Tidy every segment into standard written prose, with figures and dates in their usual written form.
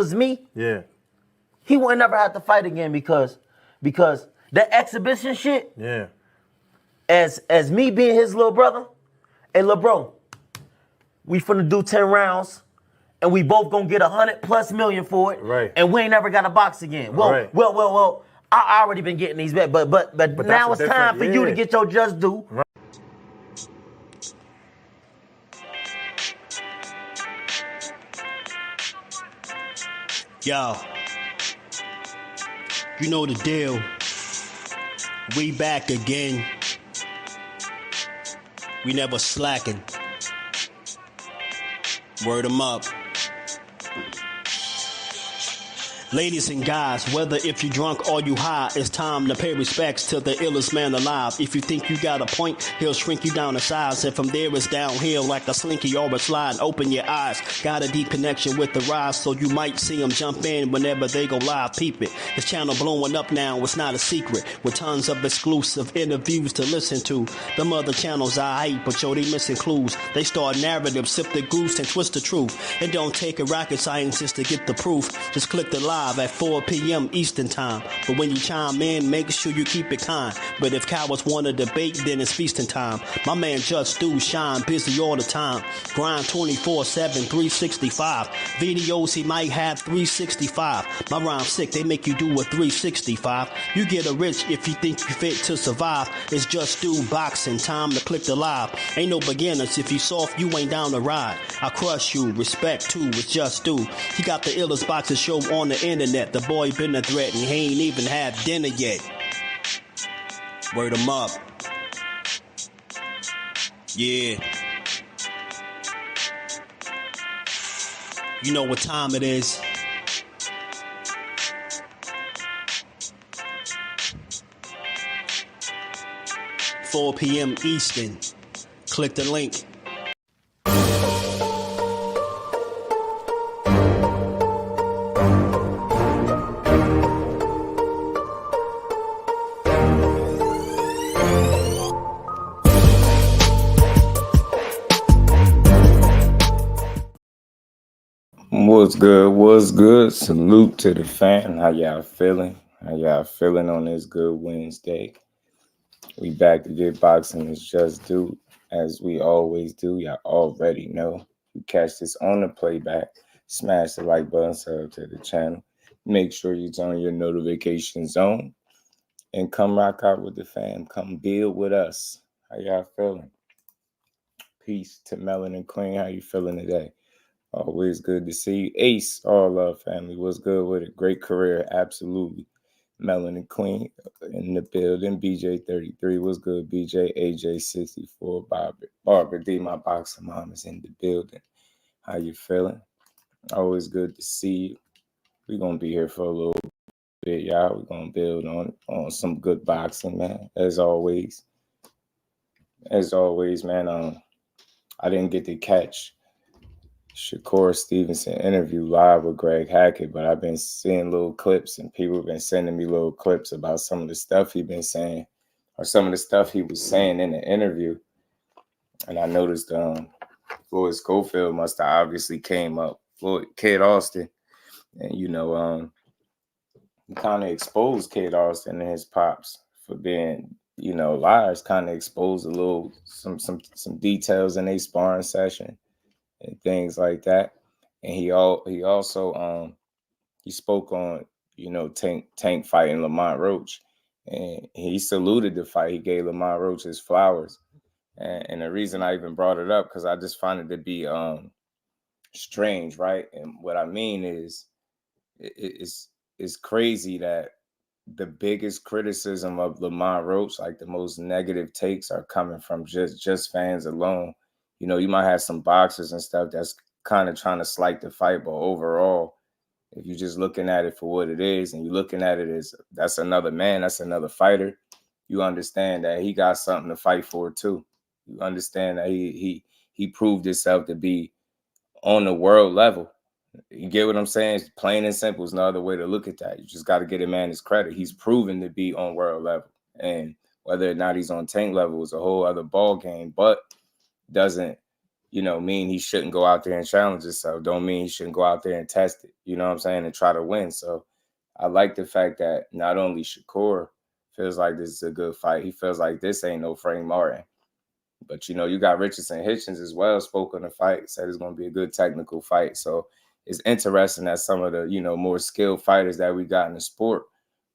was me, he wouldn't never have to fight again because the exhibition shit, as me being his little brother, hey, little bro, we finna do 10 rounds, and we both gonna get 100+ million for it, right? And we ain't never got to box again. Well, I already been getting these bets, but now it's time for you to get your just due. Right. Yo, you know the deal. We back again. We never slacking. Word 'em up. Ladies and guys, whether if you drunk or you high, it's time to pay respects to the illest man alive. If you think you got a point, he'll shrink you down to size. And from there it's downhill like a slinky or a slide. Open your eyes, got a deep connection with the rise, so you might see them jump in whenever they go live. Peep it, this channel blowing up now, it's not a secret. With tons of exclusive interviews to listen to. Them other channels I hate, but yo, they missing clues. They start narratives, sip the goose and twist the truth. It don't take a rocket scientist to get the proof. Just click the live at 4 p.m. Eastern time. But when you chime in, make sure you keep it kind. But if cowards want to debate, then it's feasting time. My man Jusdu shine, busy all the time. Grind 24/7, 365. Videos he might have 365. My rhyme sick, they make you do a 365. You get a rich if you think you fit to survive. It's Jusdueboxing, time to click the live. Ain't no beginners, if you soft, you ain't down to ride. I crush you, respect too, it's Jusdu. He got the illest boxing show on the internet. The boy been a threat and he ain't even had dinner yet. Word 'em up. Yeah. You know what time it is. $4 p.m. Eastern. Click the link. What's good? What's good? Salute to the fan. How y'all feeling? How y'all feeling on this good Wednesday? We back to get boxing. It's just due, as we always do. Y'all already know. You catch this on the playback. Smash the like button, sub to the channel. Make sure you turn your notification zone. And come rock out with the fam. Come build with us. How y'all feeling? Peace to Melon and Queen. How you feeling today? Always good to see you. Ace, all love, family. What's good with it? Great career, absolutely. Melon and Queen in the building. BJ33, what's good? BJ, AJ64, Barbara D, my boxing mom is in the building. How you feeling? Always good to see you. We're going to be here for a little bit, y'all. We're going to build on some good boxing, man. As always, man, I didn't get to catch Shakur Stevenson interview live with Greg Hackett, but I've been seeing little clips and people have been sending me little clips about some of the stuff he's been saying or some of the stuff he was saying in the interview. And I noticed Floyd Schofield must have obviously came up, Kid Austin, and he kind of exposed Kid Austin and his pops for being, liars, kind of exposed a little some details in a sparring session and things like that. And he also he spoke on, Tank fighting Lamont Roach. And he saluted the fight. He gave Lamont Roach his flowers. And the reason I even brought it up, because I just find it to be strange, right? And what I mean is it's crazy that the biggest criticism of Lamont Roach, like the most negative takes, are coming from just fans alone. You might have some boxers and stuff that's kind of trying to slight the fight, but overall, if you're just looking at it for what it is and you're looking at it as that's another man, that's another fighter, you understand that he got something to fight for too. You understand that he proved himself to be on the world level. You get what I'm saying? It's plain and simple. There's no other way to look at that. You just got to get a man his credit. He's proven to be on world level. And whether or not he's on tank level is a whole other ball game, but doesn't mean he shouldn't go out there and challenge himself. Don't mean he shouldn't go out there and test it. You know what I'm saying? And try to win. So I like the fact that not only Shakur feels like this is a good fight, he feels like this ain't no Frank Martin. But, you got Richardson Hitchens as well, spoke on the fight, said it's going to be a good technical fight. So it's interesting that some of the, more skilled fighters that we got in the sport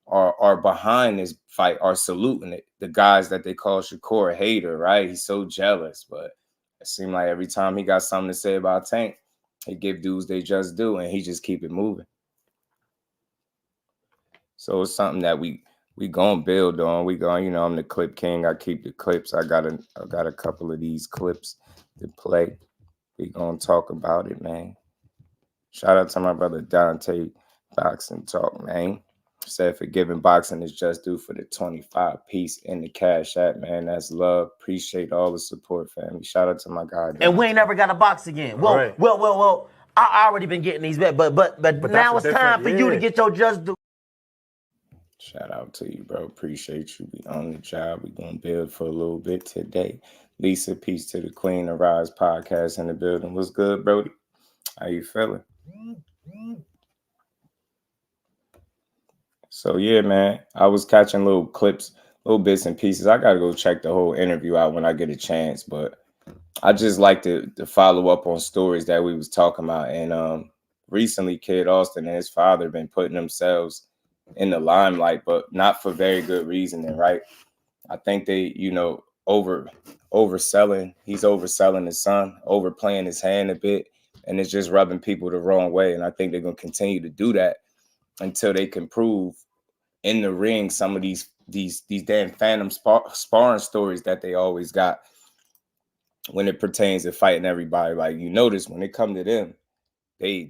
are behind this fight, are saluting it. The guys that they call Shakur a hater, right? He's so jealous. But it seemed like every time he got something to say about Tank, he give dudes they just do, and he just keep it moving. So it's something that we gonna build on. We going, I'm the clip king. I keep the clips. I got a couple of these clips to play. We gonna talk about it, man. Shout out to my brother Dante Boxing Talk, man. Said forgiving boxing is just due for the 25 piece in the Cash App, man. That's love. Appreciate all the support, family. Shout out to my guy. Dante. And we ain't never got a box again. Well, right. well. I already been getting these back, but now it's time for you to get your just due. Shout out to you, bro. Appreciate you. We on the job. We gonna build for a little bit today. Lisa, peace to the Queen of Rise podcast in the building. What's good, Brody? How you feeling? So yeah, man, I was catching little clips, little bits and pieces. I gotta go check the whole interview out when I get a chance, but I just like to follow up on stories that we was talking about. And recently, Kid Austin and his father been putting themselves in the limelight, but not for very good reasoning, right? I think they, overselling. He's overselling his son, overplaying his hand a bit, and it's just rubbing people the wrong way. And I think they're gonna continue to do that until they can prove in the ring some of these damn phantom sparring stories that they always got when it pertains to fighting everybody. Like, you notice when it come to them, they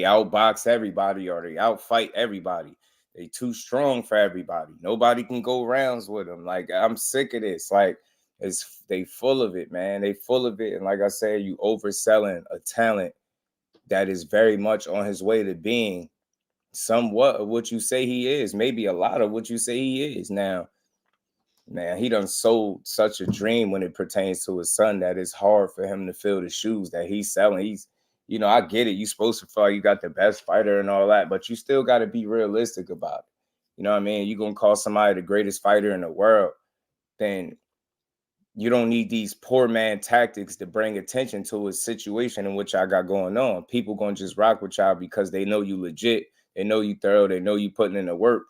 outbox everybody or they outfight everybody. They too strong for everybody. Nobody can go rounds with them. Like, I'm sick of this. Like, they full of it, man. They full of it. And like I said, you overselling a talent that is very much on his way to being somewhat of what you say he is. Maybe a lot of what you say he is. Now, man, he done sold such a dream when it pertains to his son that it's hard for him to fill the shoes that he's selling. He's, I get it. You're supposed to feel like you got the best fighter and all that, but you still got to be realistic about it. You know what I mean? You're going to call somebody the greatest fighter in the world, then you don't need these poor man tactics to bring attention to a situation in which I got going on. People going to just rock with y'all because they know you legit. They know you thorough. They know you putting in the work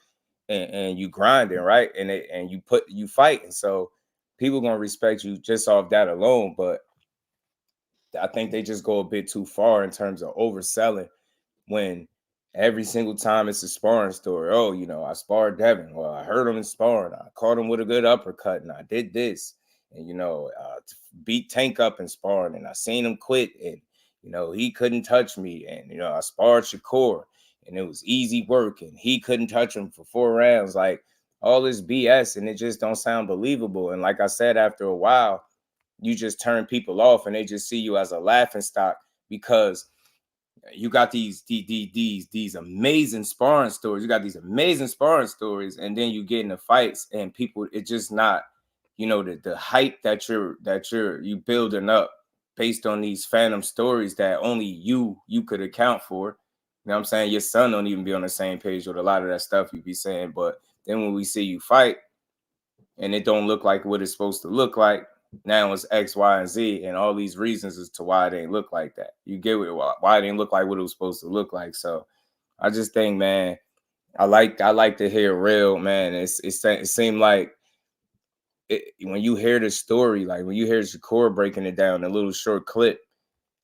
and you grinding, right? And you fighting. So people going to respect you just off that alone. But I think they just go a bit too far in terms of overselling when every single time it's a sparring story. Oh, I sparred Devin. Well, I heard him in sparring. I caught him with a good uppercut and I did this. And, beat Tank up in sparring and I seen him quit and, he couldn't touch me. And, I sparred Shakur and it was easy work and he couldn't touch him for 4 rounds. Like, all this BS and it just don't sound believable. And like I said, after a while, you just turn people off and they just see you as a laughing stock because you got these amazing sparring stories. You got these amazing sparring stories, and then you get in the fights, and people, it's just not, the hype that you building up based on these phantom stories that only you could account for. You know what I'm saying? Your son don't even be on the same page with a lot of that stuff you be saying. But then when we see you fight, and it don't look like what it's supposed to look like, now it's X, Y, and Z, and all these reasons as to why it ain't look like that. You get why it didn't look like what it was supposed to look like. So I just think, man, I like to hear real, man. It seemed like when you hear the story, like when you hear Shakur breaking it down, a little short clip,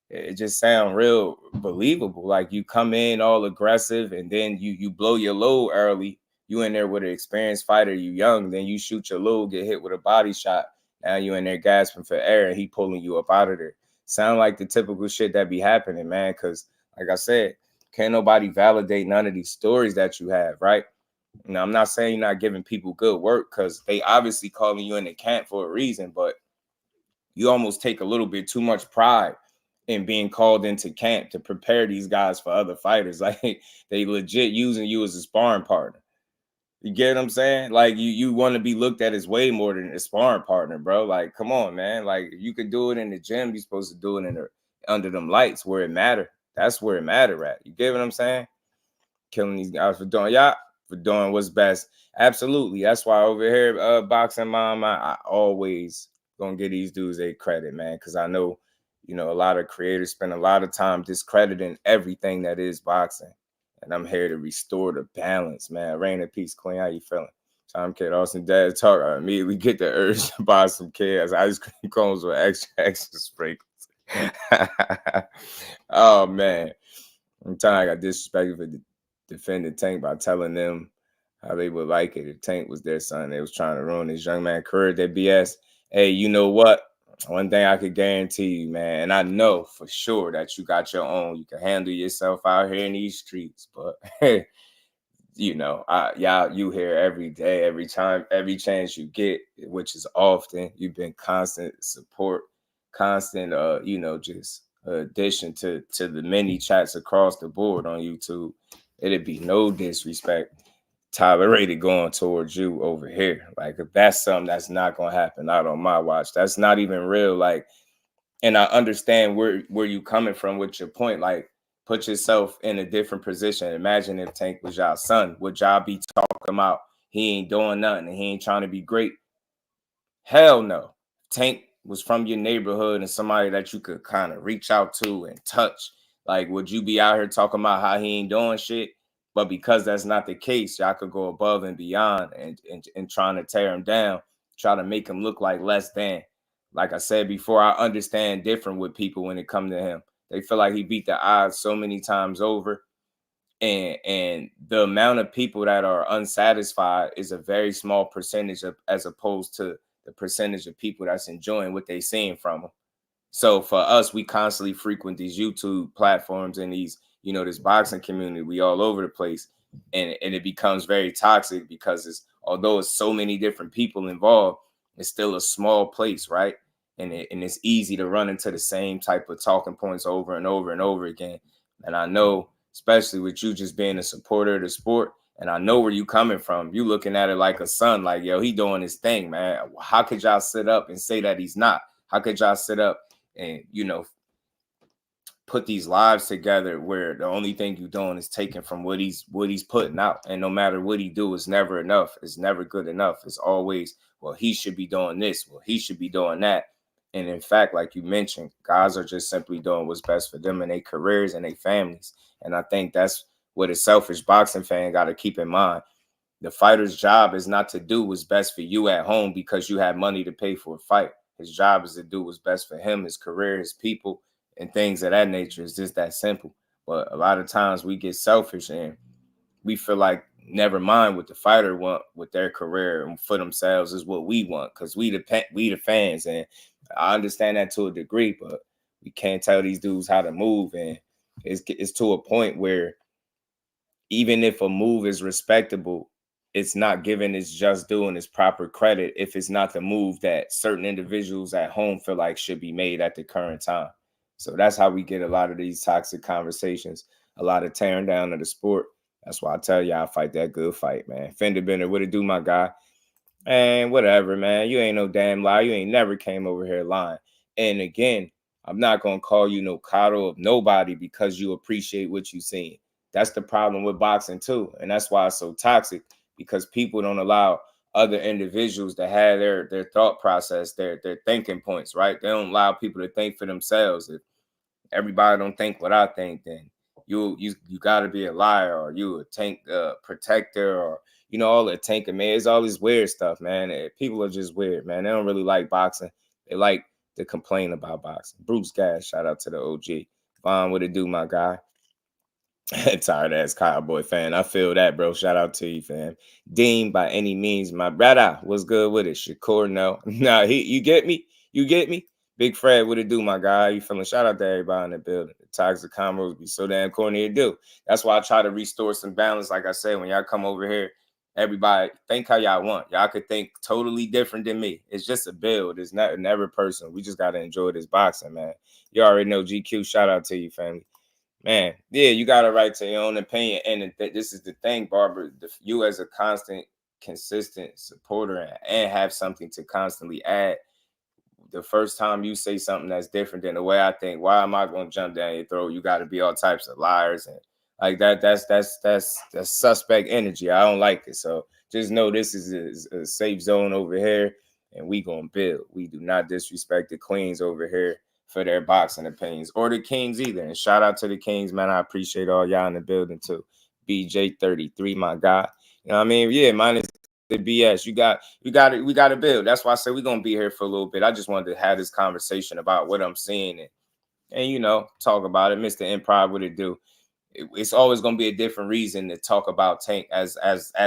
it just sounds real believable. Like you come in all aggressive and then you blow your load early. You in there with an experienced fighter, you young, then you shoot your load, get hit with a body shot. Now you in there gasping for air and he pulling you up out of there. Sound like the typical shit that be happening, man. Because like I said, can't nobody validate none of these stories that you have, right? Now, I'm not saying you're not giving people good work because they obviously calling you in the camp for a reason, but you almost take a little bit too much pride in being called into camp to prepare these guys for other fighters. Like they legit using you as a sparring partner. You get what I'm saying? Like you want to be looked at as way more than a sparring partner, bro. Like, come on, man. Like you could do it in the gym. You're supposed to do it in the under them lights where it matter. That's where it matter at. You get what I'm saying? Killing these guys for doing what's best. Absolutely. That's why over here, boxing mom, I always gonna give these dudes a credit, man. Cause I know, a lot of creators spend a lot of time discrediting everything that is boxing. And I'm here to restore the balance, man. Rain in peace, Queen. How you feeling? Tom Kid Austin Dad talk. I immediately get the urge to buy some kids ice cream cones with extra sprinkles. Oh man. I'm telling you, I got disrespected for defending Tank by telling them how they would like it if Tank was their son. They was trying to ruin this young man's career. That BS. Hey, you know what? One thing I could guarantee you, man, and I know for sure that you got your own. You can handle yourself out here in these streets, but hey, you hear every day, every time, every chance you get, which is often. You've been constant support, constant, just addition to the many chats across the board on YouTube. It'd be no disrespect tolerated going towards you over here. Like if that's something that's not gonna happen out on my watch, that's not even real. Like, and I understand where you coming from with your point. Like, put yourself in a different position. Imagine if Tank was y'all son. Would y'all be talking about he ain't doing nothing and he ain't trying to be great? Hell no. Tank was from your neighborhood and somebody that you could kind of reach out to and touch. Like, would you be out here talking about how he ain't doing shit? But because that's not the case, y'all could go above and beyond and trying to tear him down, try to make him look like less than. Like I said before, I understand different with people when it comes to him. They feel like he beat the odds so many times over. And the amount of people that are unsatisfied is a very small percentage as opposed to the percentage of people that's enjoying what they're seeing from him. So for us, we constantly frequent these YouTube platforms and these, this boxing community. We all over the place. And it becomes very toxic because although it's so many different people involved, it's still a small place, right? And it's easy to run into the same type of talking points over and over and over again. And I know, especially with you just being a supporter of the sport, and I know where you coming from. You looking at it like a son, like, yo, he doing his thing, man. How could y'all sit up and say that he's not? How could y'all sit up and, put these lives together where the only thing you're doing is taking from what he's putting out? And no matter what he do, it's never enough. It's never good enough. It's always, well, he should be doing this. Well, he should be doing that. And in fact, like you mentioned, guys are just simply doing what's best for them and their careers and their families. And I think that's what a selfish boxing fan got to keep in mind. The fighter's job is not to do what's best for you at home because you have money to pay for a fight. His job is to do what's best for him, his career, his people, and things of that nature. It's just that simple. But a lot of times we get selfish and we feel like never mind what the fighter want with their career and for themselves is what we want because we the fans. And I understand that to a degree, but we can't tell these dudes how to move. And it's to a point where even if a move is respectable, it's not given its just due and its proper credit if it's not the move that certain individuals at home feel like should be made at the current time. So that's how we get a lot of these toxic conversations, a lot of tearing down of the sport. That's why I tell y'all I fight that good fight, man. Fender Bender, what it do, my guy? And whatever, man. You ain't no damn lie. You ain't never came over here lying. And again, I'm not going to call you no coddle of nobody because you appreciate what you seen. That's the problem with boxing too. And that's why it's so toxic, because people don't allow other individuals to have their thought process, their thinking points, right? They don't allow people to think for themselves. If everybody don't think what I think, then you got to be a liar, or you a tank protector, or all the tanking, man. It's all this weird stuff, man. People are just weird, man. They don't really like boxing. They like to complain about boxing. Bruce Gas, shout out to the OG. Vaughn, what it do, my guy? Tired ass Cowboy fan. I feel that, bro. Shout out to you, fam. Dean, by any means, my brother. What's good with it? Shakur, no. Nah, you get me? You get me? Big Fred, what it do, my guy? You feeling? Shout out to everybody in the building. The toxic combos be so damn corny to do. That's why I try to restore some balance. Like I said, when y'all come over here, everybody think how y'all want. Y'all could think totally different than me. It's just a build. It's not never person. We just got to enjoy this boxing, man. You already know GQ. Shout out to you, family. Man, yeah, you got a right to your own opinion. And this is the thing, Barbara. You as a constant consistent supporter and have something to constantly add, the first time you say something that's different than the way I think, why am I going to jump down your throat? You got to be all types of liars and like that. That's suspect energy. I don't like it. So just know this is a safe zone over here, and we gonna build. We do not disrespect the queens over here for their boxing opinions or the kings either. And shout out to the kings, man. I appreciate all y'all in the building too. BJ33, my guy. You know what I mean? Yeah, mine is the BS. We got to build. That's why I said we're gonna be here for a little bit. I just wanted to have this conversation about what I'm seeing and you know, talk about it. Mr. Improv, what it do? It's always gonna be a different reason to talk about Tank as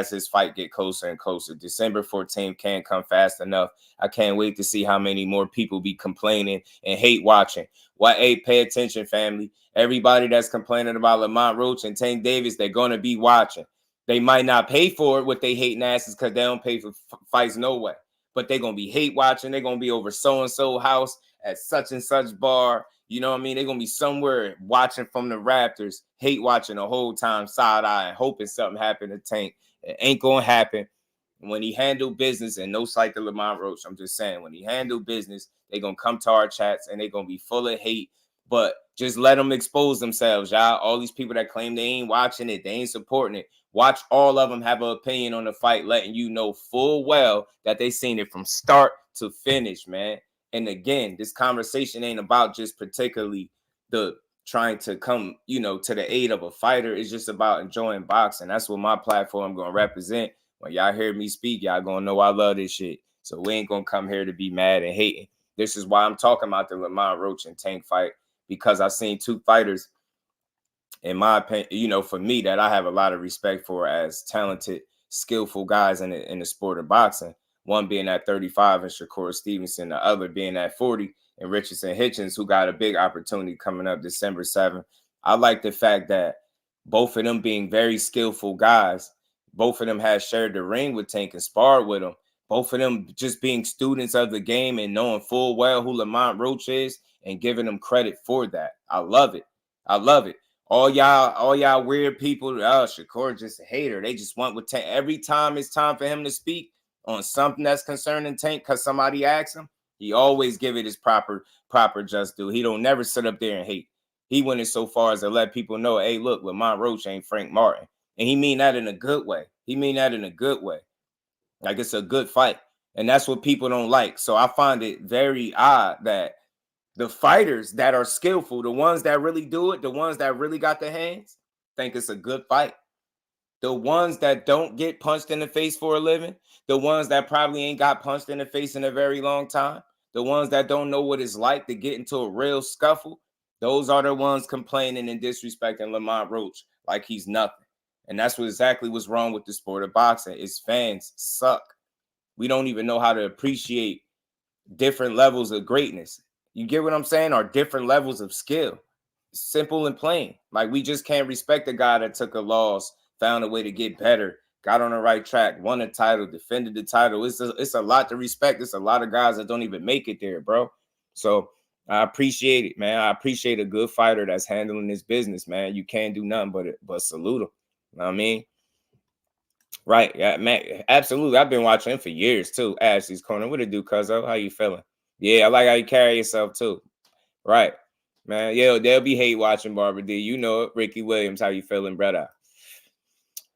his fight get closer and closer. December 14th can't come fast enough. I can't wait to see how many more people be complaining and hate watching. Why? Hey, pay attention, family. Everybody that's complaining about Lamont Roach and Tank Davis, they're gonna be watching. They might not pay for it with they hating asses because they don't pay for fights no way. But they're going to be hate watching. They're going to be over so-and-so house at such and such bar. You know what I mean? They're going to be somewhere watching from the Raptors, hate watching the whole time, side-eye, and hoping something happened to Tank. It ain't going to happen. When he handled business, and no slight to Lamont Roach, I'm just saying, when he handled business, they're going to come to our chats, and they're going to be full of hate. But just let them expose themselves, y'all. All these people that claim they ain't watching it, they ain't supporting it. Watch all of them have an opinion on the fight, letting you know full well that they seen it from start to finish, man. And again, this conversation ain't about just particularly the trying to come, you know, to the aid of a fighter. It's just about enjoying boxing. That's what my platform going to represent. When y'all hear me speak, y'all going to know I love this shit. So we ain't going to come here to be mad and hating. This is why I'm talking about the Lamont Roach and Tank fight, because I've seen two fighters, in my opinion, you know, for me, that I have a lot of respect for as talented, skillful guys in the sport of boxing. One being at 35 and Shakur Stevenson, the other being at 40 and Regis and Hitchens, who got a big opportunity coming up December 7th. I like the fact that both of them being very skillful guys, both of them had shared the ring with Tank and sparred with him. Both of them just being students of the game and knowing full well who Lamont Roach is and giving them credit for that. I love it. I love it. All y'all weird people, Shakur just a hater. They just want with Tank. Every time it's time for him to speak on something that's concerning Tank because somebody asks him, he always give it his proper just due. He don't never sit up there and hate. He went as so far as to let people know, hey, look, Lamont Roach ain't Frank Martin. And he mean that in a good way. He mean that in a good way. Like it's a good fight. And that's what people don't like. So I find it very odd that the fighters that are skillful, the ones that really do it, the ones that really got the hands, think it's a good fight. The ones that don't get punched in the face for a living, the ones that probably ain't got punched in the face in a very long time, the ones that don't know what it's like to get into a real scuffle, those are the ones complaining and disrespecting Lamont Roach like he's nothing. And that's exactly what's wrong with the sport of boxing. Its fans suck. We don't even know how to appreciate different levels of greatness. You get what I'm saying? Or different levels of skill. Simple and plain. Like we just can't respect the guy that took a loss, found a way to get better, got on the right track, won a title, defended the title. It's a lot to respect. It's a lot of guys that don't even make it there, bro. So I appreciate it, man. I appreciate a good fighter that's handling his business, man. You can't do nothing but salute him. You know what I mean? Right. Yeah, man. Absolutely. I've been watching him for years too. Ashley's Corner. What it do, cuzzo? How you feeling? Yeah, I like how you carry yourself too. Right. Man, yeah, they'll be hate watching Barbara D. You know it. Ricky Williams, how you feeling, brother?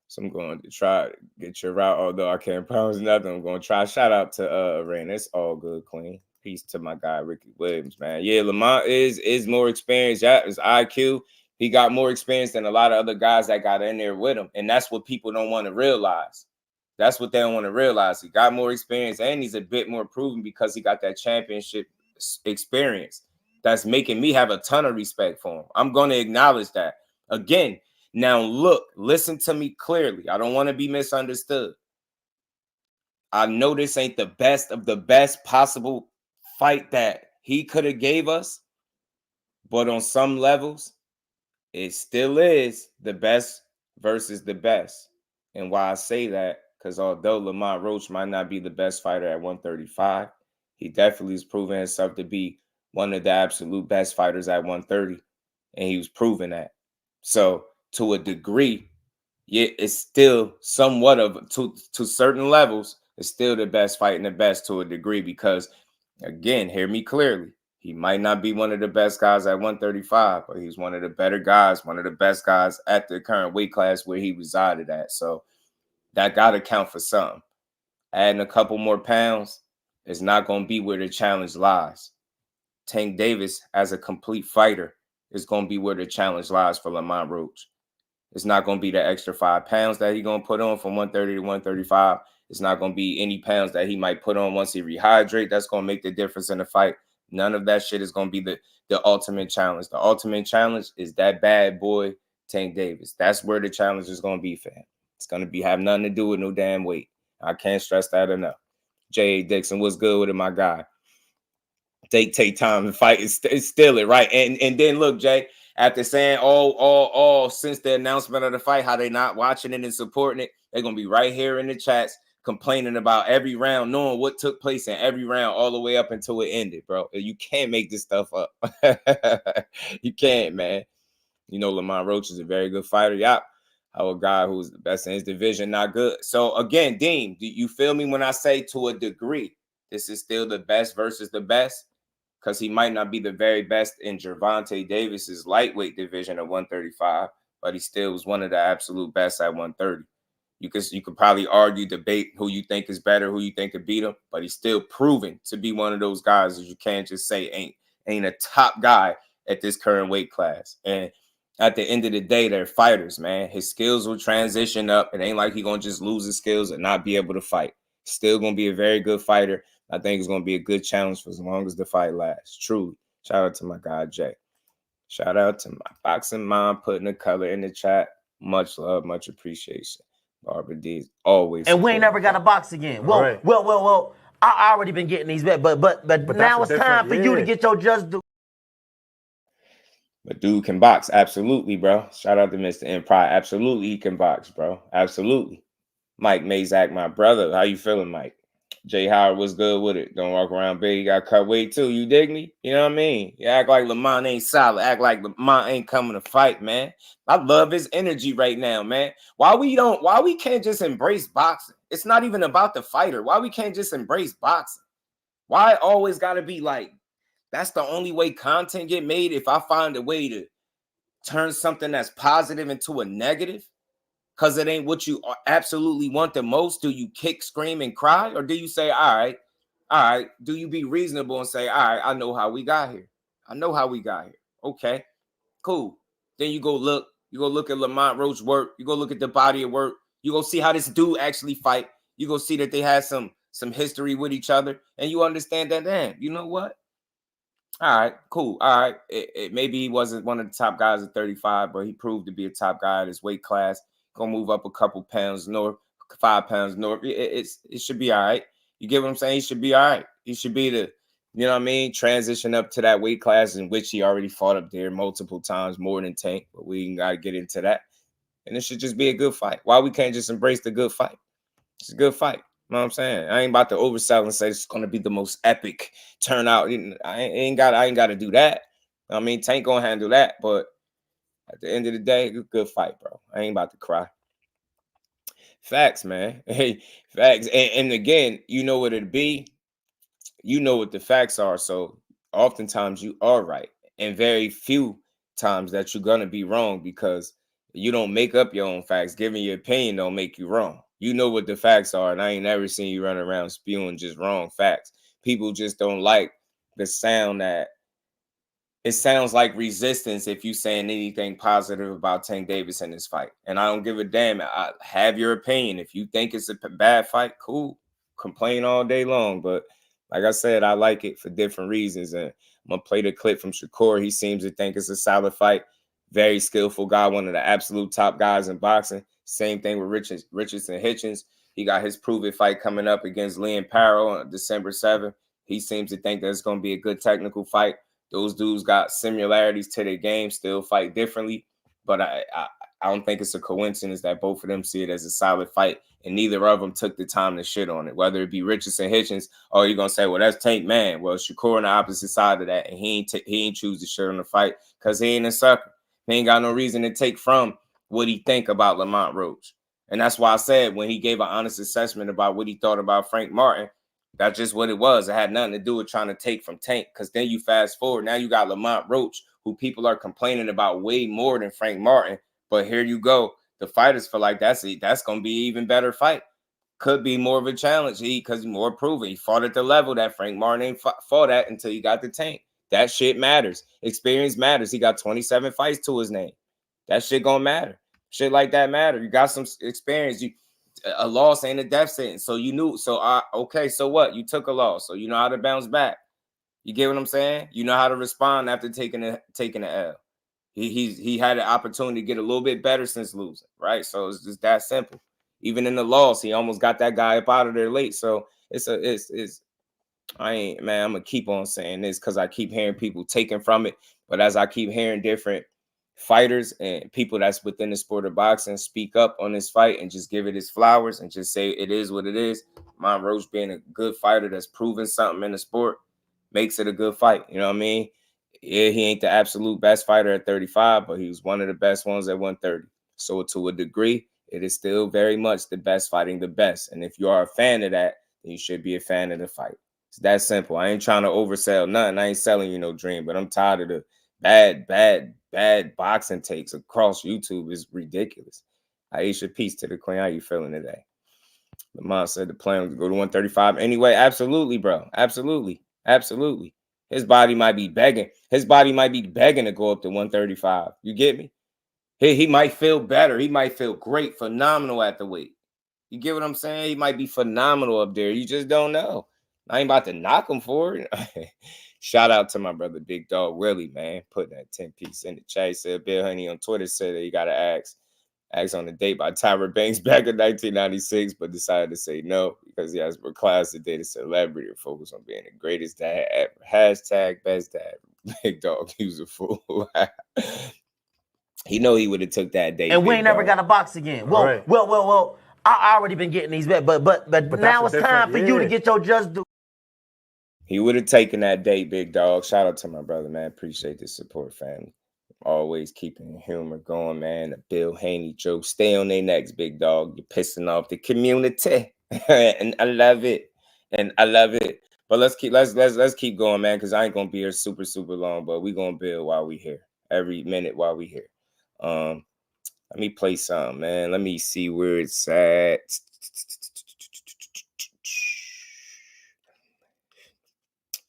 So I'm going to try to get your route, although I can't promise nothing. I'm going to try. Shout out to Rain. It's all good, Queen. Peace to my guy, Ricky Williams, man. Yeah, Lamont is more experienced. Yeah, his IQ. He got more experience than a lot of other guys that got in there with him. And that's what people don't want to realize. That's what they don't want to realize. He got more experience and he's a bit more proven because he got that championship experience. That's making me have a ton of respect for him. I'm going to acknowledge that. Again, now look, listen to me clearly. I don't want to be misunderstood. I know this ain't the best of the best possible fight that he could have gave us, but on some levels, it still is the best versus the best. And why I say that, because although Lamont Roach might not be the best fighter at 135, he definitely has proven himself to be one of the absolute best fighters at 130. And he was proving that. So to a degree, yeah, it's still somewhat of to certain levels. It's still the best fight and the best to a degree because, again, hear me clearly. He might not be one of the best guys at 135, but he's one of the better guys, one of the best guys at the current weight class where he resided at. So that got to count for something. Adding a couple more pounds is not going to be where the challenge lies. Tank Davis, as a complete fighter, is going to be where the challenge lies for Lamont Roach. It's not going to be the extra 5 pounds that he's going to put on from 130 to 135. It's not going to be any pounds that he might put on once he rehydrate. That's going to make the difference in the fight. None of that shit is going to be the ultimate challenge. The ultimate challenge is that bad boy, Tank Davis. That's where the challenge is going to be for him. It's going to have nothing to do with no damn weight. I can't stress that enough. J.A. Dixon, what's good with it, my guy? Take time to fight. It's still it, right? And then look, Jay, after saying all since the announcement of the fight, how they not watching it and supporting it, they're gonna be right here in the chats complaining about every round, knowing what took place in every round all the way up until it ended, bro. You can't make this stuff up. You can't, man. You know, Lamont Roach is a very good fighter. Yep. Our guy who's the best in his division, not good. So again, Dean, do you feel me when I say to a degree, this is still the best versus the best? Because he might not be the very best in Gervonta Davis's lightweight division at 135, but he still was one of the absolute best at 130. You could probably argue, debate who you think is better, who you think could beat him, but he's still proven to be one of those guys that you can't just say ain't a top guy at this current weight class. And at the end of the day, they're fighters, man. His skills will transition up. It ain't like he's going to just lose his skills and not be able to fight. Still going to be a very good fighter. I think it's going to be a good challenge for as long as the fight lasts. Truly. Shout out to my guy, Jay. Shout out to my boxing mom putting the color in the chat. Much love, much appreciation. Barbara D is always. And we ain't never got to box again. Well, right. well. I already been getting these bets, but now it's time for you to get your just due. But dude can box, absolutely, bro. Shout out to Mr. Empire. Absolutely, he can box, bro. Absolutely. Mike Mazak, my brother. How you feeling, Mike? Jay Howard was good with it. Don't walk around big. You got cut weight too. You dig me? You know what I mean? You act like Lamont ain't solid. Act like Lamont ain't coming to fight, man. I love his energy right now, man. Why we can't just embrace boxing? It's not even about the fighter. Why we can't just embrace boxing? Why it always got to be like, that's the only way content get made? If I find a way to turn something that's positive into a negative, because it ain't what you absolutely want the most, do you kick, scream, and cry? Or do you say, all right, do you be reasonable and say, all right, I know how we got here. Okay, cool. Then you go look at Lamont Roach work. You go look at the body of work. You go see how this dude actually fight. You go see that they had some history with each other. And you understand that, damn, you know what? All right, cool. All right. Maybe he wasn't one of the top guys at 35, but he proved to be a top guy at his weight class. Gonna move up a couple pounds north, 5 pounds north. It should be all right. You get what I'm saying? He should be all right. He should be you know what I mean, transition up to that weight class in which he already fought up there multiple times, more than Tank. But we gotta get into that. And it should just be a good fight. Why we can't just embrace the good fight? It's a good fight. You know what I'm saying? I ain't about to oversell and say it's gonna be the most epic turnout. I ain't got to do that. I mean, Tank gonna handle that, but at the end of the day, it's a good fight, bro. I ain't about to cry. Facts, man. Hey, facts. And again, you know what it'd be. You know what the facts are. So oftentimes you are right. And very few times that you're going to be wrong because you don't make up your own facts. Giving your opinion don't make you wrong. You know what the facts are. And I ain't never seen you run around spewing just wrong facts. People just don't like the sound that it sounds like resistance if you saying anything positive about Tank Davis in this fight. And I don't give a damn. I have your opinion. If you think it's a bad fight, cool. Complain all day long. But like I said, I like it for different reasons. And I'm going to play the clip from Shakur. He seems to think it's a solid fight. Very skillful guy, one of the absolute top guys in boxing. Same thing with Regis and Hitchens. He got his proven fight coming up against Lee Parrow on December 7th. He seems to think that it's going to be a good technical fight. Those dudes got similarities to their game, still fight differently. But I don't think it's a coincidence that both of them see it as a solid fight, and neither of them took the time to shit on it. Whether it be Regis and Hitchens, or you're going to say, well, that's Tank, man. Well, Shakur on the opposite side of that, and he ain't choose to shit on the fight because he ain't a sucker. He ain't got no reason to take from what he think about Lamont Roach. And that's why I said when he gave an honest assessment about what he thought about Frank Martin, that's just what it was. It had nothing to do with trying to take from Tank. Because then you fast forward, now you got Lamont Roach, who people are complaining about way more than Frank Martin. But here you go. The fighters feel like that's going to be an even better fight. Could be more of a challenge because he's more proven. He fought at the level that Frank Martin ain't fought at until he got the Tank. That shit matters. Experience matters. He got 27 fights to his name. That shit gonna matter. Shit like that matter. You got some experience. A loss ain't a death sentence. So you knew. So okay. So what? You took a loss. So you know how to bounce back. You get what I'm saying? You know how to respond after taking the L. He had an opportunity to get a little bit better since losing, right? So it's just that simple. Even in the loss, he almost got that guy up out of there late. So I'm gonna keep on saying this because I keep hearing people taking from it. But as I keep hearing different fighters and people that's within the sport of boxing speak up on this fight and just give it its flowers and just say it is what it is. Lamont Roach being a good fighter that's proven something in the sport makes it a good fight. You know what I mean? Yeah, he ain't the absolute best fighter at 35, but he was one of the best ones at 130. So to a degree, it is still very much the best fighting the best. And if you are a fan of that, then you should be a fan of the fight. It's that simple. I ain't trying to oversell nothing. I ain't selling you no dream, but I'm tired of the bad boxing takes across YouTube. Is ridiculous. Aisha, peace to the queen. How you feeling today? Lamont said the plan was to go to 135 anyway. Absolutely, bro. Absolutely. His body might be begging. His body might be begging to go up to 135. You get me? He might feel better. He might feel great, phenomenal at the weight. You get what I'm saying? He might be phenomenal up there. You just don't know. I ain't about to knock him for it. Shout out to my brother Big Dog Willie, man. Putting that 10-piece in the chat. He said Bill Honey on Twitter said that he got to ask on the date by Tyra Banks back in 1996, but decided to say no because he has more class to date a celebrity and focus on being the greatest dad ever. Hashtag best dad. Big Dog, he was a fool. He know he would have took that date. And we ain't never got a box again. Well, right. well. I already been getting these back, but now it's time for you to get your just due. He would have taken that date, Big Dog. Shout out to my brother, man. Appreciate the support, family. Always keeping humor going, man. The Bill Haney joke. Stay on their necks, Big Dog. You're pissing off the community. And I love it. But let's keep going, man, because I ain't gonna be here super long, but we gonna build while we here. Every minute while we here. Let me play some, man. Let me see where it's at.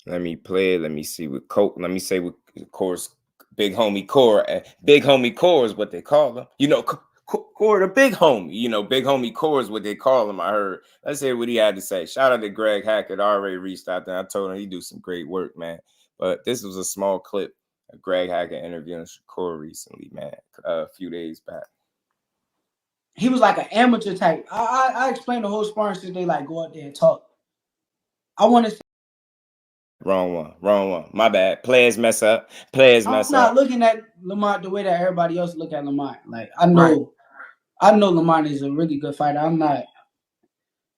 Let me play it. Let me see with Coke. Let me say with, of course, Big Homie Core. Big Homie Core is what they call him. You know, Core the Big Homie. You know, Big Homie Core is what they call him. I heard. Let's hear what he had to say. Shout out to Greg Hackett. Already reached out there. I told him he do some great work, man. But this was a small clip of Greg Hackett interviewing Shakur recently, man, a few days back. He was like an amateur type. I explained the whole sparring since they like go out there and talk. I want to say. Wrong one. My bad. Players mess up. I'm not looking at Lamont the way that everybody else look at Lamont. Like I know Lamont is a really good fighter. I'm not.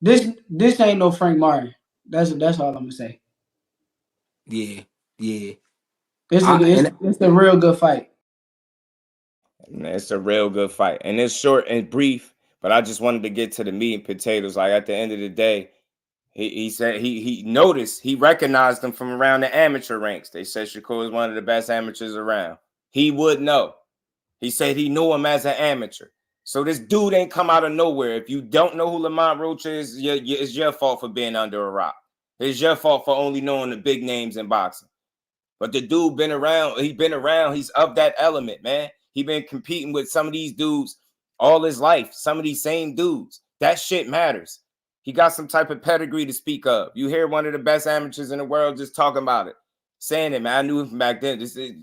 This ain't no Frank Martin. That's all I'm gonna say. Yeah. It's a real good fight. It's a real good fight, and it's short and brief. But I just wanted to get to the meat and potatoes. Like at the end of the day. He said he noticed, he recognized them from around the amateur ranks. They said Shakur is one of the best amateurs around. He would know. He said he knew him as an amateur. So this dude ain't come out of nowhere. If you don't know who Lamont Roach is, it's your fault for being under a rock. It's your fault for only knowing the big names in boxing. But the dude been around. He's of that element, man. He been competing with some of these dudes all his life. Some of these same dudes. That shit matters. He got some type of pedigree to speak of. You hear one of the best amateurs in the world just talking about it, saying it, man. I knew him from back then.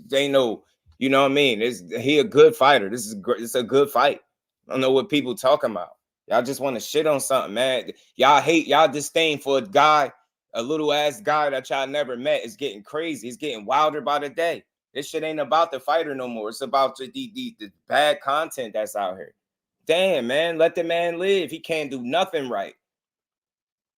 They know, you know what I mean? He a good fighter. It's a good fight. I don't know what people talking about. Y'all just want to shit on something, man. Y'all disdain for a guy, a little ass guy that y'all never met. It's getting crazy. It's getting wilder by the day. This shit ain't about the fighter no more. It's about the bad content that's out here. Damn, man. Let the man live. He can't do nothing right.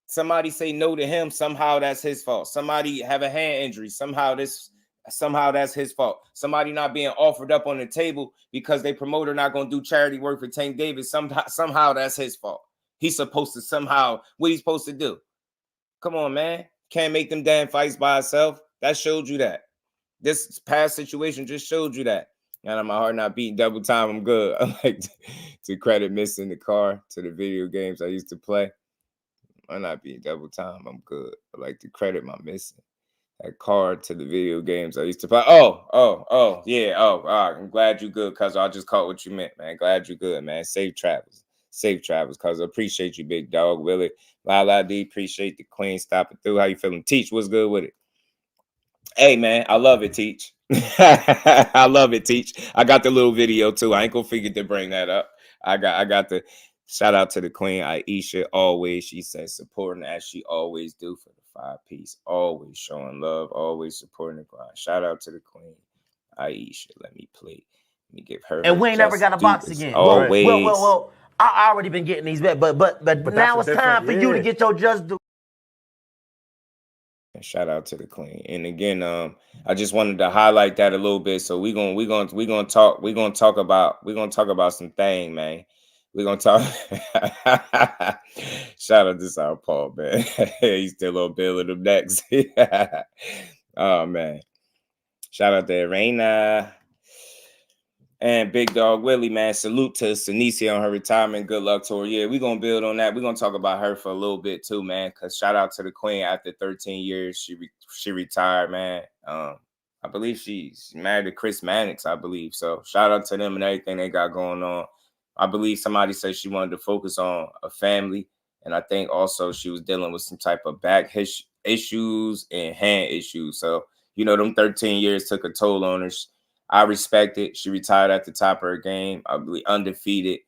Somebody say no to him, somehow that's his fault. Somebody have a hand injury, somehow this Somehow that's his fault. Somebody not being offered up on the table because they promoter not going to do charity work for Tank Davis. Somehow that's his fault. He's supposed to somehow, what he's supposed to do? Come on, man. Can't make them damn fights by himself. That showed you that. This past situation just showed you that. And my heart not beating double time. I'm good. I like to credit missing the car to the video games I used to play. I'm not beating double time. I'm good. I like to credit my missing that card to the video games I used to play. Yeah. I'm glad you good, cuz I just caught what you meant, man. Glad you good, man. Safe travels, cuz I appreciate you, big dog. Willie, Lala D, appreciate the queen stopping through. How you feeling? Teach, what's good with it? Hey, man, I love it, Teach. I love it, Teach. I got the little video too. I ain't gonna forget to bring that up. I got the shout out to the queen Aisha. Always, she says, supporting as she always do for the 5-piece. Always showing love, always supporting the grind. Shout out to the queen Aisha. Let me give her. And we ain't never got a box again. Always. Well. I already been getting these back, but now it's time for you to get your just do. Shout out to the queen. And again, I just wanted to highlight that a little bit. So we're gonna talk about some thing, man. We're gonna talk. Shout out to South Paul, man. He's still on building them next. Oh man. Shout out to Reina. And Big Dog Willie, man. Salute to Seniesa on her retirement. Good luck to her. Yeah, we're going to build on that. We're going to talk about her for a little bit too, man, because shout out to the queen. After 13 years, she retired, man. I believe she's married to Chris Mannix, I believe. So shout out to them and everything they got going on. I believe somebody said she wanted to focus on a family. And I think also she was dealing with some type of back issues and hand issues. So, them 13 years took a toll on her. I respect it. She retired at the top of her game. I believe undefeated,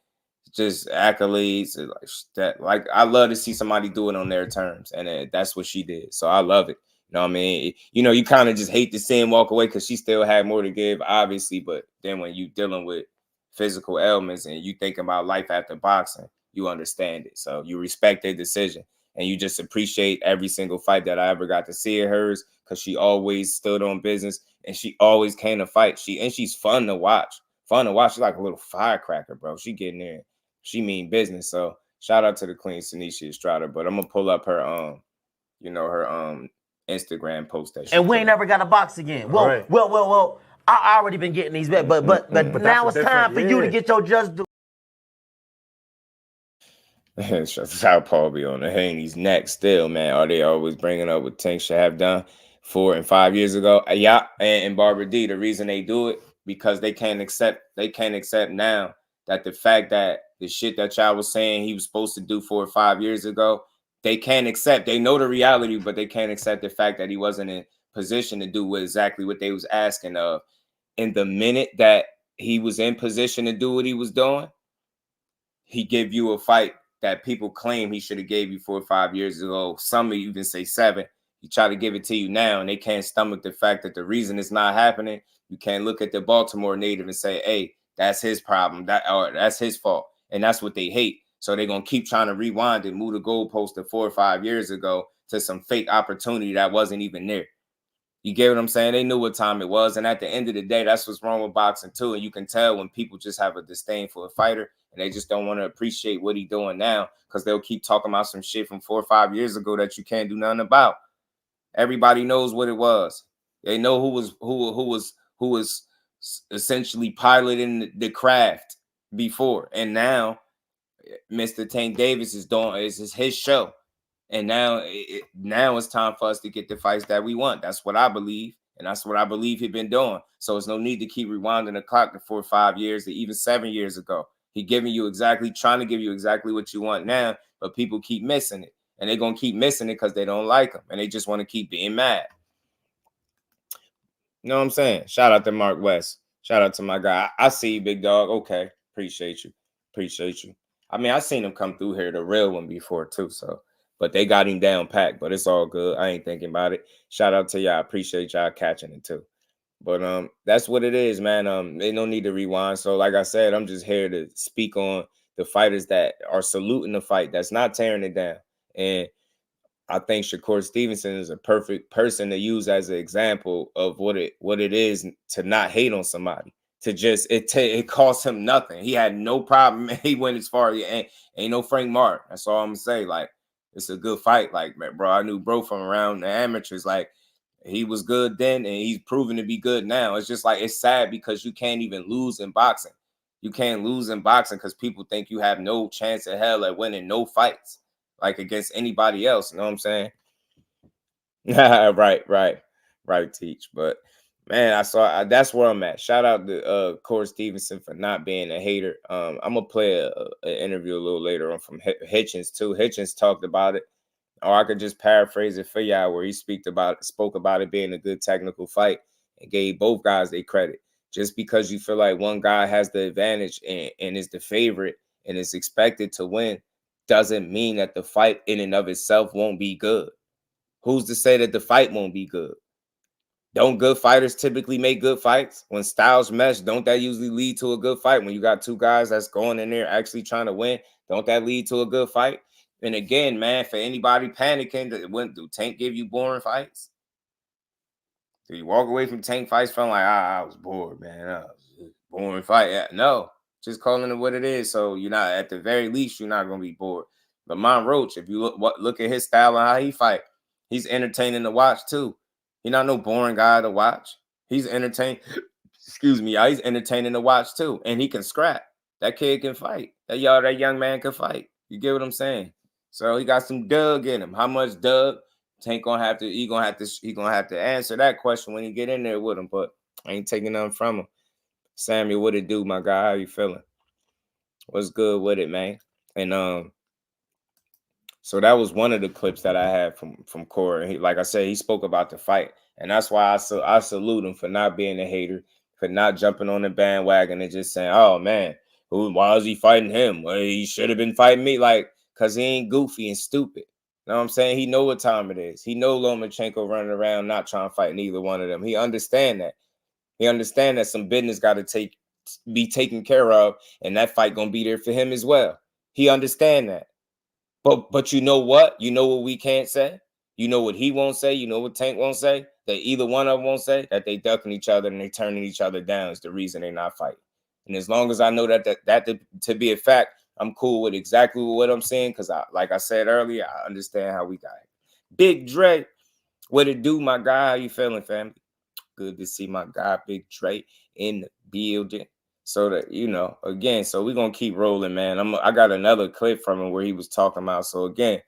just accolades like that. Like I love to see somebody do it on their terms, and that's what she did. So I love it. You know what I mean? You kind of just hate to see him walk away because she still had more to give, obviously. But then when you dealing with physical ailments and you think about life after boxing, you understand it. So you respect their decision, and you just appreciate every single fight that I ever got to see of hers because she always stood on business. And she always came to fight. She's fun to watch. She's like a little firecracker, bro. She getting there. She mean business. So shout out to the queen, Seniesa Estrada. But I'm gonna pull up her her Instagram post that she. And we ain't never got a box again. Well. I already been getting these back, but now it's time for you to get your just do. South Paul be on the Haney's neck still, man. Are they always bringing up what Tank should have done 4 and 5 years ago? Yeah, and Barbara D, the reason they do it because they can't accept now that the fact that the shit that y'all was saying he was supposed to do 4 or 5 years ago, they can't accept. They know the reality, but they can't accept the fact that he wasn't in position to do exactly what they was asking of. In the minute that he was in position to do what he was doing, he gave you a fight that people claim he should have gave you 4 or 5 years ago. Some even say 7. He try to give it to you now, and they can't stomach the fact that the reason it's not happening. You can't look at the Baltimore native and say, "Hey, that's his problem. That's his fault," and that's what they hate. So they're gonna keep trying to rewind and move the goalpost to 4 or 5 years ago to some fake opportunity that wasn't even there. You get what I'm saying? They knew what time it was, and at the end of the day, that's what's wrong with boxing too. And you can tell when people just have a disdain for a fighter and they just don't want to appreciate what he's doing now because they'll keep talking about some shit from 4 or 5 years ago that you can't do nothing about. Everybody knows what it was. They know who was essentially piloting the craft before, and now Mr. Tank Davis is doing is his show. And now it's time for us to get the fights that we want. That's what I believe. And that's what I believe he's been doing. So there's no need to keep rewinding the clock to 4 or 5 years or even 7 years ago. He trying to give you exactly what you want now, but people keep missing it. And they're going to keep missing it because they don't like him. And they just want to keep being mad. You know what I'm saying? Shout out to Mark West. Shout out to my guy. I see you, big dog. Okay. Appreciate you. I mean, I seen him come through here, the real one before too. So. But they got him down packed, but it's all good. I ain't thinking about it. Shout out to y'all. Appreciate y'all catching it too. But that's what it is, man. They don't need to rewind. So like I said, I'm just here to speak on the fighters that are saluting the fight, that's not tearing it down. And I think Shakur Stevenson is a perfect person to use as an example of what it is to not hate on somebody. To just it cost him nothing. He had no problem. He went as far. Ain't no Frank Martin. That's all I'm gonna say. Like, it's a good fight. Like, man, bro, I knew bro from around the amateurs. Like, he was good then, and he's proven to be good now. It's just like, it's sad because you can't even lose in boxing. You can't lose in boxing because people think you have no chance in hell at winning no fights, like against anybody else. You know what I'm saying? right, Teach. But man, that's where I'm at. Shout out to Corey Stevenson for not being a hater. I'm gonna play an interview a little later on from Hitchens too. Hitchens talked about it, or I could just paraphrase it for y'all, where he spoke about it being a good technical fight and gave both guys their credit. Just because you feel like one guy has the advantage and is the favorite and is expected to win, doesn't mean that the fight in and of itself won't be good. Who's to say that the fight won't be good? Don't good fighters typically make good fights? When styles mesh, don't that usually lead to a good fight? When you got two guys that's going in there actually trying to win, don't that lead to a good fight? And again, man, for anybody panicking, do Tank give you boring fights? Do you walk away from Tank fights feeling like, I was bored, man? Boring fight. Yeah, no, just calling it what it is. So you're not, at the very least, you're not going to be bored. Lamont Roach, if you look at his style and how he fight, he's entertaining to watch too. He's not no boring guy to watch. He's entertaining. Excuse me, he's entertaining to watch too, and he can scrap. That kid can fight. That young man can fight. You get what I'm saying? So he got some Doug in him. How much Doug? Tank gonna have to answer that question when he get in there with him. But I ain't taking nothing from him. Samuel, what it do, my guy? How you feeling? What's good with it, man? And so that was one of the clips that I had from Corey. He, like I said, he spoke about the fight, and that's why I salute him for not being a hater, for not jumping on the bandwagon and just saying, "Oh man, why is he fighting him? Well, he should have been fighting me." Like, cause he ain't goofy and stupid. You know what I'm saying? He know what time it is. He know Lomachenko running around not trying to fight neither one of them. He understand that. He understand that some business got to be taken care of, and that fight gonna be there for him as well. He understand that. But you know what? You know what we can't say? You know what he won't say? You know what Tank won't say? That either one of them won't say? That they ducking each other and they turning each other down is the reason they're not fighting. And as long as I know that to be a fact, I'm cool with exactly what I'm saying, because like I said earlier, I understand how we got it. Big Dre, what it do, my guy? How you feeling, family? Good to see my guy, Big Dre, in the building. So that, again, so we're going to keep rolling, man. I got another clip from him where he was talking about. So again,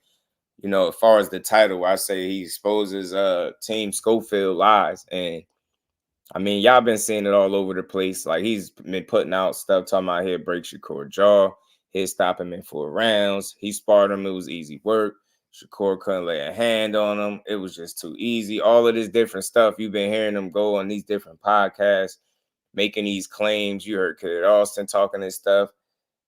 as far as the title, I say he exposes Team Schofield lies. And I mean, y'all been seeing it all over the place. Like, he's been putting out stuff talking about he'll break Shakur jaw, he'll stop him in 4 rounds. He sparred him. It was easy work. Shakur couldn't lay a hand on him. It was just too easy. All of this different stuff. You've been hearing him go on these different podcasts, making these claims. You heard Kid Austin talking this stuff,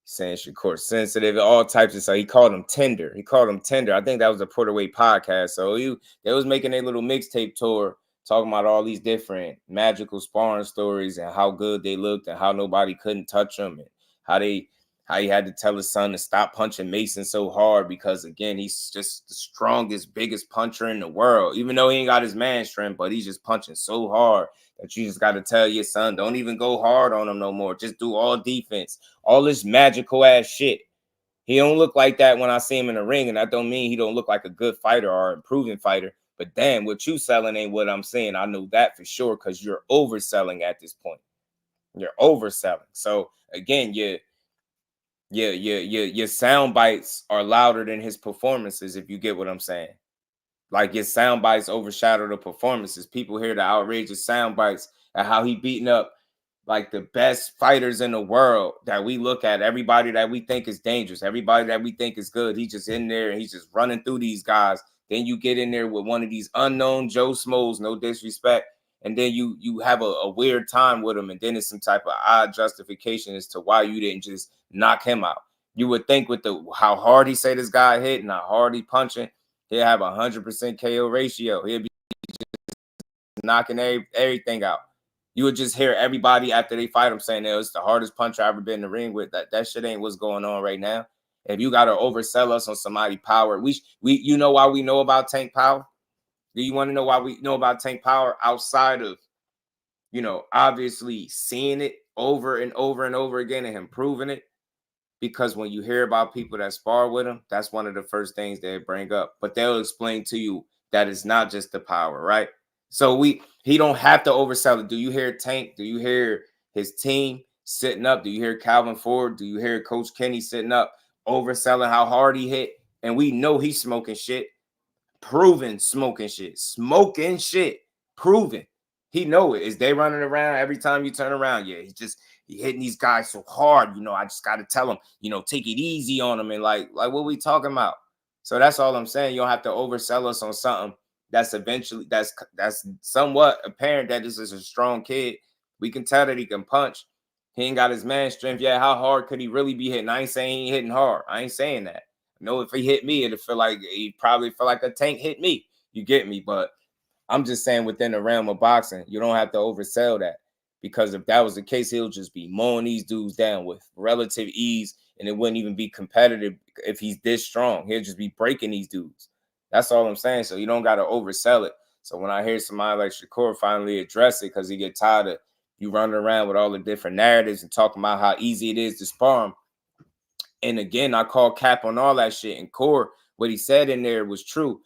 saying Shakur sensitive, all types of stuff. He called him tender. I think that was a Porter Way podcast. So they was making a little mixtape tour, talking about all these different magical sparring stories and how good they looked and how nobody couldn't touch them, and how he had to tell his son to stop punching Mason so hard because, again, he's just the strongest, biggest puncher in the world. Even though he ain't got his man strength, but he's just punching so hard that you just got to tell your son, don't even go hard on him no more. Just do all defense. All this magical ass shit. He don't look like that when I see him in the ring, and that don't mean he don't look like a good fighter or improving fighter. But damn, what you selling ain't what I'm saying. I know that for sure, because you're overselling at this point. You're overselling. So again, your sound bites are louder than his performances, if you get what I'm saying. Like, your sound bites overshadow the performances. People hear the outrageous sound bites and how he beating up like the best fighters in the world that we look at, everybody that we think is dangerous, everybody that we think is good. He's just in there and he's just running through these guys. Then you get in there with one of these unknown Joe Smoes, no disrespect, and then you have a weird time with him, and then it's some type of odd justification as to why you didn't just knock him out. You would think with how hard he say this guy hit and how hard he punching, he'll have 100% KO ratio. He'll be just knocking everything out. You would just hear everybody after they fight him saying, it's the hardest puncher I've ever been in the ring with. That shit ain't what's going on right now. If you got to oversell us on somebody power, we you know why we know about Tank power? Do you want to know why we know about Tank power outside of, you know, obviously seeing it over and over and over again and him proving it? Because when you hear about people that spar with him, that's one of the first things they bring up. But they'll explain to you that it's not just the power, right? So he don't have to oversell it. Do you hear Tank? Do you hear his team sitting up? Do you hear Calvin Ford? Do you hear Coach Kenny sitting up overselling how hard he hit? And we know he's smoking shit. Proven smoking shit, proven. He know it. Is they running around every time you turn around? Yeah, he hitting these guys so hard. You know, I just got to tell him, you know, take it easy on him. And like what we talking about? So that's all I'm saying. You don't have to oversell us on something that's eventually that's somewhat apparent that this is a strong kid. We can tell that he can punch. He ain't got his man strength yet. How hard could he really be hitting? I ain't saying he ain't hitting hard. I ain't saying that. No, if he hit me, it'd feel like he probably feel like a Tank hit me. You get me? But I'm just saying within the realm of boxing, you don't have to oversell that, because if that was the case, he'll just be mowing these dudes down with relative ease, and it wouldn't even be competitive if he's this strong. He'll just be breaking these dudes. That's all I'm saying. So you don't got to oversell it. So when I hear somebody like Shakur finally address it, because he get tired of you running around with all the different narratives and talking about how easy it is to spar him. And again, I call cap on all that shit. And Core, what he said in there was true.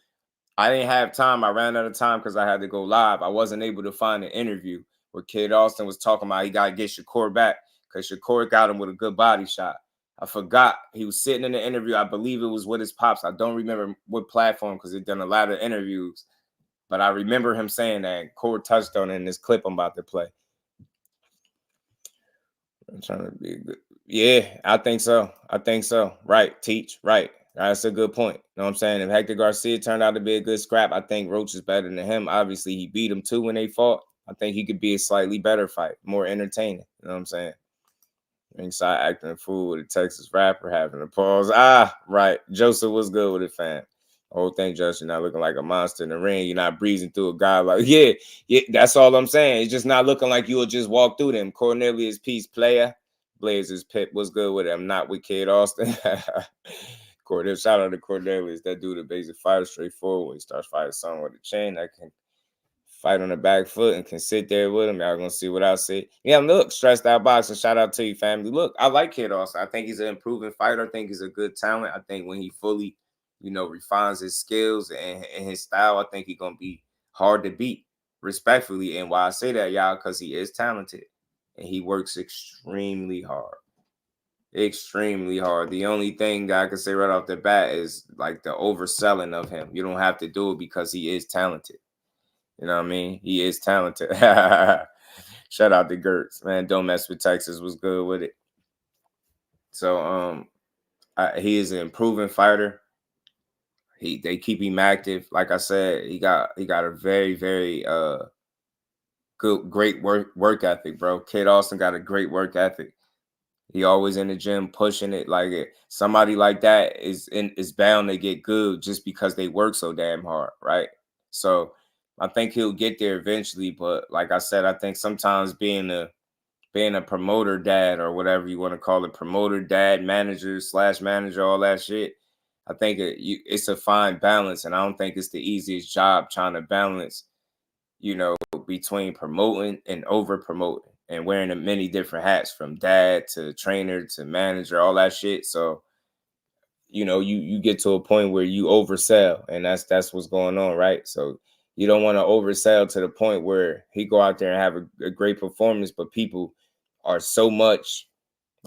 I didn't have time. I ran out of time because I had to go live. I wasn't able to find an interview where Kid Austin was talking about he got to get Shakur back because Shakur got him with a good body shot. I forgot. He was sitting in the interview. I believe it was with his pops. I don't remember what platform because he'd done a lot of interviews. But I remember him saying that. Core touched on it in this clip I'm about to play. I'm trying to be good. Yeah, I think so. Right, Teach. Right. That's a good point. You know what I'm saying? If Hector Garcia turned out to be a good scrap, I think Roach is better than him. Obviously, he beat him too when they fought. I think he could be a slightly better fight, more entertaining. You know what I'm saying? Ringside acting a fool with a Texas rapper having a pause. Right. Joseph was good with it, fam. The whole thing, Josh, you're not looking like a monster in the ring. You're not breezing through a guy like, yeah, that's all I'm saying. It's just not looking like you'll just walk through them. Cornelius Peace, player. Blazers Pip was good with it. I'm not with Kid Austin. Cornelius, shout out to Cornelius. That dude that basically fights straightforward. When he starts fighting someone with a chain that can fight on the back foot and can sit there with him. Y'all gonna see what I say. Yeah, look, stressed out boxing. Shout out to you, family. Look, I like Kid Austin. I think he's an improving fighter. I think he's a good talent. I think when he fully, you know, refines his skills and his style, I think he's gonna be hard to beat, respectfully. And why I say that, y'all, because he is talented and he works extremely hard. Extremely hard. The only thing that I can say right off the bat is like the overselling of him. You don't have to do it because he is talented. You know what I mean? He is talented. Shout out to Gertz, man. Don't mess with Texas was good with it. So he is an improving fighter. They keep him active. Like I said, he got a very, very great work ethic, bro. Kid Austin got a great work ethic. He always in the gym pushing it. Like somebody like that is bound to get good just because they work so damn hard, right? So I think he'll get there eventually. But like I said, I think sometimes being a promoter dad or whatever you want to call it, promoter dad, manager / manager, all that shit, I think it's a fine balance. And I don't think it's the easiest job trying to balance, you know, between promoting and over promoting and wearing many different hats from dad to trainer to manager, all that shit. So, you know, you get to a point where you oversell, and that's what's going on, right? So you don't want to oversell to the point where he go out there and have a great performance, but people are so much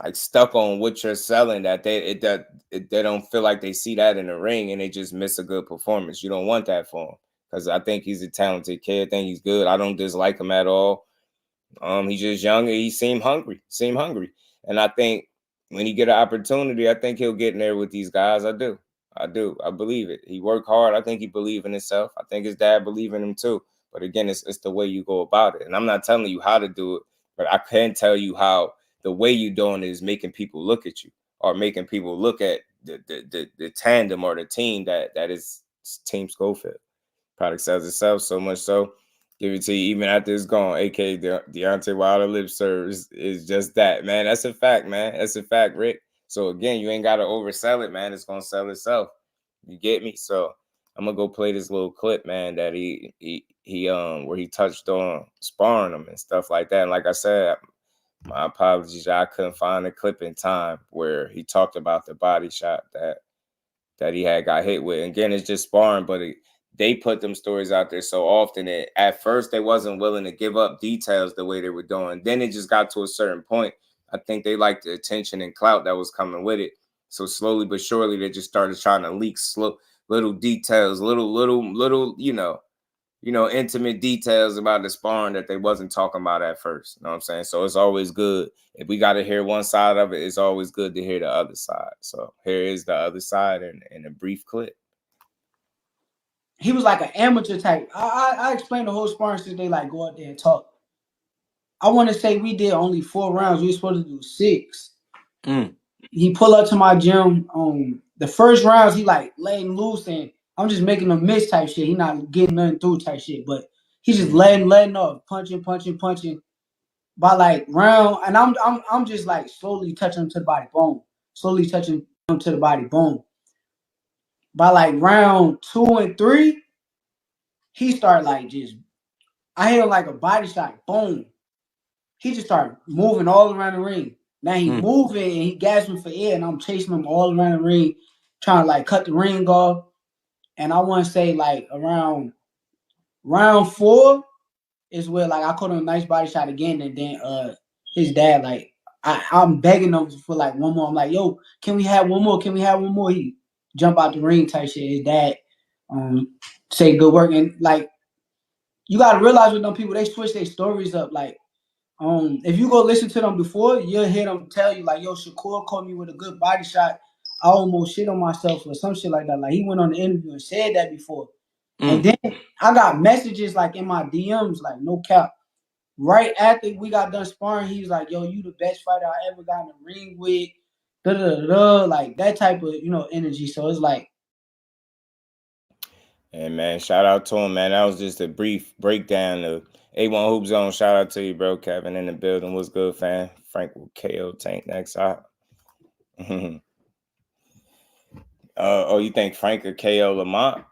like stuck on what you're selling that they don't feel like they see that in the ring and they just miss a good performance. You don't want that for him because I think he's a talented kid. I think he's good. I don't dislike him at all. He's just young and he seemed hungry. And I think when he get an opportunity, I think he'll get in there with these guys. I do. I believe it. He worked hard. I think he believed in himself. I think his dad believed in him too. But again, it's the way you go about it. And I'm not telling you how to do it, but I can tell you how the way you're doing it is making people look at you or making people look at the tandem or the team that is Team Schofield. Product sells itself so much so. Give it to you even after it's gone. A.K. Deontay Wilder lip service is just that, man. That's a fact, man. That's a fact, Rick. So again, you ain't got to oversell it, man. It's gonna sell itself. You get me? So I'm gonna go play this little clip, man, that he where he touched on sparring him and stuff like that. And like I said, my apologies, I couldn't find the clip in time where he talked about the body shot that he had got hit with. And again, it's just sparring, but they put them stories out there so often that at first they wasn't willing to give up details the way they were doing. Then it just got to a certain point. I think they liked the attention and clout that was coming with it. So slowly but surely, they just started trying to leak little details, little, intimate details about the sparring that they wasn't talking about at first. You know what I'm saying? So it's always good. If we got to hear one side of it, it's always good to hear the other side. So here is the other side in a brief clip. He was like an amateur type. I explained the whole sparring since they like go out there and talk. I want to say we did only 4 rounds. We were supposed to do 6. He pulled up to my gym. The first rounds, he like letting loose and I'm just making a miss type shit. He not getting nothing through type shit, but he just letting off, punching. By like round, and I'm just like slowly touching him to the body, boom. Slowly touching him to the body, boom. By like round 2 and 3, he started like just, I hit him like a body shot, boom. He just started moving all around the ring. Now he moving and he gasping for air, and I'm chasing him all around the ring, trying to like cut the ring off. And I want to say like around round 4 is where like I caught him a nice body shot again, and then his dad like I'm begging him for like one more. I'm like, yo, can we have one more? Can we have one more? He jump out the ring type shit. His dad say good work, and like you gotta realize with them people, they switch their stories up. Like if you go listen to them before, you'll hear them tell you like, yo, Shakur caught me with a good body shot. I almost shit on myself or some shit like that. Like he went on the interview and said that before. And then I got messages like in my DMs, like no cap. Right after we got done sparring, he was like, yo, you the best fighter I ever got in the ring with. Like that type of, energy. So it's like. And man, shout out to him, man. That was just a brief breakdown of A1 Hoop Zone. Shout out to you, bro. Kevin in the building. What's good, fam? Frank will KO Tank next out. You think Frank will KO Lamont?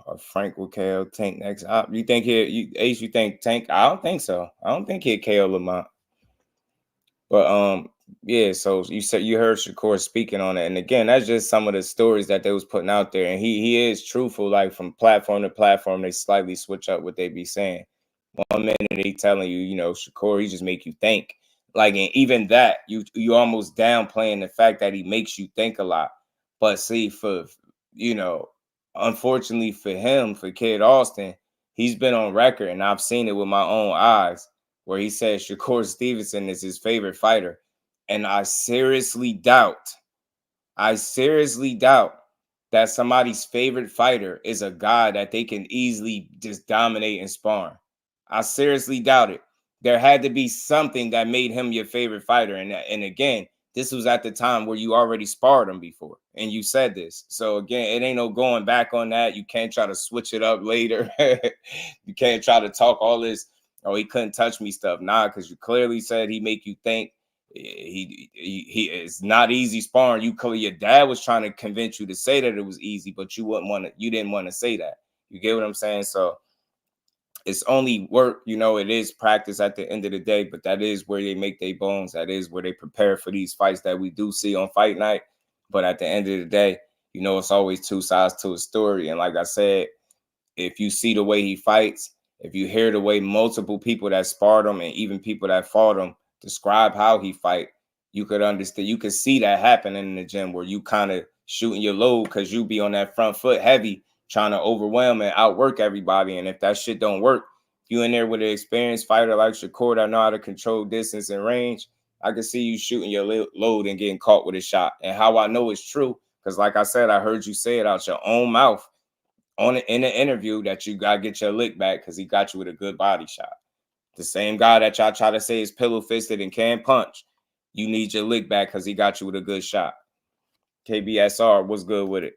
Or Frank will KO Tank next up? You think Ace? You think Tank? I don't think so. I don't think he'll KO Lamont. But yeah. So you heard Shakur speaking on it, and again, that's just some of the stories that they was putting out there, and he is truthful. Like from platform to platform, they slightly switch up what they be saying. One minute they telling you, Shakur, he just make you think. Like, and even that, you almost downplaying the fact that he makes you think a lot. But see, unfortunately for him, for Kid Austin, he's been on record, and I've seen it with my own eyes, where he says Shakur Stevenson is his favorite fighter. And I seriously doubt that somebody's favorite fighter is a guy that they can easily just dominate and sparring. I seriously doubt it. There had to be something that made him your favorite fighter. And again, this was at the time where you already sparred him before, and you said this. So again, it ain't no going back on that. You can't try to switch it up later. You can't try to talk all this, oh, he couldn't touch me stuff. Nah, because you clearly said he make you think. He is not easy sparring. Your dad was trying to convince you to say that it was easy, but you didn't want to say that. You get what I'm saying? So it's only work, it is practice at the end of the day, but that is where they make their bones. That is where they prepare for these fights that we do see on fight night. But at the end of the day, it's always 2 sides to a story. And like I said, if you see the way he fights, if you hear the way multiple people that sparred him and even people that fought him describe how he fight, you could understand. You could see that happening in the gym where you kind of shooting your load because you be on that front foot heavy, trying to overwhelm and outwork everybody. And if that shit don't work, you in there with an experienced fighter like Shakur that know how to control distance and range, I can see you shooting your load and getting caught with a shot. And how I know it's true, because like I said, I heard you say it out your own mouth in the interview that you got to get your lick back because he got you with a good body shot. The same guy that y'all try to say is pillow-fisted and can't punch, you need your lick back because he got you with a good shot. KBSR, what's good with it?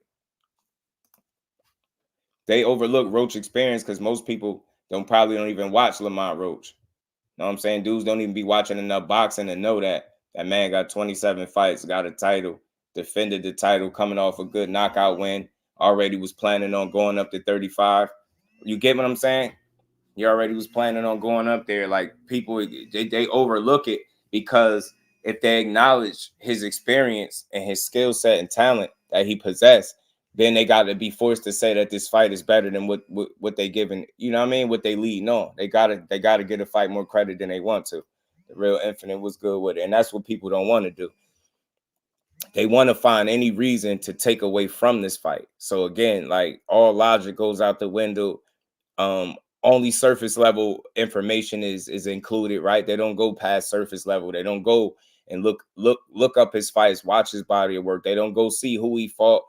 They overlook Roach experience because most people probably don't even watch Lamont Roach. You know what I'm saying? Dudes don't even be watching enough boxing to know that That man got 27 fights, got a title, defended the title, coming off a good knockout win. Already was planning on going up to 35. You get what I'm saying? He already was planning on going up there. Like, people, they overlook it because if they acknowledge his experience and his skill set and talent that he possessed, then they got to be forced to say that this fight is better than what they giving, you know what I mean? What they leading on. They gotta get a fight more credit than they want to. The Real Infinite was good with it. And that's what people don't want to do. They want to find any reason to take away from this fight. So again, like, all logic goes out the window. Only surface level information is included, right? They don't go past surface level. They don't go and look up his fights, watch his body of work. They don't go see who he fought.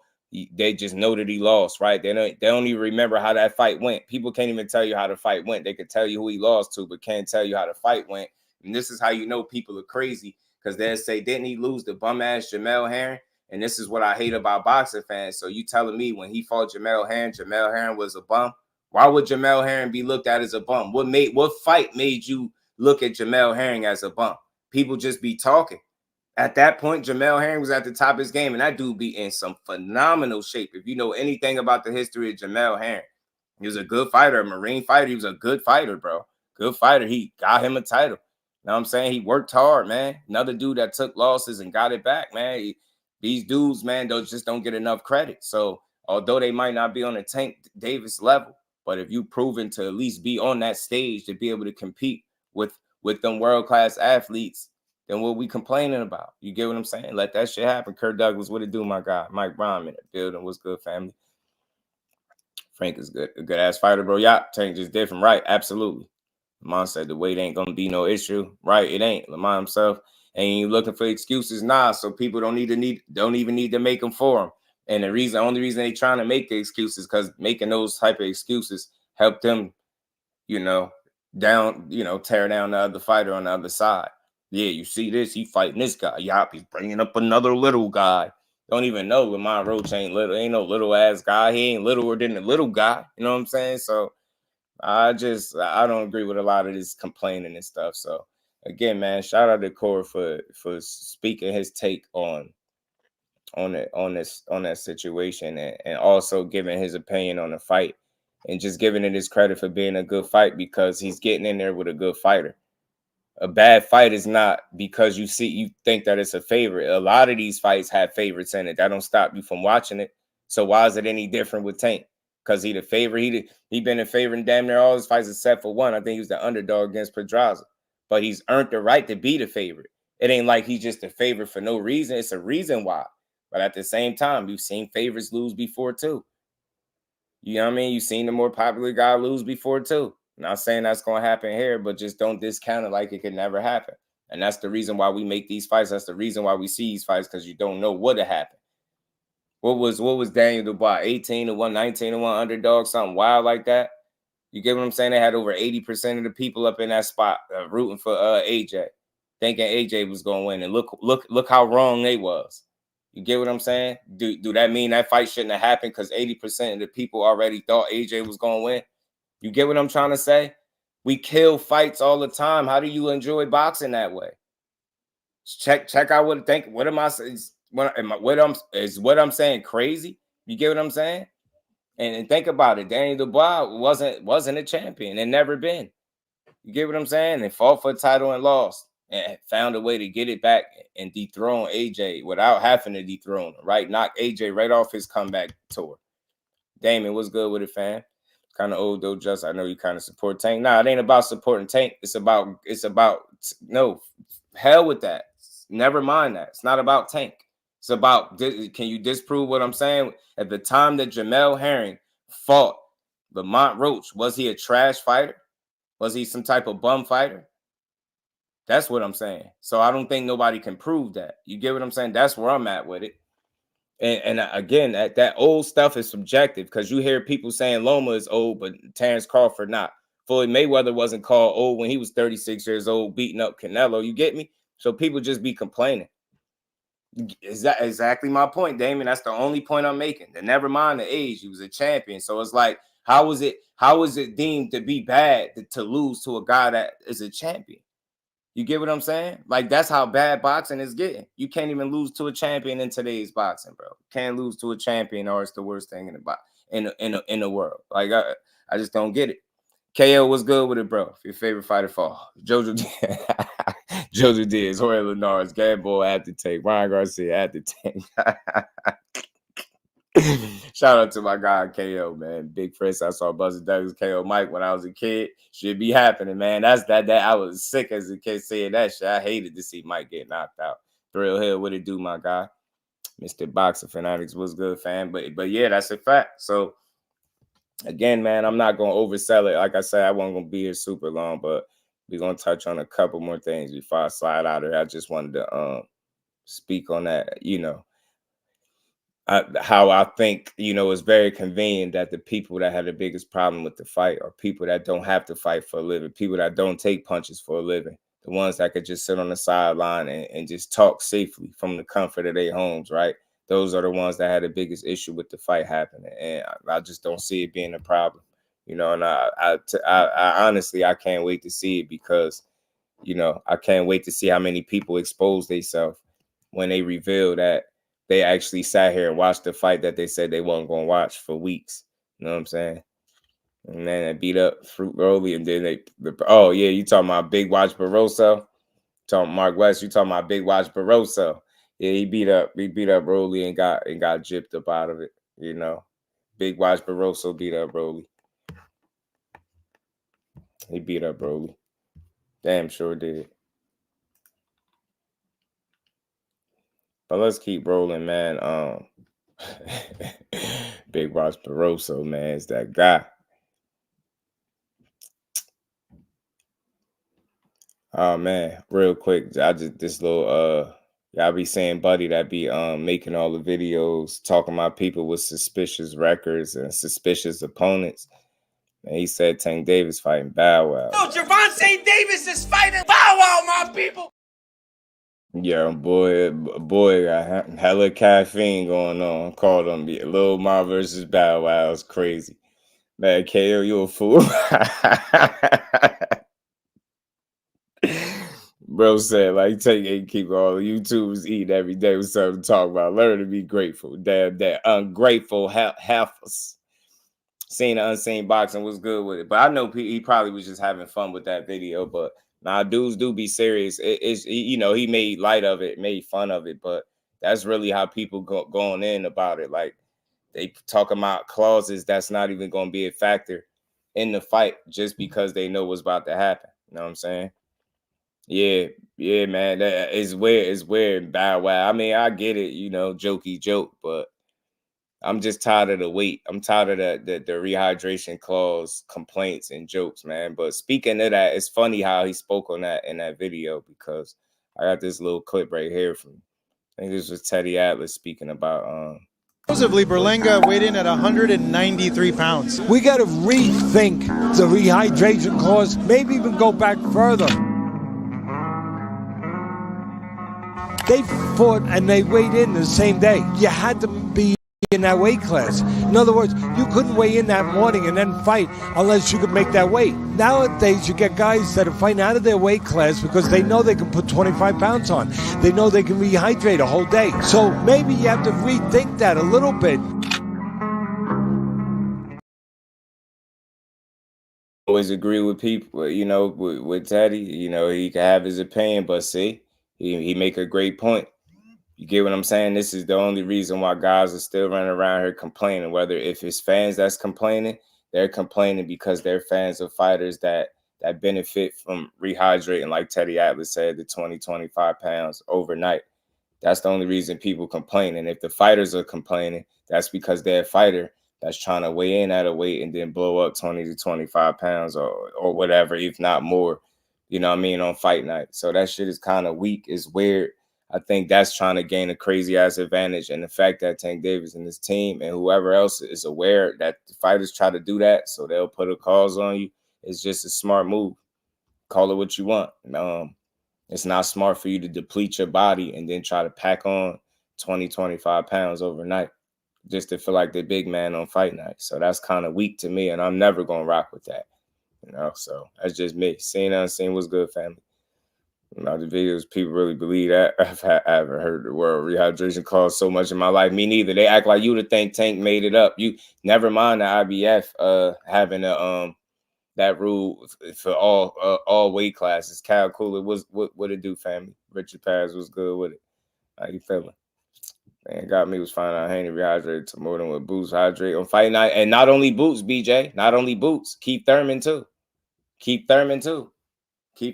They just know that he lost, right? They don't even remember how that fight went. People can't even tell you how the fight went. They could tell you who he lost to, but can't tell you how the fight went. And this is how you know people are crazy, because they'll say, didn't he lose to bum ass Jamel Herring? And this is what I hate about boxing fans. So you telling me when he fought Jamel Herring was a bum? Why would Jamel Herring be looked at as a bum? What fight made you look at Jamel Herring as a bum? People just be talking. At that point, Jamel Herring was at the top of his game, and that dude be in some phenomenal shape. If you know anything about the history of Jamel Herring, he was a good fighter, a Marine fighter. He was a good fighter, bro. Good fighter. He got him a title. You know what I'm saying? He worked hard, man. Another dude that took losses and got it back, man. These dudes, man, just don't get enough credit. So although they might not be on the Tank Davis level, but if you proven to at least be on that stage to be able to compete with them world-class athletes, then what we complaining about? You get what I'm saying? Let that shit happen. Kurt Douglas, what it do, my guy? Mike Brown in the building. What's good, family? Frank is good. A good-ass fighter, bro. Yeah, Tank just different. Right, absolutely. Lamont said the weight ain't going to be no issue. Right, it ain't. Lamont himself. And you looking for excuses? Nah, so people don't even need to make them for him. And the only reason they trying to make the excuses, because making those type of excuses help them, tear down the other fighter on the other side. Yeah, you see this, he fighting this guy. Yup, he's bringing up another little guy. Don't even know Lamont Roach ain't little. Ain't no little ass guy. He ain't littler than the little guy. You know what I'm saying? So I don't agree with a lot of this complaining and stuff. So again, man, shout out to Corey for speaking his take on that situation, and also giving his opinion on the fight, and just giving it his credit for being a good fight, because he's getting in there with a good fighter. A bad fight is not because you think that it's a favorite. A lot of these fights have favorites in it. That don't stop you from watching it. So why is it any different with Tank? Because he the favorite. He been a favorite in damn near all his fights except for one. I think he was the underdog against Pedraza. But he's earned the right to be the favorite. It ain't like he's just a favorite for no reason. It's a reason why. But at the same time, you've seen favorites lose before too. You know what I mean? You've seen the more popular guy lose before too. Not saying that's going to happen here, but just don't discount it like it could never happen. And that's the reason why we make these fights. That's the reason why we see these fights, because you don't know what happened. What was Daniel Dubois? 18-1, 19-1 underdog, something wild like that. You get what I'm saying? They had over 80% of the people up in that spot rooting for AJ, thinking AJ was going to win. And look how wrong they was. You get what I'm saying? Do that mean that fight shouldn't have happened because 80% of the people already thought AJ was going to win? You get what I'm trying to say? We kill fights all the time. How do you enjoy boxing that way? Check out what I think. What am I saying? What I'm saying crazy? You get what I'm saying? And think about it. Daniel Dubois wasn't a champion and never been. You get what I'm saying? They fought for a title and lost, and found a way to get it back and dethrone AJ without having to dethrone him, right? Knock AJ right off his comeback tour. Damon, what's good with it, fam? Kind of old though, just I know you kind of support Tank. Nah, it ain't about supporting Tank. It's about no, hell with that. Never mind that. It's not about Tank. It's about, can you disprove what I'm saying? At the time that Jamel Herring fought Lamont Roach, was he a trash fighter? Was he some type of bum fighter? That's what I'm saying. So I don't think nobody can prove that. You get what I'm saying? That's where I'm at with it. And again, that old stuff is subjective, because you hear people saying Loma is old, but Terrence Crawford not. Floyd Mayweather wasn't called old when he was 36 years old, beating up Canelo. You get me? So people just be complaining. Is that exactly my point, Damon? That's the only point I'm making. And never mind the age. He was a champion. So it's like, how is it deemed to be bad to lose to a guy that is a champion? You get what I'm saying? Like, that's how bad boxing is getting. You can't even lose to a champion in today's boxing, bro. Can't lose to a champion, or it's the worst thing in the world. Like, I just don't get it. KO was good with it, bro. Your favorite fighter fall. Jojo Diaz, Jorge Linares, Gamble had to take. Ryan Garcia had to take. Shout out to my guy KO, man. Big Chris. I saw Buster Douglas KO Mike when I was a kid. Should be happening, man. That's that. I was sick as a kid saying that shit. I hated to see Mike get knocked out. Thrill Hill, what it do, my guy? Mr. Boxer Fanatics was good, fan. But yeah, that's a fact. So again, man, I'm not gonna oversell it. Like I said, I wasn't gonna be here super long, but we're gonna touch on a couple more things before I slide out of here. I just wanted to speak on that, you know. How I think, you know, it's very convenient that the people that have the biggest problem with the fight are people that don't have to fight for a living, people that don't take punches for a living, the ones that could just sit on the sideline and just talk safely from the comfort of their homes, right? Those are the ones that had the biggest issue with the fight happening. And I just don't see it being a problem, you know, and I honestly, I can't wait to see it because, you know, I can't wait to see how many people expose themselves when they reveal that they actually sat here and watched the fight that they said they weren't going to watch for weeks. You know what I'm saying? And then they beat up Fruit Roly, and then oh, yeah, you talking about Big Watch Barroso? Talking Mark West, you talking about Big Watch Barroso. Yeah, he beat up Roly and got gypped up out of it, you know. Big Watch Barroso beat up Roly. He beat up Roly. Damn sure did. But let's keep rolling, man. Big Watch Barroso, man, is that guy. Oh man, real quick, I just this little y'all be saying buddy that be making all the videos talking about people with suspicious records and suspicious opponents. And he said Tank Davis fighting Bow Wow. Oh, Javante Davis is fighting Bow Wow, my people. Yeah, boy got hella caffeine going on. Called him Lil Ma versus Bow Wow. It's crazy. Man, KO, you a fool. Bro said, like, take and keep all the YouTubers eating every day with something to talk about. Learn to be grateful. Damn, that ungrateful heifers. Seeing the unseen boxing was good with it. But I know he probably was just having fun with that video. But nah, dudes do be serious. It's you know, he made light of it, made fun of it. But that's really how people going in about it. Like, they talking about clauses that's not even going to be a factor in the fight just because they know what's about to happen. You know what I'm saying? Yeah, man. That is weird. It's weird. Bow Wow. I mean, I get it, you know, jokey joke, but I'm just tired of the wait. I'm tired of the rehydration clause complaints and jokes, man. But speaking of that, it's funny how he spoke on that in that video, because I got this little clip right here from, I think this was Teddy Atlas speaking about Supposedly, Berlanga weighed in at 193 pounds. We got to rethink the rehydration clause, maybe even go back further. They fought and they weighed in the same day. You had to be in that weight class. In other words, you couldn't weigh in that morning and then fight unless you could make that weight. Nowadays, you get guys that are fighting out of their weight class because they know they can put 25 pounds on. They know they can rehydrate a whole day. So maybe you have to rethink that a little bit. Always agree with people, you know, with Teddy. You know, he can have his opinion, but see, he make a great point. You get what I'm saying? This is the only reason why guys are still running around here complaining. Whether if it's fans that's complaining, they're complaining because they're fans of fighters that benefit from rehydrating, like Teddy Atlas said, the 20-25 pounds overnight. That's the only reason people complain. And if the fighters are complaining, that's because they're a fighter that's trying to weigh in at a weight and then blow up 20 to 25 pounds or whatever, if not more, you know what I mean, on fight night. So that shit is kind of weak. It's weird. I think that's trying to gain a crazy ass advantage. And the fact that Tank Davis and his team and whoever else is aware that the fighters try to do that, so they'll put a cause on you, it's just a smart move. Call it what you want. It's not smart for you to deplete your body and then try to pack on 20-25 pounds overnight just to feel like the big man on fight night. So that's kind of weak to me, and I'm never going to rock with that. You know, so that's just me. Seeing unseen was good, family. Now the videos, people really believe that. I haven't heard the word rehydration clause so much in my life. Me neither. They act like you to think Tank made it up. You never mind the IBF having a that rule for all weight classes. Cal Cooler was what it do, family. Richard Paz was good with it. How you feeling? Man, got me was finding out Haney rehydrated to more than what Boots hydrate on fight night. And not only Boots, BJ, not only Boots, Keith Thurman too. Keith Thurman too. He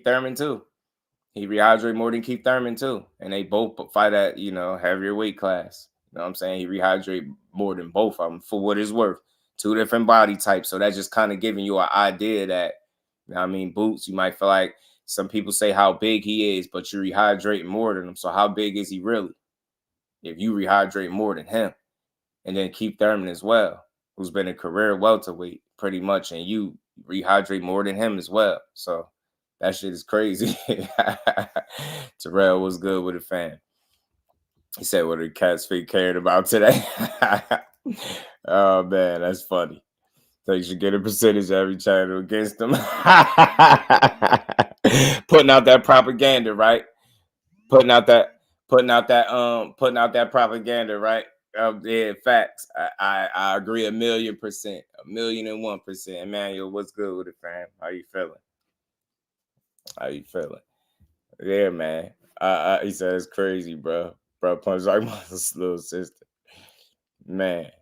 rehydrate more than Keith Thurman too. And they both fight at, heavier weight class. You know what I'm saying? He rehydrate more than both of them for what it's worth. Two different body types. So that's just kind of giving you an idea that, Boots, you might feel like some people say how big he is, but you're rehydrating more than him. So how big is he really? If you rehydrate more than him. And then Keith Thurman as well, who's been a career welterweight pretty much, and you rehydrate more than him as well. So that shit is crazy. Terrell was good with a fan. He said, what the Cats fake cared about today? Oh, man, that's funny. So you should get a percentage every channel against them. Putting out that propaganda, right? Putting out that propaganda, right? Yeah, facts. I agree 1,000,000%, 1,001%. Emmanuel, what's good with it, fam? How you feeling? Yeah, man. He said it's crazy, bro. Bro, punch like my little sister. Man.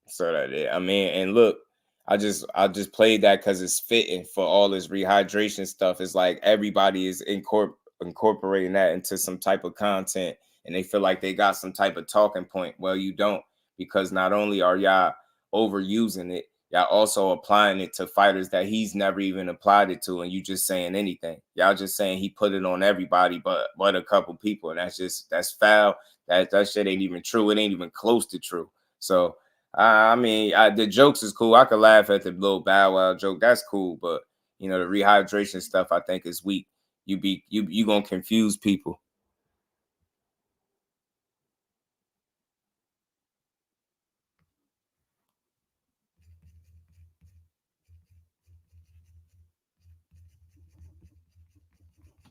So that and look, I just played that because it's fitting for all this rehydration stuff. It's like everybody is incorporating that into some type of content, and they feel like they got some type of talking point. Well, you don't, because not only are y'all overusing it, y'all also applying it to fighters that he's never even applied it to, and you just saying anything. Y'all just saying he put it on everybody but a couple people, and that's foul. That shit ain't even true. It ain't even close to true. So the jokes is cool. I could laugh at the little Bow Wow joke. That's cool, but the rehydration stuff I think is weak. You gonna confuse people.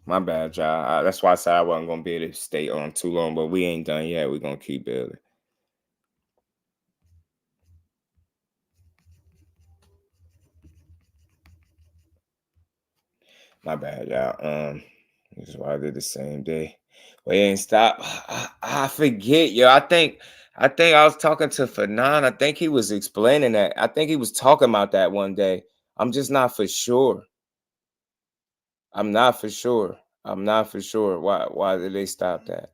My bad, y'all. That's why I said I wasn't gonna be able to stay on too long, but we ain't done yet. We're gonna keep building. My bad, y'all. This is why I did the same day. We ain't stop. I forget, yo. I think I was talking to Fanon. I think he was explaining that. I think he was talking about that one day. I'm just not for sure. I'm not for sure. Why did they stop that?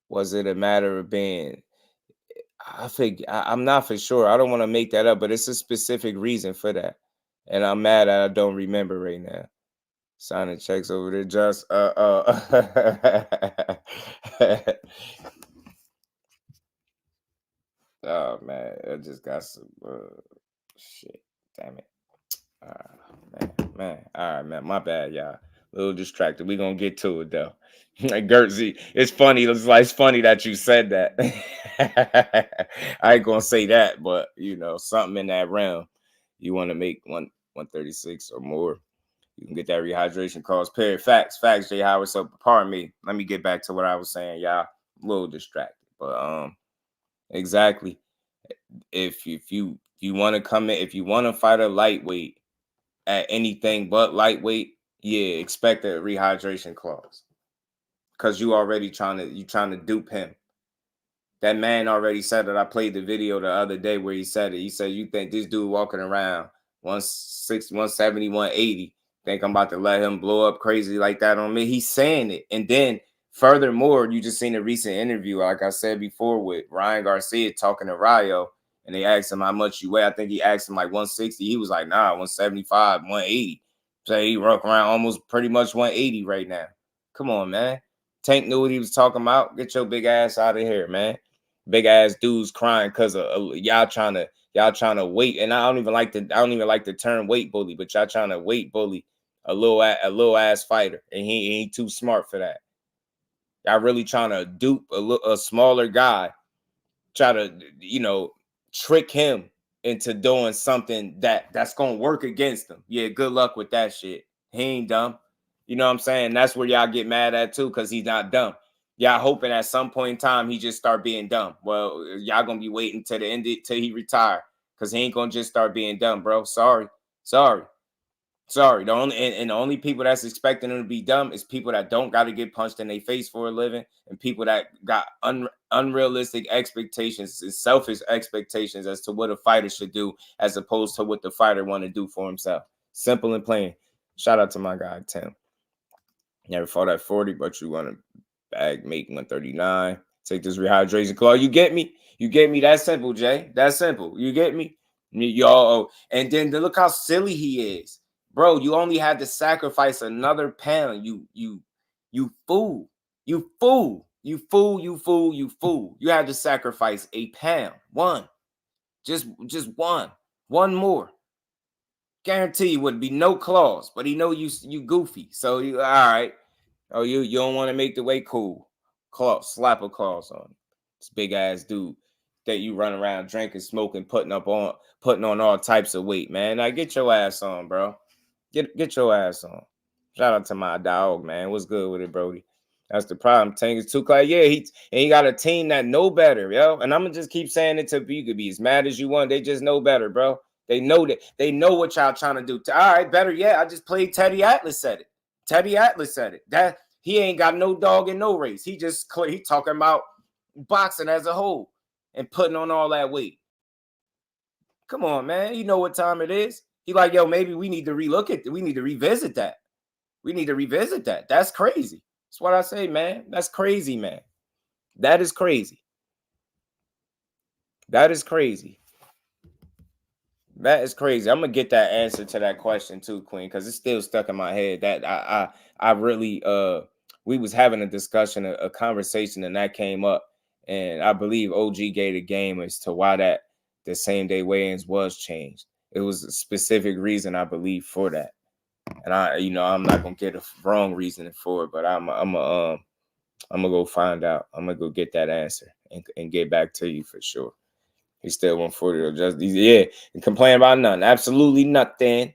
Was it a matter of being? I'm not for sure. I don't want to make that up, but it's a specific reason for that. And I'm mad that I don't remember right now. Signing checks over there, just oh man, I just got some shit. Damn it. Man. All right, man. My bad, y'all. A little distracted. We gonna get to it though. Gertzy, it's funny. It's funny that you said that. I ain't gonna say that, but something in that realm. You want to make 136 or more. You can get that rehydration clause. Period. Facts, Jay Howard. So pardon me. Let me get back to what I was saying, y'all. A little distracted, but exactly. If you want to come in, if you want to fight a lightweight at anything but lightweight, yeah, expect a rehydration clause, because you already trying to dupe him. That man already said it. I played the video the other day where he said it. He said, you think this dude walking around 160, 170, 180, think I'm about to let him blow up crazy like that on me? He's saying it. And then furthermore, you just seen a recent interview, like I said before, with Ryan Garcia talking to Rayo, and they asked him how much you weigh. I think he asked him like 160. He was like, nah, 175, 180. So he rock around almost pretty much 180 right now. Come on, man. Tank knew what he was talking about. Get your big ass out of here, man. Big ass dudes crying because of y'all trying to wait. And I don't even like the term weight bully, but y'all trying to weight bully a little ass fighter, and he ain't too smart for that. Y'all really trying to dupe a smaller guy, try to trick him into doing something that's gonna work against him. Yeah, good luck with that shit. He ain't dumb. You know what I'm saying? That's where y'all get mad at too, because he's not dumb. Y'all hoping at some point in time he just start being dumb. Well, y'all gonna be waiting till the end till he retire, because he ain't gonna just start being dumb, bro. Sorry. The only people that's expecting him to be dumb is people that don't got to get punched in their face for a living, and people that got unrealistic expectations and selfish expectations as to what a fighter should do, as opposed to what the fighter want to do for himself. Simple and plain. Shout out to my guy Tim. Never fought at 40, but you want to bag make 139. Take this rehydration claw. You get me? You get me? That's simple, Jay. That's simple. You get me? Y'all. And then look how silly he is. Bro, you only had to sacrifice another pound. You fool. You fool. You fool. You fool. You fool. You had to sacrifice a pound. One. Just one. One more. Guarantee you would be no claws, but he know you goofy. So you all right. Oh, you don't want to make the weight? Cool. Claws, slap a claws on him. This big ass dude that you run around drinking, smoking, putting on all types of weight, man. Now get your ass on, bro. Get your ass on. Shout out to my dog, man. What's good with it, Brody? That's the problem. Tank is too close. Yeah, he got a team that know better, yo. And I'm gonna just keep saying it to you. Could be as mad as you want. They just know better, bro. They know that. They know what y'all trying to do. All right, better. Yeah, I just played Teddy Atlas said it. Teddy Atlas said it. That he ain't got no dog in no race. He talking about boxing as a whole and putting on all that weight. Come on, man. You know what time it is. He like, yo, maybe we need to relook at it. We need to revisit that. We need to revisit that. That's crazy. That's what I say, man. That's crazy, man. That is crazy. That is crazy. That is crazy. I'm gonna get that answer to that question too, Queen, because it's still stuck in my head. That I really we was having a discussion, a conversation, and that came up, and I believe OG gave the game as to why that the same day weigh-ins was changed. It was a specific reason, I believe, for that. And I'm not gonna get a wrong reasoning for it, but I'm gonna go find out. I'm gonna go get that answer and get back to you for sure. He's still 140. And complain about nothing. Absolutely nothing.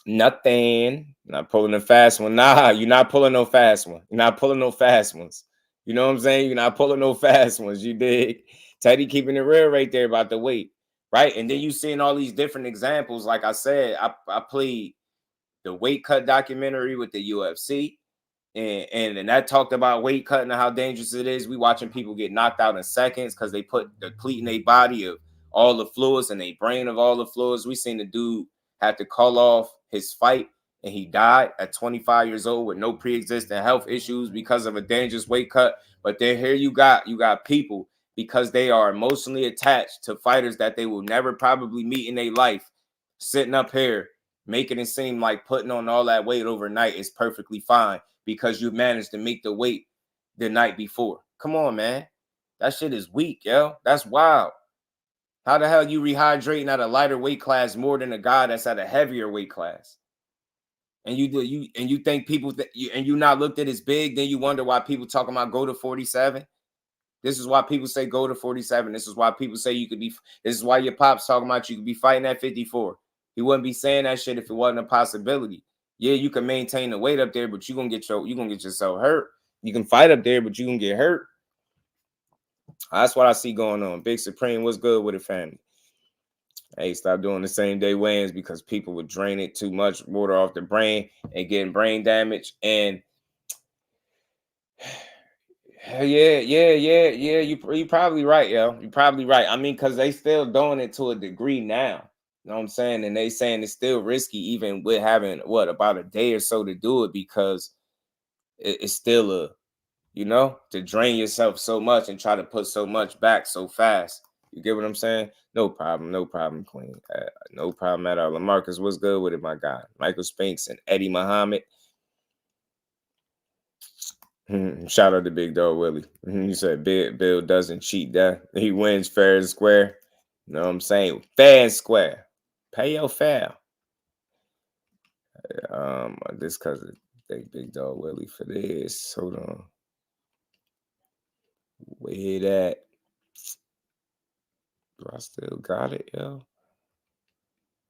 Nothing. Not pulling a fast one. Nah, you're not pulling no fast one. You're not pulling no fast ones. You know what I'm saying? You're not pulling no fast ones. You dig? Teddy keeping it real right there about the weight. Right? And then you seeing all these different examples. Like I said, I played the weight cut documentary with the UFC. And that talked about weight cutting and how dangerous it is. We watching people get knocked out in seconds because they put depleting their body of all the fluids and their brain of all the fluids. We seen the dude have to call off his fight and he died at 25 years old with no pre-existing health issues because of a dangerous weight cut. But then here you got people, because they are emotionally attached to fighters that they will never probably meet in their life, sitting up here making it seem like putting on all that weight overnight is perfectly fine because you managed to make the weight the night before. Come on, man. That shit is weak, yo. That's wild. How the hell you rehydrating at a lighter weight class more than a guy that's at a heavier weight class? And you think people and you not looked at as big, then you wonder why people talking about go to 47. This is why people say go to 47. This is why people say you could be. This is why your pops talking about you could be fighting at 54. He wouldn't be saying that shit if it wasn't a possibility. Yeah, you can maintain the weight up there, but you're gonna get yourself hurt. You can fight up there, but you can get hurt. That's what I see going on. Big Supreme, what's good with it, family? Hey, stop doing the same day weigh-ins because people would drain it too much water off the brain and getting brain damage. And yeah. You probably right, yo. You probably right. I mean, because they still doing it to a degree now. You know what I'm saying? And they saying it's still risky, even with having about a day or so to do it, because it's still to drain yourself so much and try to put so much back so fast. You get what I'm saying? No problem, Queen. No problem at all. LaMarcus, what's good with it, my guy? Michael Spence and Eddie Muhammad. Shout out to Big Dog Willie. You said Bill doesn't cheat that. He wins fair and square. You know what I'm saying? Fair and square. Pay your fare. This cause thank Big Dog Willie for this. Hold on. Where that? Do I still got it, yo?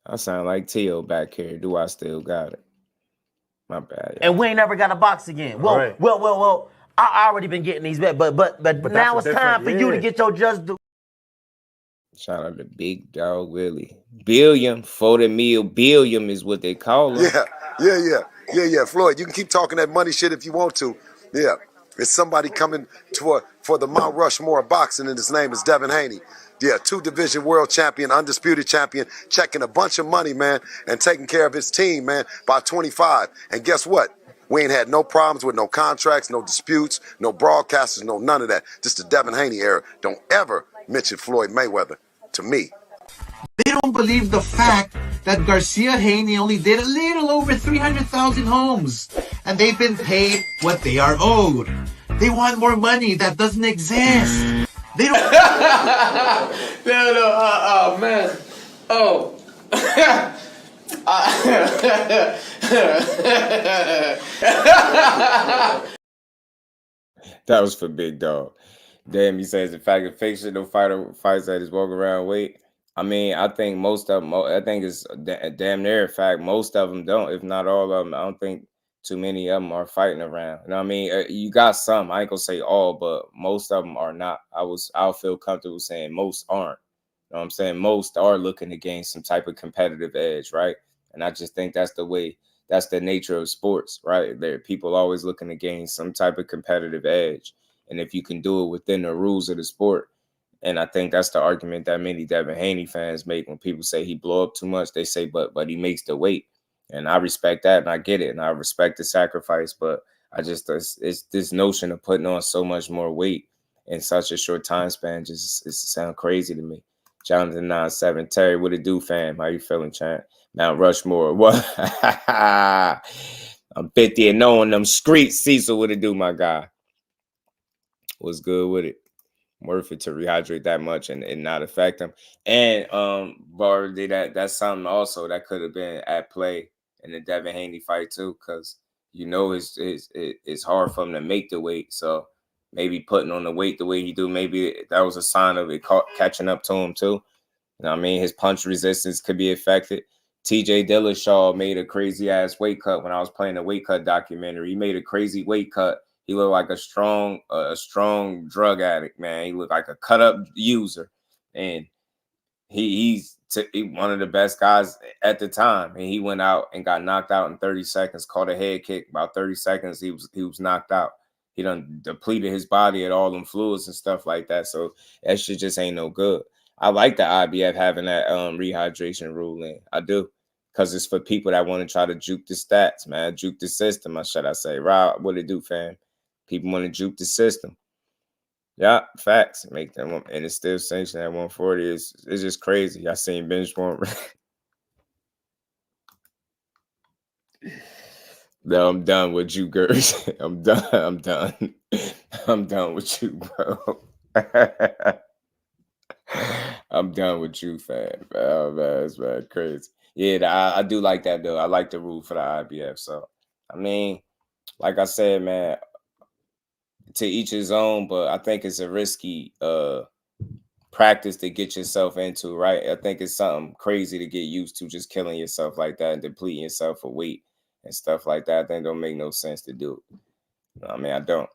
I sound like Tio back here. Do I still got it? My bad. And we ain't never got a box again. Well. I already been getting these back, but now it's time for you to get your Jusdueboxing. Shout out to Big Dog Willie. Billiam, 40 mil. Billiam is what they call him. Yeah. Floyd, you can keep talking that money shit if you want to. Yeah. It's somebody coming for the Mount Rushmore of boxing, and his name is Devin Haney. Yeah, 2-division world champion, undisputed champion, checking a bunch of money, man, and taking care of his team, man, by 25. And guess what? We ain't had no problems with no contracts, no disputes, no broadcasters, no none of that. Just the Devin Haney era. Don't ever mention Floyd Mayweather to me. They don't believe the fact that Garcia Haney only did a little over 300,000 homes, and they've been paid what they are owed. They want more money that doesn't exist. They don't. Oh man. Oh. That was for Big Dog. Damn, he says the fact that fictional fighter fights at his walk around weight. I mean, I think most of them, I think it's damn near a fact. Most of them don't, if not all of them. I don't think too many of them are fighting around. You know what I mean? You got some. I ain't gonna say all, but most of them are not. I'll feel comfortable saying most aren't. You know what I'm saying? Most are looking to gain some type of competitive edge, right? And I just think that's the way, that's the nature of sports, right? There, people always looking to gain some type of competitive edge. And if you can do it within the rules of the sport, and I think that's the argument that many Devin Haney fans make when people say he blow up too much. They say, but he makes the weight. And I respect that, and I get it, and I respect the sacrifice. But I just, it's this notion of putting on so much more weight in such a short time span just sound crazy to me. Jonathan 97, Terry, what it do, fam? How you feeling, champ? Mount Rushmore, what? I'm 50 and 0 on them streets. Cecil, what it do, my guy? What's good with it? Worth it to rehydrate that much and not affect him. And Bar did that's something also that could have been at play in the Devin Haney fight too, because you know it's hard for him to make the weight. So maybe putting on the weight the way he do, maybe that was a sign of it catching up to him too. You know what I mean? His punch resistance could be affected. TJ Dillashaw made a crazy ass weight cut when I was playing the weight cut documentary. He made a crazy weight cut. He looked like a strong drug addict, man. He looked like a cut up user, and he's one of the best guys at the time. And he went out and got knocked out in 30 seconds. Caught a head kick. About 30 seconds, he was knocked out. He done depleted his body at all them fluids and stuff like that. So that shit just ain't no good. I like the IBF having that rehydration rule in. I do. Because it's for people that want to try to juke the stats, man. Juke the system, should I say. Rob, what it do, fam? People want to juke the system. Yeah, facts. Make them, and it's still sanctioned at 140. It's just crazy. I seen bench warrant. No, I'm done with you, girls. I'm done. I'm done with you, bro. I'm done with you, fam. Oh, man, it's bad, crazy. Yeah, I do like that, though. I like the rule for the IBF. So, I mean, like I said, man, to each his own, but I think it's a risky practice to get yourself into, right? I think it's something crazy to get used to, just killing yourself like that and depleting yourself of weight and stuff like that. I think don't make no sense to do it. I mean, I don't.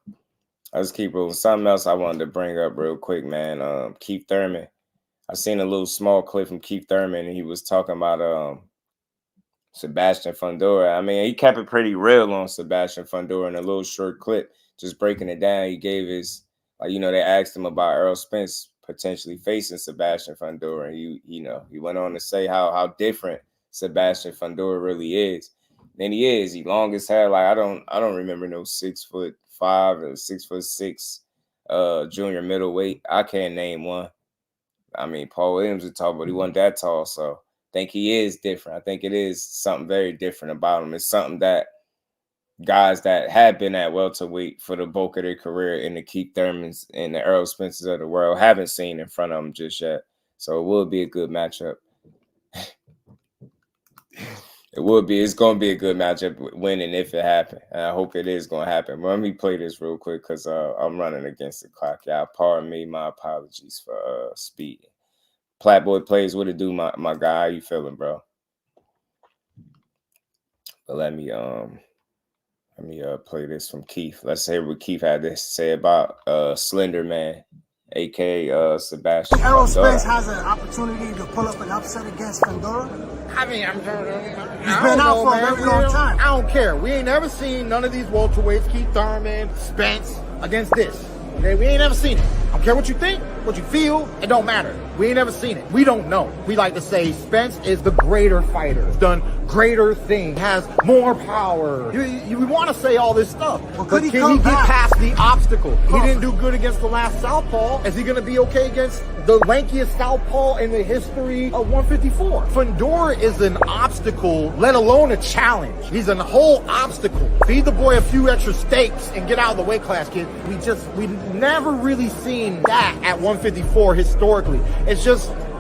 I just keep rolling. Something else I wanted to bring up real quick, man. Keith Thurman. I seen a little small clip from Keith Thurman, and he was talking about Sebastian Fundora. I mean, he kept it pretty real on Sebastian Fundora in a little short clip, just breaking it down. He gave his, they asked him about Errol Spence potentially facing Sebastian Fundora, and he went on to say how different Sebastian Fundora really is. And he is. He long as hell. Like I don't remember no 6'5" or 6'6" junior middleweight. I can't name one. I mean, Paul Williams is tall, but he wasn't that tall. So I think he is different. I think it is something very different about him. It's something that guys that have been at welterweight for the bulk of their career in the Keith Thurmans and the Errol Spences of the world haven't seen in front of them just yet. So it will be a good matchup. It's going to be a good matchup when and if it happens. And I hope it is going to happen. But let me play this real quick because I'm running against the clock. Y'all pardon me. My apologies for speeding. Platboy Plays, what it do, my guy? How you feeling, bro? But let me Let me play this from Keith. Let's hear what Keith had to say about Slender Man, aka Sebastian. Errol Spence has an opportunity to pull up an upset against Fundora. I mean, He's been out for a very long time. I don't care. We ain't never seen none of these welterweights, Keith Thurman, Spence, against this. Okay, we ain't never seen it. I don't care what you think, what you feel, it don't matter. We ain't never seen it. We don't know. We like to say Spence is the greater fighter. He's done greater things, has more power. We want to say all this stuff. Well, but can he get past the obstacle? He didn't do good against the last southpaw. Is he going to be okay against the lankiest southpaw in the history of 154? Fundora is an obstacle, let alone a challenge. He's a whole obstacle. Feed the boy a few extra steaks and get out of the weight class, kid. We never really seen that at 154 historically.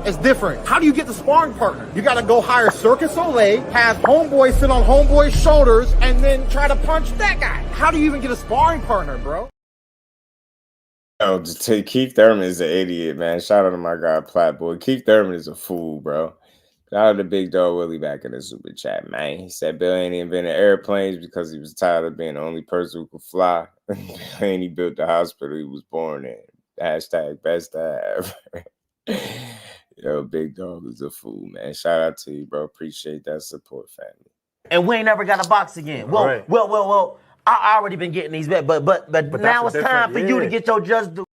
It's different. How do you get the sparring partner? You got to go hire Circus Olay, have homeboy sit on homeboy's shoulders, and then try to punch that guy. How do you even get a sparring partner, bro? Oh, Keith Thurman is an idiot, man. Shout out to my guy, Platboy. Keith Thurman is a fool, bro. Shout out to Big Dog Willie back in the super chat, man. He said Bill ain't invented airplanes because he was tired of being the only person who could fly. And he built the hospital he was born in. Hashtag best dad ever. Yo, Big Dog is a fool, man. Shout out to you, bro. Appreciate that support, family. And we ain't never got a box again. Well. I already been getting these back, but now it's time for you to get your just do.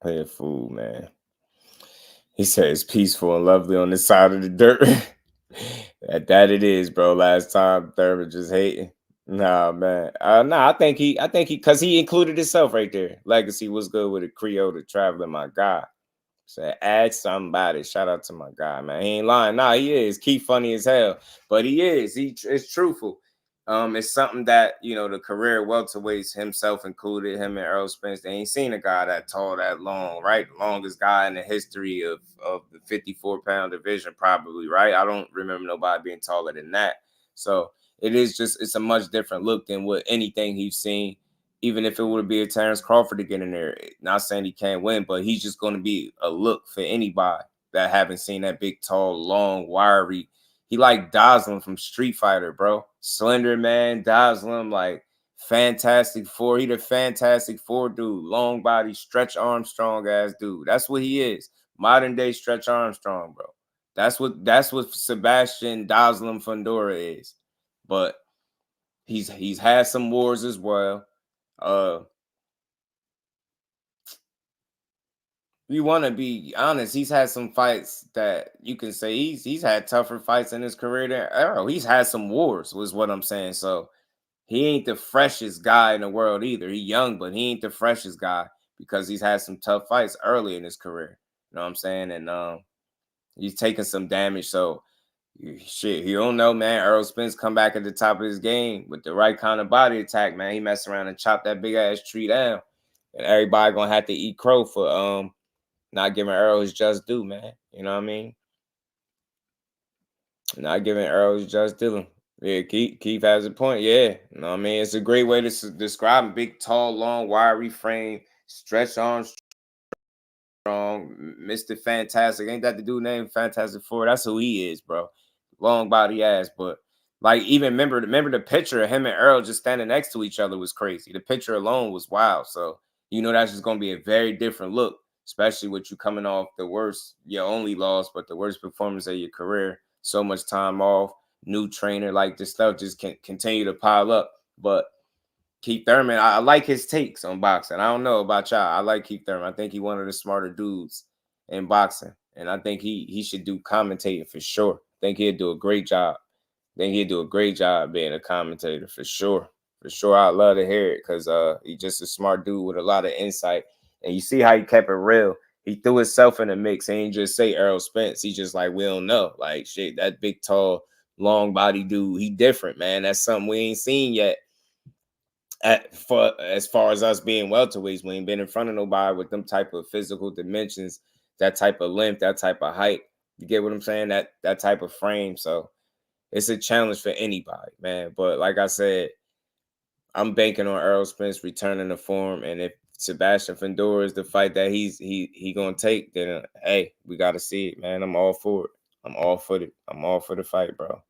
Play a fool, man. He said it's peaceful and lovely on this side of the dirt. that it is, bro. Last time Thurman just hating. Nah, man. I think he, because he included himself right there. Legacy was good with a Creole to traveling, my guy. So add somebody. Shout out to my guy, man. He ain't lying. Nah, he is. Keith funny as hell, but he is. It's truthful. It's something that, you know, the career welterweights, himself included, him and Errol Spence, they ain't seen a guy that tall, that long, right? Longest guy in the history of the 54-pound division, probably, right? I don't remember nobody being taller than that. So it's a much different look than what anything he's seen. Even if it would be a Terrence Crawford to get in there, not saying he can't win, but he's just going to be a look for anybody that haven't seen that big, tall, long, wiry. He like Doslam from Street Fighter, bro. Slender Man, Doslam, like Fantastic Four. He the Fantastic Four dude. Long body, Stretch Armstrong ass dude. That's what he is. Modern day Stretch Armstrong, bro. That's what Sebastian Doslam Fundora is. But he's had some wars as well. You want to be honest, he's had some fights that you can say he's had tougher fights in his career than Errol. He's had some wars, was what I'm saying. So he ain't the freshest guy in the world either. He's young, but he ain't the freshest guy because he's had some tough fights early in his career. You know what I'm saying? And he's taking some damage. So shit, you don't know, man. Errol Spence come back at the top of his game with the right kind of body attack, man. He mess around and chop that big ass tree down, and everybody gonna have to eat crow for not giving Errol his just due, man. You know what I mean? Not giving Errol his just due. Yeah, Keith has a point. Yeah, you know what I mean? It's a great way to describe him. Big, tall, long, wiry frame, Stretch Armstrong, Mr. Fantastic. Ain't that the dude named Fantastic Four? That's who he is, bro. Long body ass, but like even remember the picture of him and Errol just standing next to each other was crazy. The picture alone was wild. So you know that's just gonna be a very different look, especially with you coming off the worst, your only loss, but the worst performance of your career. So much time off, new trainer, like this stuff just can continue to pile up. But Keith Thurman, I like his takes on boxing. I don't know about y'all. I like Keith Thurman. I think he's one of the smarter dudes in boxing, and I think he should do commentating for sure. I think he'd do a great job. Being a commentator for sure. For sure, I'd love to hear it because he's just a smart dude with a lot of insight. And you see how he kept it real. He threw himself in the mix. He ain't just say Errol Spence. He just like, we don't know. Like, shit, that big, tall, long body dude, he different, man. That's something we ain't seen yet. As far as us being welterweights, we ain't been in front of nobody with them type of physical dimensions, that type of length, that type of height. You get what I'm saying? That type of frame. So it's a challenge for anybody, man. But like I said, I'm banking on Errol Spence returning to form, and if Sebastian Fundora is the fight that he gonna take, then hey, we gotta see it, man. I'm all for it. I'm all for it. I'm all for the fight, bro.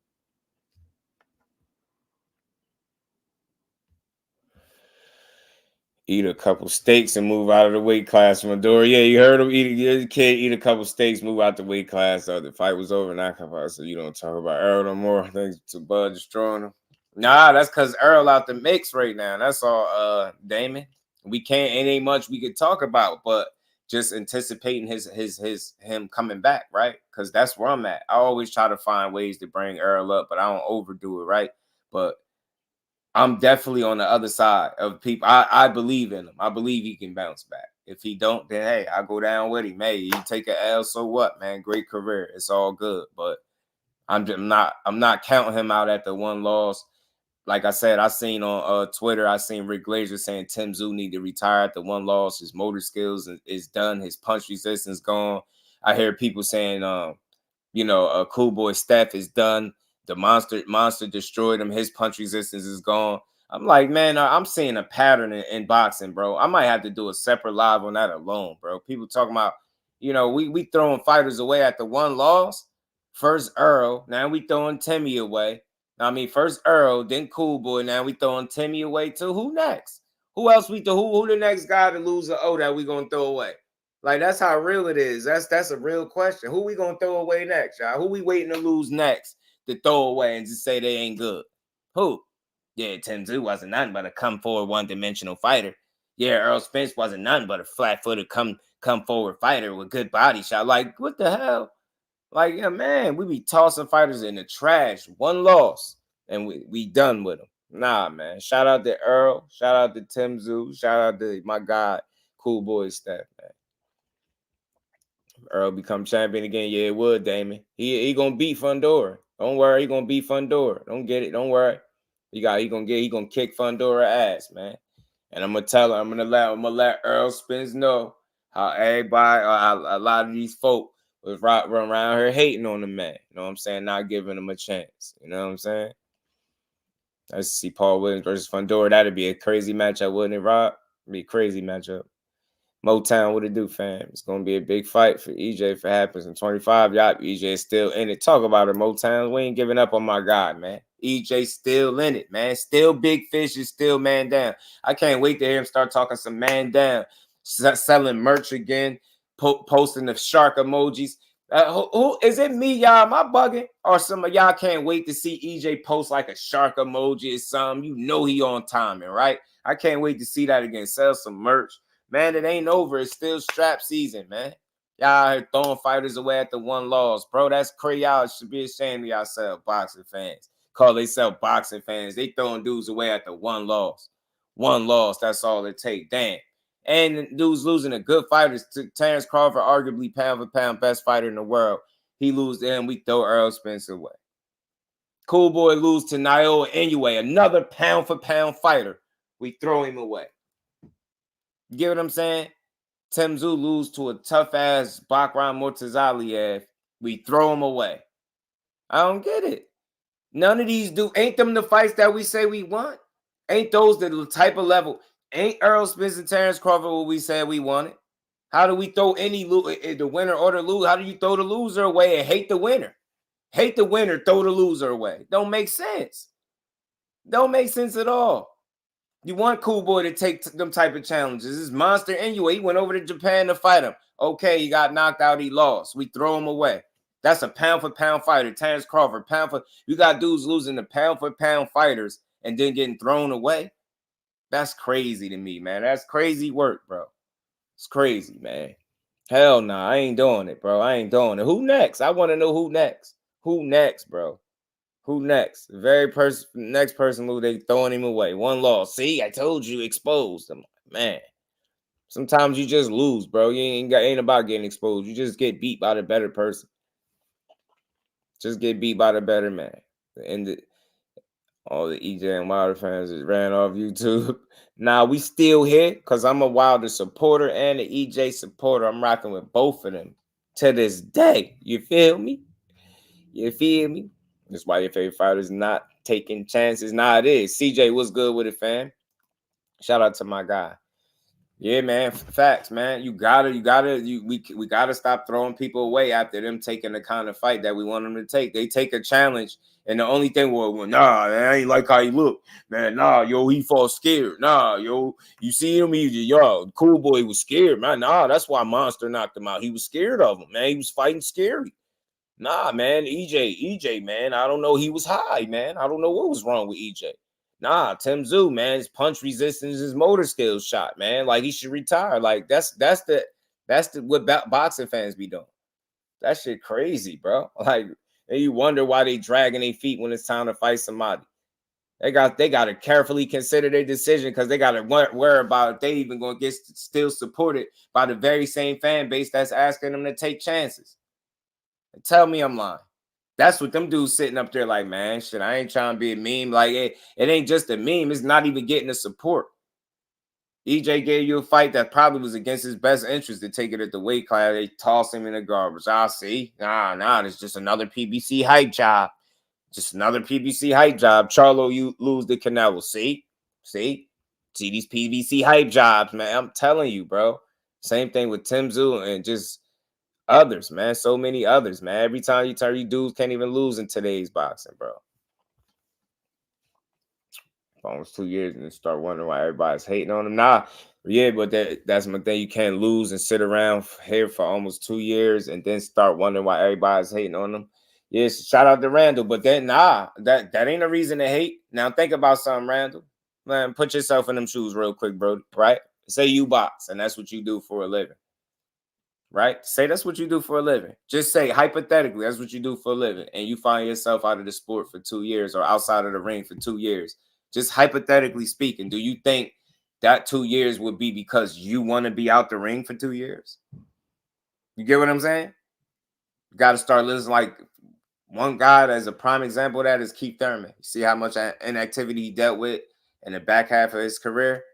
Eat a couple steaks and move out of the weight class, Fundora. Yeah, you heard him. Eat a couple steaks, move out the weight class. So the fight was over. Now, so you don't talk about Errol no more. Thanks to Bud destroying him. Nah, that's because Errol out the mix right now. That's all, Damon. We can't. It ain't much we could talk about, but just anticipating him coming back, right? Because that's where I'm at. I always try to find ways to bring Errol up, but I don't overdo it, right? But I'm definitely on the other side of people. I believe in him. I believe he can bounce back. If he don't, then hey, I go down with him. Hey, you take an L, so what, man? Great career. It's all good. But I'm not counting him out at the one loss. Like I said, I seen on Twitter, I seen Rick Glazer saying Tim Tszyu need to retire at the one loss. His motor skills is done. His punch resistance gone. I hear people saying, Cool Boy Steph is done. The monster destroyed him. His punch resistance is gone. I'm like, man, I'm seeing a pattern in boxing, bro. I might have to do a separate live on that alone, bro. People talking about, we throwing fighters away at the one loss. First Errol, now we throwing Timmy away. I mean, first Errol, then Cool Boy. Now we throwing Timmy away too. Who next? Who else who the next guy to lose that we gonna throw away? Like, that's how real it is. That's a real question. Who we gonna throw away next, y'all? Who we waiting to lose next to throw away and just say they ain't good? Who? Yeah, Tim Tszyu wasn't nothing but a come forward one-dimensional fighter. Yeah, Errol Spence wasn't nothing but a flat-footed come forward fighter with good body shot. Like, what the hell? Like, yeah, man, we be tossing fighters in the trash. One loss, and we done with them. Nah, man. Shout out to Errol. Shout out to Tim Tszyu. Shout out to my guy, Cool Boy Steph, man. Errol become champion again. Yeah, it would, Damon. He gonna beat Fundora. Don't worry, he gonna beat Fundora. Don't get it. Don't worry. He gonna kick Fundora ass, man. And I'm gonna let Errol Spence know how everybody, a lot of these folk was run around here hating on the man. You know what I'm saying? Not giving him a chance. You know what I'm saying? I see Paul Williams versus Fundora. That'd be a crazy matchup, wouldn't it, Rob? It'd be a crazy matchup. Motown, what it do, fam? It's gonna be a big fight for EJ if it happens in 25. Y'all, EJ is still in it. Talk about it, Motown. We ain't giving up on my guy, man. EJ still in it, man. Still big fish is still man down. I can't wait to hear him start talking some man down, selling merch again, posting the shark emojis. Who is it? Me, y'all? Am I bugging? Or some of y'all can't wait to see EJ post like a shark emoji or something? You know he on timing, right? I can't wait to see that again. Sell some merch. Man, it ain't over. It's still strap season, man. Y'all out here throwing fighters away at the one loss. Bro, that's crazy. Y'all should be ashamed of yourself, boxing fans. Call themselves boxing fans. They throwing dudes away at the one loss. One loss, that's all it takes. Damn. And dudes losing a good fighter. Terrence Crawford, arguably pound for pound best fighter in the world. He lose to him. We throw Errol Spence away. Cool Boy lose to Naoya Inoue, another pound for pound fighter. We throw him away. You get what I'm saying? Tim Tszyu lose to a tough-ass Bakran Murtazaliev. We throw him away. I don't get it. None of these ain't them the fights that we say we want? Ain't those the type of level? Ain't Errol Spence and Terrence Crawford what we said we wanted? How do we throw the winner or the loser? How do you throw the loser away and hate the winner? Hate the winner, throw the loser away. Don't make sense. Don't make sense at all. You want Cool Boy to take them type of challenges. This monster anyway. He went over to Japan to fight him. Okay, he got knocked out. He lost. We throw him away. That's a pound for pound fighter. Terrence Crawford, you got dudes losing to pound for pound fighters and then getting thrown away. That's crazy to me, man. That's crazy work, bro. It's crazy, man. Hell nah, I ain't doing it, bro. I ain't doing it. Who next? I want to know who next. Who next, bro? Who next? The next person who they throwing him away. One loss. See, I told you, exposed. I'm like, man. Sometimes you just lose, bro. You ain't about getting exposed. You just get beat by the better person. Just get beat by the better man. And all the EJ and Wilder fans just ran off YouTube. Now we still here because I'm a Wilder supporter and an EJ supporter. I'm rocking with both of them to this day. You feel me? You feel me? That's why your favorite fighter is not taking chances. Nah, it is. CJ, what's good with it, fam? Shout out to my guy. Yeah, man. Facts, man. We gotta stop throwing people away after them taking the kind of fight that we want them to take. They take a challenge, and the only thing was, nah, I ain't like how he look, man. Nah, yo, he fought scared. Nah, yo, you see him, cool boy was scared, man. Nah, that's why Monster knocked him out. He was scared of him, man. He was fighting scary. Nah, man, EJ, man. I don't know. He was high, man. I don't know what was wrong with EJ. Nah, Tim Tszyu, man, his punch resistance, his motor skills shot, man. Like he should retire. Like that's what boxing fans be doing. That shit crazy, bro. Like, and you wonder why they dragging their feet when it's time to fight somebody. They got to carefully consider their decision because they got to worry about if they even gonna get still supported by the very same fan base that's asking them to take chances. And tell me I'm lying. That's what them dudes sitting up there like, man, shit, I ain't trying to be a meme. Like, it ain't just a meme. It's not even getting the support. EJ gave you a fight that probably was against his best interest to take it at the weight class. They toss him in the garbage. I'll see. Nah, it's just another PBC hype job. Just another PBC hype job. Charlo, you lose the Canelo. See these PBC hype jobs, man. I'm telling you, bro. Same thing with Tim Tszyu and just others, man. So many others, man. Every time you turn, you dudes can't even lose in today's boxing, bro. Almost 2 years and then start wondering why everybody's hating on him. Nah, yeah, but that's my thing. You can't lose and sit around here for almost 2 years and then start wondering why everybody's hating on them. Yes, shout out to Randall, but then that ain't a reason to hate. Now think about something, Randall. Man, put yourself in them shoes real quick, bro. Right? Say you box and that's what you do for a living. Right? Say that's what you do for a living. Just say, hypothetically, that's what you do for a living. And you find yourself out of the sport for 2 years or outside of the ring for 2 years. Just hypothetically speaking, do you think that 2 years would be because you want to be out the ring for 2 years? You get what I'm saying? You got to start listening. Like one guy that's a prime example of that is Keith Thurman. You see how much inactivity he dealt with in the back half of his career?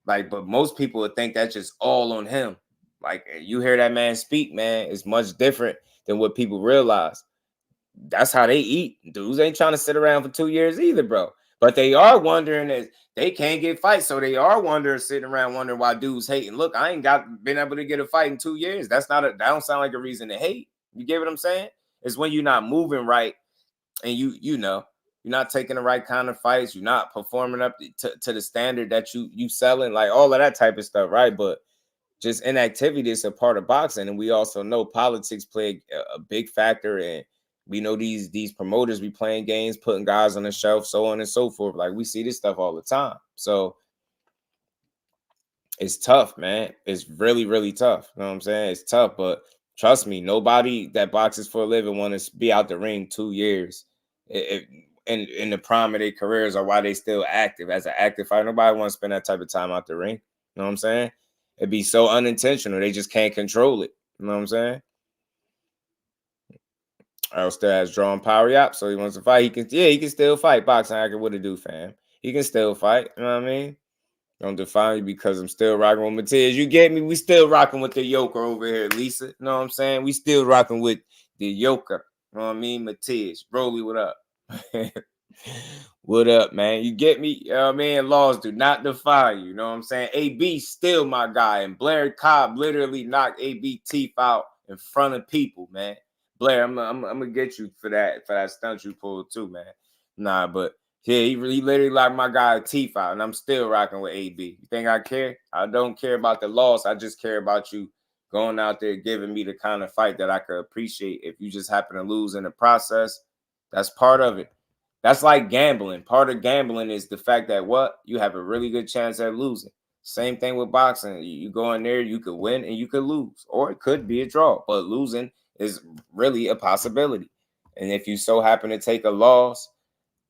Like, but most people would think that's just all on him. Like, you hear that man speak, man, it's much different than what people realize. That's how they eat. Dudes ain't trying to sit around for 2 years either, bro. But they are wondering that they can't get fights. So they are sitting around wondering why dudes hating. Look, I ain't been able to get a fight in 2 years. That don't sound like a reason to hate. You get what I'm saying? It's when you're not moving right and you know, you're not taking the right kind of fights. You're not performing up to the standard that you selling, like all of that type of stuff, right? But just inactivity is a part of boxing. And we also know politics play a big factor. And we know these promoters be playing games, putting guys on the shelf, so on and so forth. Like we see this stuff all the time. So it's tough, man. It's really, really tough. You know what I'm saying? It's tough, but trust me, nobody that boxes for a living want to be out the ring 2 years in the prime of their careers or while they still active. As an active fighter, nobody want to spend that type of time out the ring. You know what I'm saying? It'd be so unintentional. They just can't control it. You know what I'm saying? Errol still has drawing power up, so he wants to fight. He can still fight. Boxing, I can what it do, fam. He can still fight. You know what I mean? Don't define me because I'm still rocking with Matiz. You get me? We still rocking with the Yoker over here, Lisa. You know what I'm saying? We still rocking with the Yoker. You know what I mean? Matiz. Broly, what up? What up, man? You get me? You know what I mean? Laws do not defy you. You know what I'm saying? AB still my guy. And Blair Cobb literally knocked AB teeth out in front of people, man. Blair, I'm gonna get you for that stunt you pulled too, man. Nah, but yeah, he literally locked my guy teeth out, and I'm still rocking with AB. You think I care? I don't care about the loss. I just care about you going out there giving me the kind of fight that I could appreciate. If you just happen to lose in the process, that's part of it. That's like gambling. Part of gambling is the fact that you have a really good chance at losing. Same thing with boxing. You go in there, you could win and you could lose, or it could be a draw. But losing is really a possibility. And if you so happen to take a loss,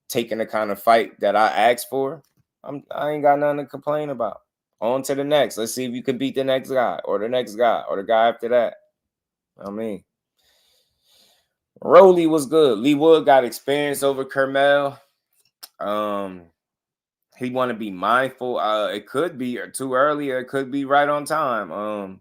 taking the kind of fight that I asked for, I ain't got nothing to complain about. On to the next. Let's see if you can beat the next guy or the next guy or the guy after that. I mean, Rolly was good. Lee Wood got experience over Kermel. He want to be mindful. It could be too early, or it could be right on time.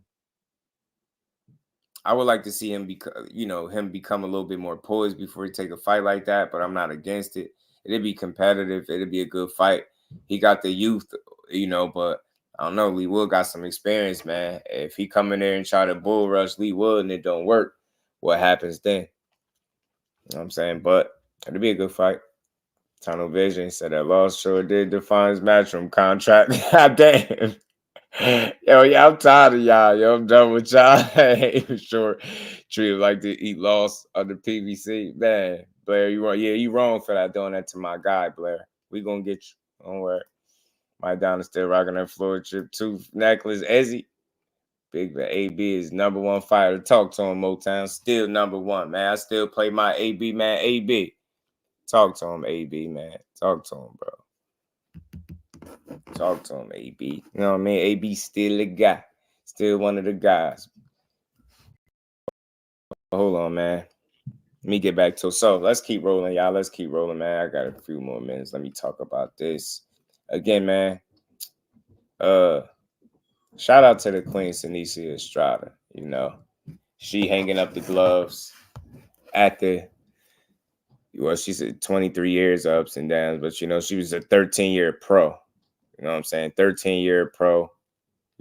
I would like to see him become a little bit more poised before he take a fight like that, but I'm not against it. It'd be competitive. It'd be a good fight. He got the youth, but I don't know. Lee Wood got some experience, man. If he come in there and try to bull rush Lee Wood and it don't work, what happens then? You know what I'm saying? But it'll be a good fight. Tunnel Vision said that loss sure did define his matchroom contract. God damn. Yo, yeah, I'm tired of y'all. Yo, I'm done with y'all. For sure. Treat him like to eat loss under PVC. Man, Blair, you wrong. Yeah, you wrong for that, doing that to my guy, Blair. We gonna get you. Don't worry. Mike Down is still rocking that Floyd Trip 2 necklace. Ezzy. Big AB is #1 fighter. Talk to him, Motown. Still #1, man. I still play my AB, man. AB. Talk to him, AB, man. Talk to him, bro. Talk to him, AB. You know what I mean? AB still a guy. Still one of the guys. Hold on, man. Let me get back to it. So let's keep rolling, y'all. Let's keep rolling, man. I got a few more minutes. Let me talk about this. Again, man. Shout out to the Queen Seniesa Estrada. You know, she hanging up the gloves at the, well, she's at 23 years of ups and downs, but you know, she was a 13-year pro. You know what I'm saying? 13-year pro.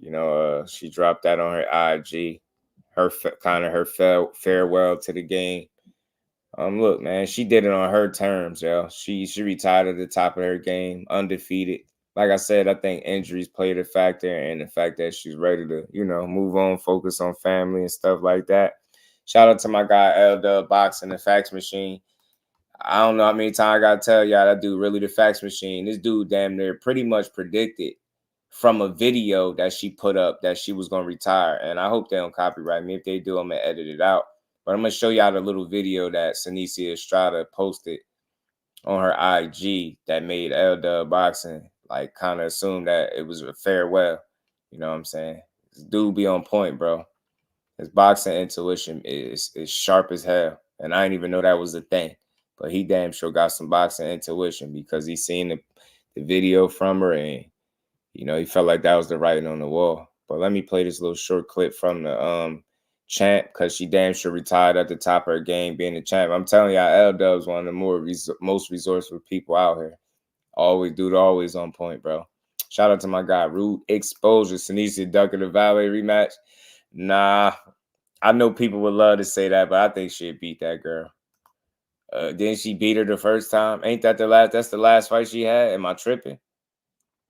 You know, she dropped that on her IG. Her farewell to the game. Look, man, she did it on her terms, yo. She retired at the top of her game, undefeated. Like I said, I think injuries played a factor, and the fact that she's ready to, you know, move on, focus on family and stuff like that. Shout out to my guy LetsBuild, the fax machine. I don't know how many times I gotta tell y'all that dude really the fax machine. This dude damn near pretty much predicted from a video that she put up that she was gonna retire. And I hope they don't copyright me. If they do, I'm gonna edit it out. But I'm gonna show y'all the little video that Seniesa Estrada posted on her IG that made LetsBuild like kind of assume that it was a farewell. You know what I'm saying? This dude be on point, bro. His boxing intuition is sharp as hell. And I didn't even know that was a thing. But he damn sure got some boxing intuition because he seen the video from her and, you know, he felt like that was the writing on the wall. But let me play this little short clip from the champ because she damn sure retired at the top of her game being the champ. I'm telling y'all, L-Dub's one of the most resourceful people out here. Always on point, bro. Shout out to my guy, Rude Exposure. Seniesa Ducker the Valet rematch. Nah, I know people would love to say that, but I think she'd beat that girl. Didn't she beat her the first time? Ain't that the last? That's the last fight she had. Am I tripping?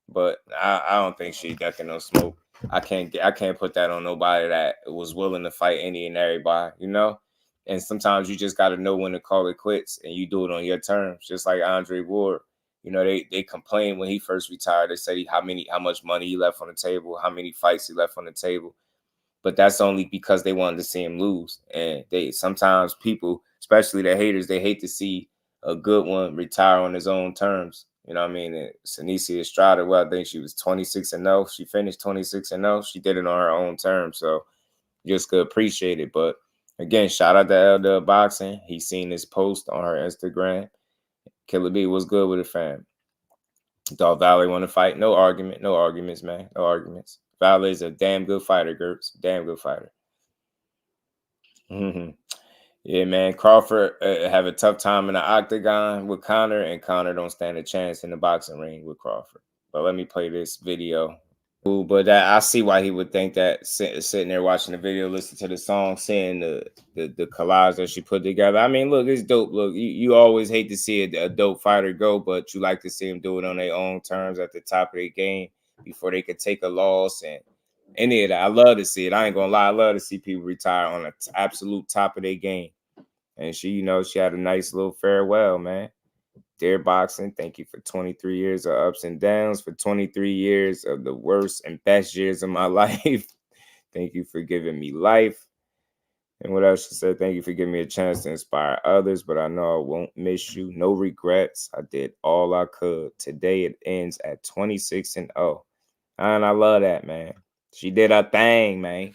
But I don't think she ducking no smoke. I can't put that on nobody that was willing to fight any and everybody, you know. And sometimes you just got to know when to call it quits, and you do it on your terms. Just like Andre Ward, you know, they complained when he first retired. They said how much money he left on the table, how many fights he left on the table. But that's only because they wanted to see him lose. And sometimes people, especially the haters, they hate to see a good one retire on his own terms. You know what I mean? And Seniesa Estrada, well, I think she was 26-0. She finished 26-0. She did it on her own terms. So just could appreciate it. But again, shout out to LetsBuild. He seen this post on her Instagram. Killer B, what's good with it, fam? Thought Valley want to fight. No arguments, man. No arguments. Valley's a damn good fighter, Gertz. Damn good fighter. Yeah, man. Crawford have a tough time in the octagon with Conor, and Conor don't stand a chance in the boxing ring with Crawford. But let me play this video. Ooh, but I see why he would think that sitting there watching the video, listening to the song, seeing the collage that she put together. I mean, look, it's dope. Look, you always hate to see a dope fighter go, but you like to see them do it on their own terms at the top of their game before they could take a loss and any of that. I love to see it. I ain't gonna lie. I love to see people retire on the absolute top of their game. And she, you know, she had a nice little farewell, man. Dear Boxing, thank you for 23 years of ups and downs, for 23 years of the worst and best years of my life. Thank you for giving me life. And what else she said? Thank you for giving me a chance to inspire others, but I know I won't miss you. No regrets. I did all I could. Today it ends at 26-0. And I love that, man. She did her thing, man.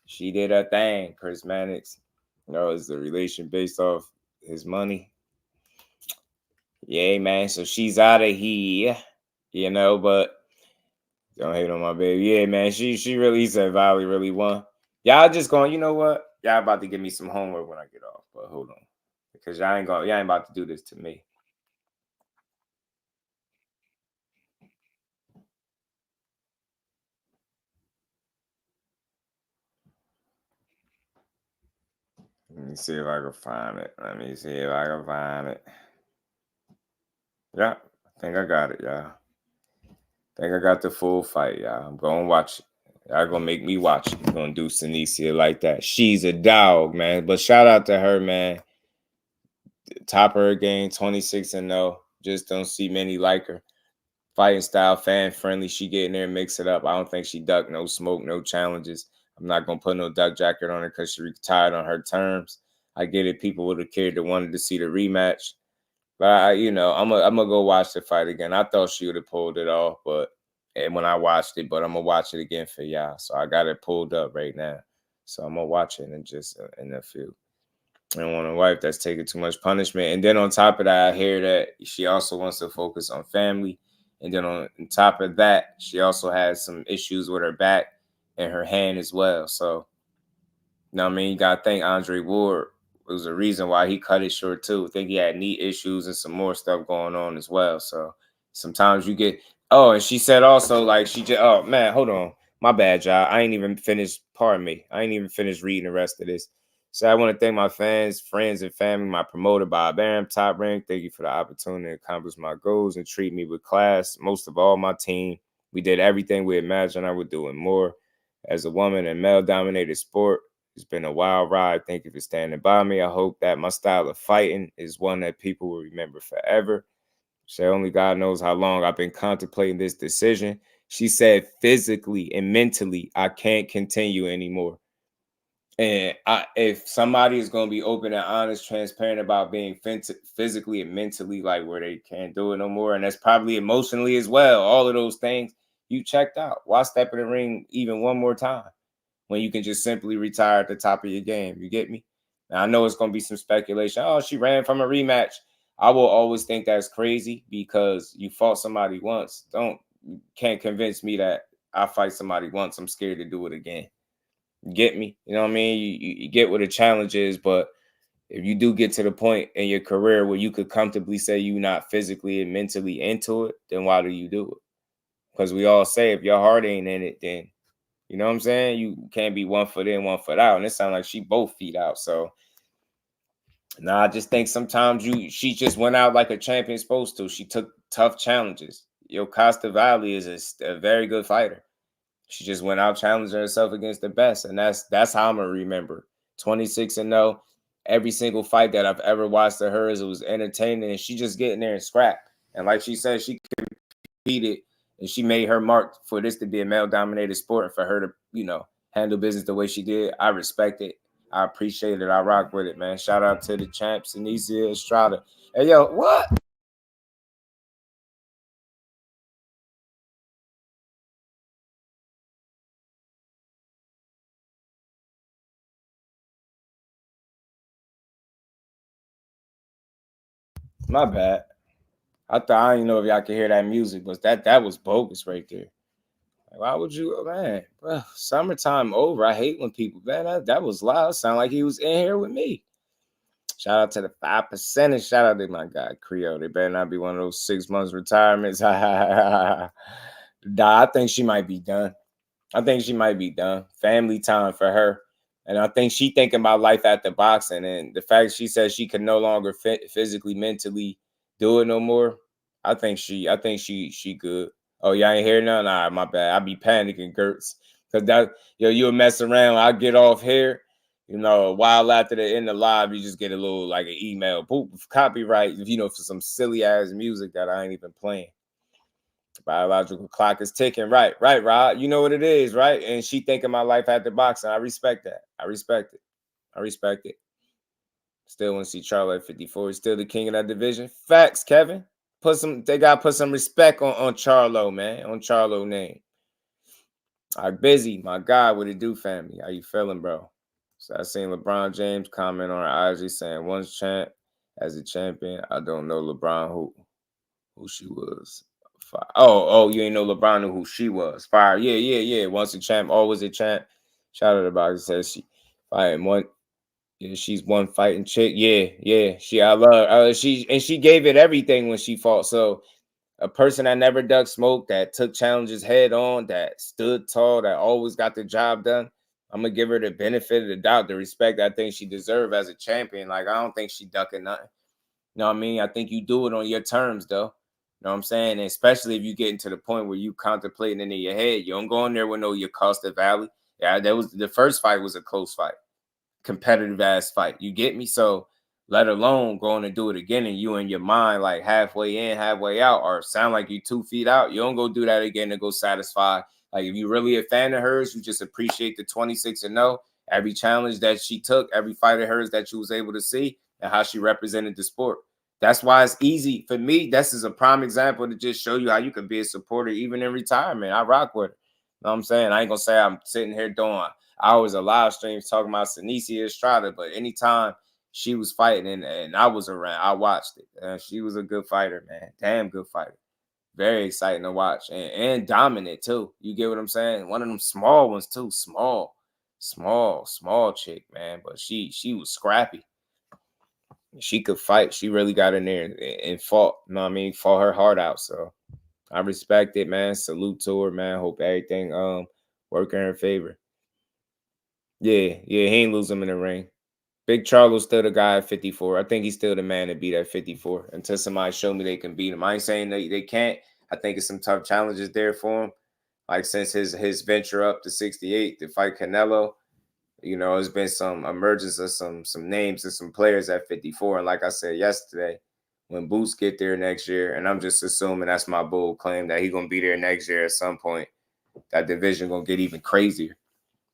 She did her thing. Charismatics. You know, is the relation based off his money? Yeah, man. So she's out of here, you know, but don't hate on my baby. Yeah, man. She really, he said Valley really won. Y'all just going, you know what? Y'all about to give me some homework when I get off, but hold on. Because y'all ain't about to do this to me. Let me see if I can find it. Yeah, I think I got it, y'all. I think I got the full fight, y'all. I'm going to watch it. Y'all going to make me watch it. Going to do Seniesa like that. She's a dog, man. But shout out to her, man. Top of her game, 26-0. Just don't see many like her. Fighting style, fan friendly. She get in there and mix it up. I don't think she ducked no smoke, no challenges. I'm not going to put no duck jacket on her because she retired on her terms. I get it. People would have cared that wanted to see the rematch. But, I'm going to go watch the fight again. I thought she would have pulled it off, and when I watched it, but I'm going to watch it again for y'all. So I got it pulled up right now. So I'm going to watch it in a few. I don't want a wife that's taking too much punishment. And then on top of that, I hear that she also wants to focus on family. And then on top of that, she also has some issues with her back and her hand as well. So, you got to thank Andre Ward. It was a reason why he cut it short, too. I think he had knee issues and some more stuff going on as well. So, sometimes you get... Oh, and she said also, oh, man, hold on. My bad, y'all. I ain't even finished... Pardon me. I ain't even finished reading the rest of this. So, I want to thank my fans, friends, and family, my promoter, Bob Aram, Top Rank. Thank you for the opportunity to accomplish my goals and treat me with class. Most of all, my team. We did everything we imagined I would do and more. As a woman in male-dominated sport, it's been a wild ride. Thank you for standing by me. I hope that my style of fighting is one that people will remember forever. So only God knows how long I've been contemplating this decision. She said physically and mentally, I can't continue anymore. And if somebody is going to be open and honest, transparent about being physically and mentally, like where they can't do it no more, and that's probably emotionally as well, all of those things, you checked out. Why step in the ring even one more time when you can just simply retire at the top of your game? You get me? Now, I know it's going to be some speculation. Oh, she ran from a rematch. I will always think that's crazy because you fought somebody once. Can't convince me that I fight somebody once. I'm scared to do it again. You get me? You know what I mean? You get what the challenge is, but if you do get to the point in your career where you could comfortably say you're not physically and mentally into it, then why do you do it? Because we all say if your heart ain't in it, then you know what I'm saying? You can't be 1 foot in, 1 foot out. And it sounds like she both feet out. So I just think sometimes she just went out like a champion's supposed to. She took tough challenges. Costa Valley is a very good fighter. She just went out challenging herself against the best. And that's how I'm going to remember. 26-0. Every single fight that I've ever watched of hers, it was entertaining. And she just getting there and scrap. And like she said, she competed. And she made her mark for this to be a male-dominated sport and for her to, handle business the way she did. I respect it. I appreciate it. I rock with it, man. Shout out to the champ, Seniesa, Estrada. Hey, yo, what? My bad. I didn't know if y'all could hear that music, but that was bogus right there. Why would you, man? Bro, summertime over. I hate when people, man, that was loud. Sound like he was in here with me. Shout out to the 5% and shout out to my guy, Creole. They better not be one of those 6 months retirements. I think she might be done. Family time for her. And I think she thinking about life after boxing. And the fact she says she can no longer physically, mentally do it no more. I think she good. Oh, y'all ain't hear none? Nah, my bad. I be panicking, Gertz. Because you'll mess around. I'll get off here. A while after the end of live, you just get a little like an email. Boop, copyright, for some silly ass music that I ain't even playing. Biological clock is ticking. Right, Rod. You know what it is, right? And she thinking my life after boxing. I respect that. I respect it. Still want to see Charlo at 54. He's still the king of that division. Facts, Kevin. They gotta put some respect on Charlo, man. On Charlo name. Busy, my guy, what it do, family? How you feeling, bro? So I seen LeBron James comment on IG saying once champ as a champion. I don't know LeBron who she was. Fire. Oh, you ain't know LeBron knew who she was. Fire. Yeah. Once a champ, always a champ. Shout out to Boxing says she fighting one. Yeah, she's one fighting chick. Yeah. I love her. She gave it everything when she fought. So a person that never dug smoke, that took challenges head on, that stood tall, that always got the job done. I'm gonna give her the benefit of the doubt, the respect I think she deserves as a champion. Like, I don't think she ducking nothing. You know what I mean? I think you do it on your terms, though. You know what I'm saying? And especially if you get into the point where you contemplating it in your head, you don't go in there with no your Costa Valley. Yeah, that was the first fight was a close fight, competitive ass fight. You get me? So let alone going to do it again and you in your mind like halfway in, halfway out, or sound like you 2 feet out. You don't go do that again to go satisfy. Like, if you really a fan of hers, you just appreciate the 26-0, every challenge that she took, every fight of hers that you was able to see, and how she represented the sport. That's why it's easy for me. This is a prime example to just show you how you can be a supporter even in retirement. I rock with her. You know what I'm saying? I ain't gonna say I'm sitting here doing. I was a live stream talking about Seniesa Estrada, but anytime she was fighting and I was around, I watched it. She was a good fighter, man. Damn good fighter. Very exciting to watch and dominant too. You get what I'm saying? One of them small ones too. Small chick, man. But she was scrappy. She could fight. She really got in there and fought. You know what I mean? Fought her heart out. So I respect it, man. Salute to her, man. Hope everything work in her favor. Yeah, he ain't lose him in the ring. Big Charlo's still the guy at 54. I think he's still the man to beat at 54 until somebody show me they can beat him. I ain't saying they can't. I think it's some tough challenges there for him. Like, since his venture up to 68 to fight Canelo, you know, there's been some emergence of some names and some players at 54. And like I said yesterday, when Boots get there next year, and I'm just assuming that's my bold claim that he's going to be there next year at some point, that division going to get even crazier.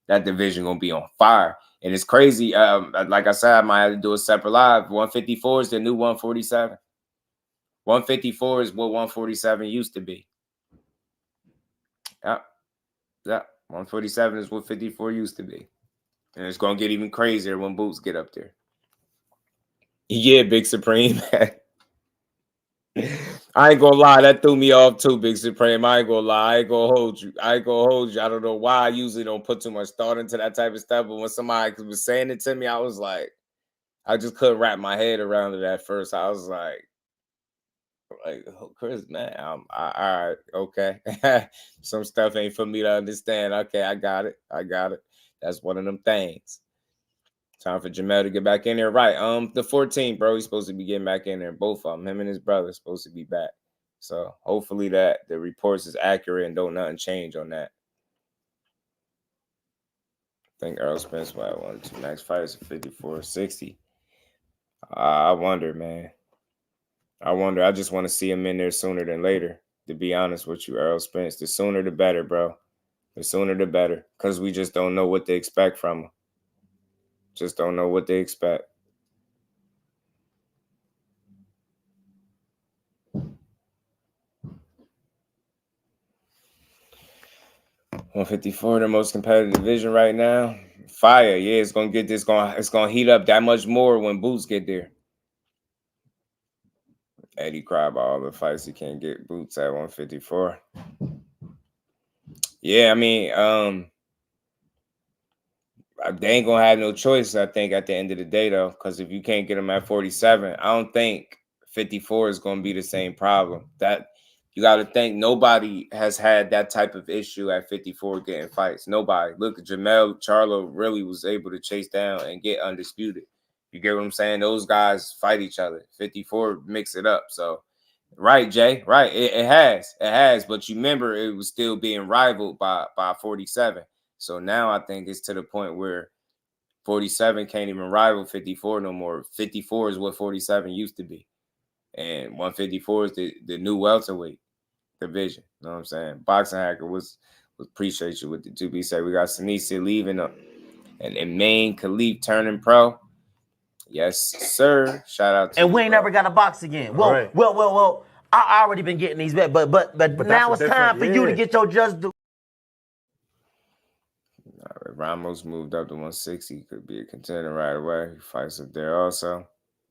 That division going to be on fire. And it's crazy. Like I said, I might have to do a separate live. 154 is the new 147. 154 is what 147 used to be. Yeah. 147 is what 54 used to be. And it's going to get even crazier when Boots get up there. Yeah, Big Supreme. I ain't gonna lie, that threw me off too, Big Supreme. I ain't gonna lie. I ain't gonna hold you. I don't know why I usually don't put too much thought into that type of stuff. But when somebody was saying it to me, I was like, I just couldn't wrap my head around it at first. I was like, oh, Chris, man, all right, okay. Some stuff ain't for me to understand. Okay, I got it. That's one of them things. Time for Jamel to get back in there. Right. The 14th, bro. He's supposed to be getting back in there. Both of them. Him and his brother are supposed to be back. So hopefully that the reports is accurate and don't nothing change on that. I think Errol Spence might have 1 2 max fights at 54-60. I wonder, man. I just want to see him in there sooner than later. To be honest with you, Errol Spence. The sooner the better, bro. The sooner the better. Because we just don't know what to expect from him. Just don't know what they expect. $154, the most competitive division right now. Fire, yeah, it's gonna heat up that much more when Boots get there. Eddie cried about all the fights he can't get Boots at 154. Yeah, I mean, they ain't gonna have no choice, I think, at the end of the day, though, because if you can't get them at 47, I don't think 54 is gonna be the same problem. That you got to think nobody has had that type of issue at 54 getting fights. Nobody. Look, Jamel Charlo really was able to chase down and get undisputed. You get what I'm saying? Those guys fight each other. 54 mix it up. So, right, Jay, right. It has. But you remember, it was still being rivaled by 47. So now I think it's to the point where 47 can't even rival 54 no more. 54 is what 47 used to be. And 154 is the new welterweight division. You know what I'm saying? Boxing Hacker was appreciate you with the 2B say. We got Seniesa leaving and Maine Khalif turning pro. Yes, sir. Shout out to and you, we ain't bro. never got to box again. Well. I already been getting these back, but now it's time for you to get your just do. Ramos moved up to 160. Could be a contender right away. He fights up there also.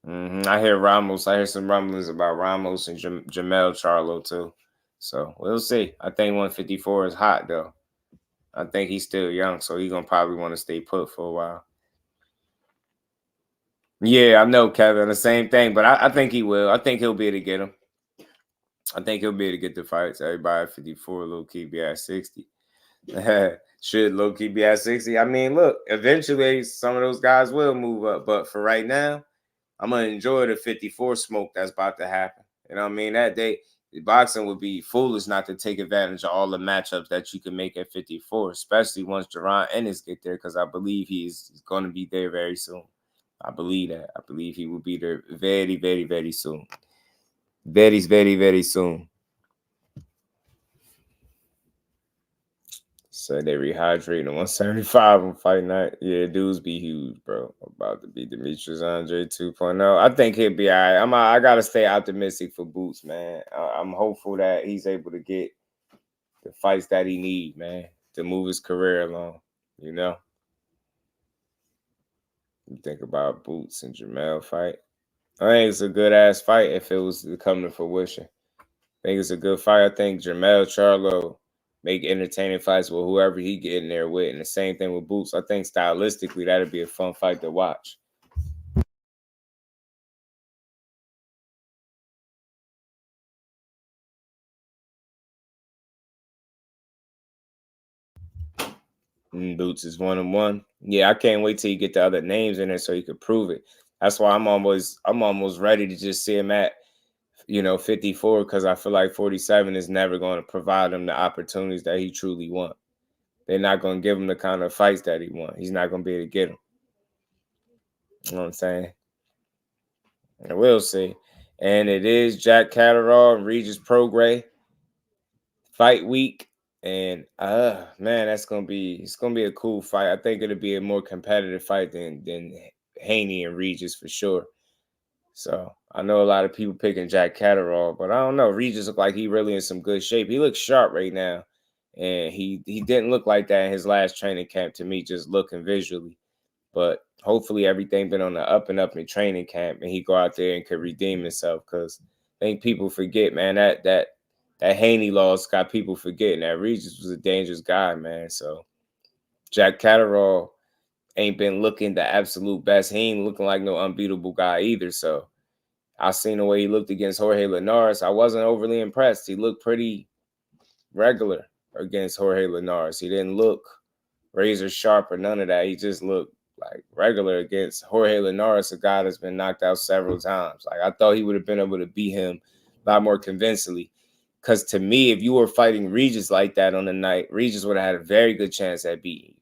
I hear some rumblings about Ramos and Jamel Charlo too. So we'll see. I think 154 is hot though. I think he's still young, so he's gonna probably want to stay put for a while. Yeah, I know, Kevin. The same thing, but I think he will. I think he'll be able to get him. I think he'll be able to get the fights. Everybody at 54, little key be at 60. should low-key be at 60. I mean, look, eventually some of those guys will move up, but for right now, I'm going to enjoy the 54 smoke that's about to happen. You know what I mean? That day, boxing would be foolish not to take advantage of all the matchups that you can make at 54, especially once Jerron Ennis get there, because I believe he's going to be there very soon. I believe that. I believe he will be there very, very, very soon. Very, very, very soon. So they rehydrating 175 on fight night. Yeah, dudes be huge, bro. About to be Demetrius Andre 2.0. I think he'll be all right. I gotta stay optimistic for Boots, man. I'm hopeful that he's able to get the fights that he needs, man, to move his career along. You know, you think about Boots and Jamel fight. I think it's a good ass fight if it was to come to fruition. I think it's a good fight. I think Jamel Charlo make entertaining fights with whoever he get in there with. And the same thing with Boots. I think stylistically, that'd be a fun fight to watch. Boots is 1-1. Yeah, I can't wait till you get the other names in there so you could prove it. That's why I'm almost ready to just see him at, 54, because I feel like 47 is never going to provide him the opportunities that he truly wants. They're not going to give him the kind of fights that he wants. He's not going to be able to get them. You know what I'm saying? And we'll see. And it is Jack Catterall and Regis Prograis fight week. And man, it's gonna be a cool fight. I think it'll be a more competitive fight than Haney and Regis for sure. So I know a lot of people picking Jack Catterall, but I don't know. Regis look like he really in some good shape. He looks sharp right now. And he didn't look like that in his last training camp to me, just looking visually. But hopefully everything been on the up and up in training camp, and he go out there and could redeem himself. Because I think people forget, man, that Haney loss got people forgetting that Regis was a dangerous guy, man. So Jack Catterall ain't been looking the absolute best. He ain't looking like no unbeatable guy either. So I seen the way he looked against Jorge Linares. I wasn't overly impressed. He looked pretty regular against Jorge Linares. He didn't look razor sharp or none of that. He just looked like regular against Jorge Linares, a guy that's been knocked out several times. Like, I thought he would have been able to beat him a lot more convincingly. Because to me, if you were fighting Regis like that on the night, Regis would have had a very good chance at beating you.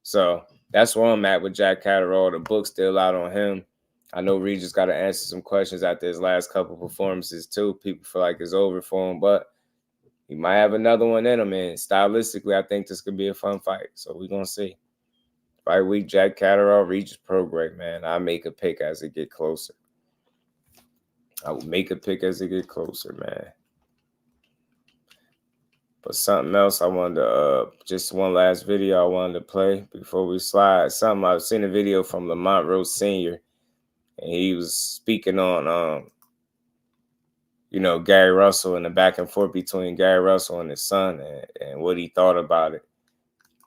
So that's where I'm at with Jack Catterall. The book's still out on him. I know Regis got to answer some questions after his last couple performances too. People feel like it's over for him, but he might have another one in him. And stylistically, I think this could be a fun fight. So we're going to see. Fight week, Jack Catterall, Regis Prograis, man. I'll make a pick as it get closer. I will make a pick as it get closer, man. But something else I wanted to, just one last video I wanted to play before we slide. Something I've seen a video from Lamont Roach Sr. And he was speaking on, Gary Russell and the back and forth between Gary Russell and his son and what he thought about it.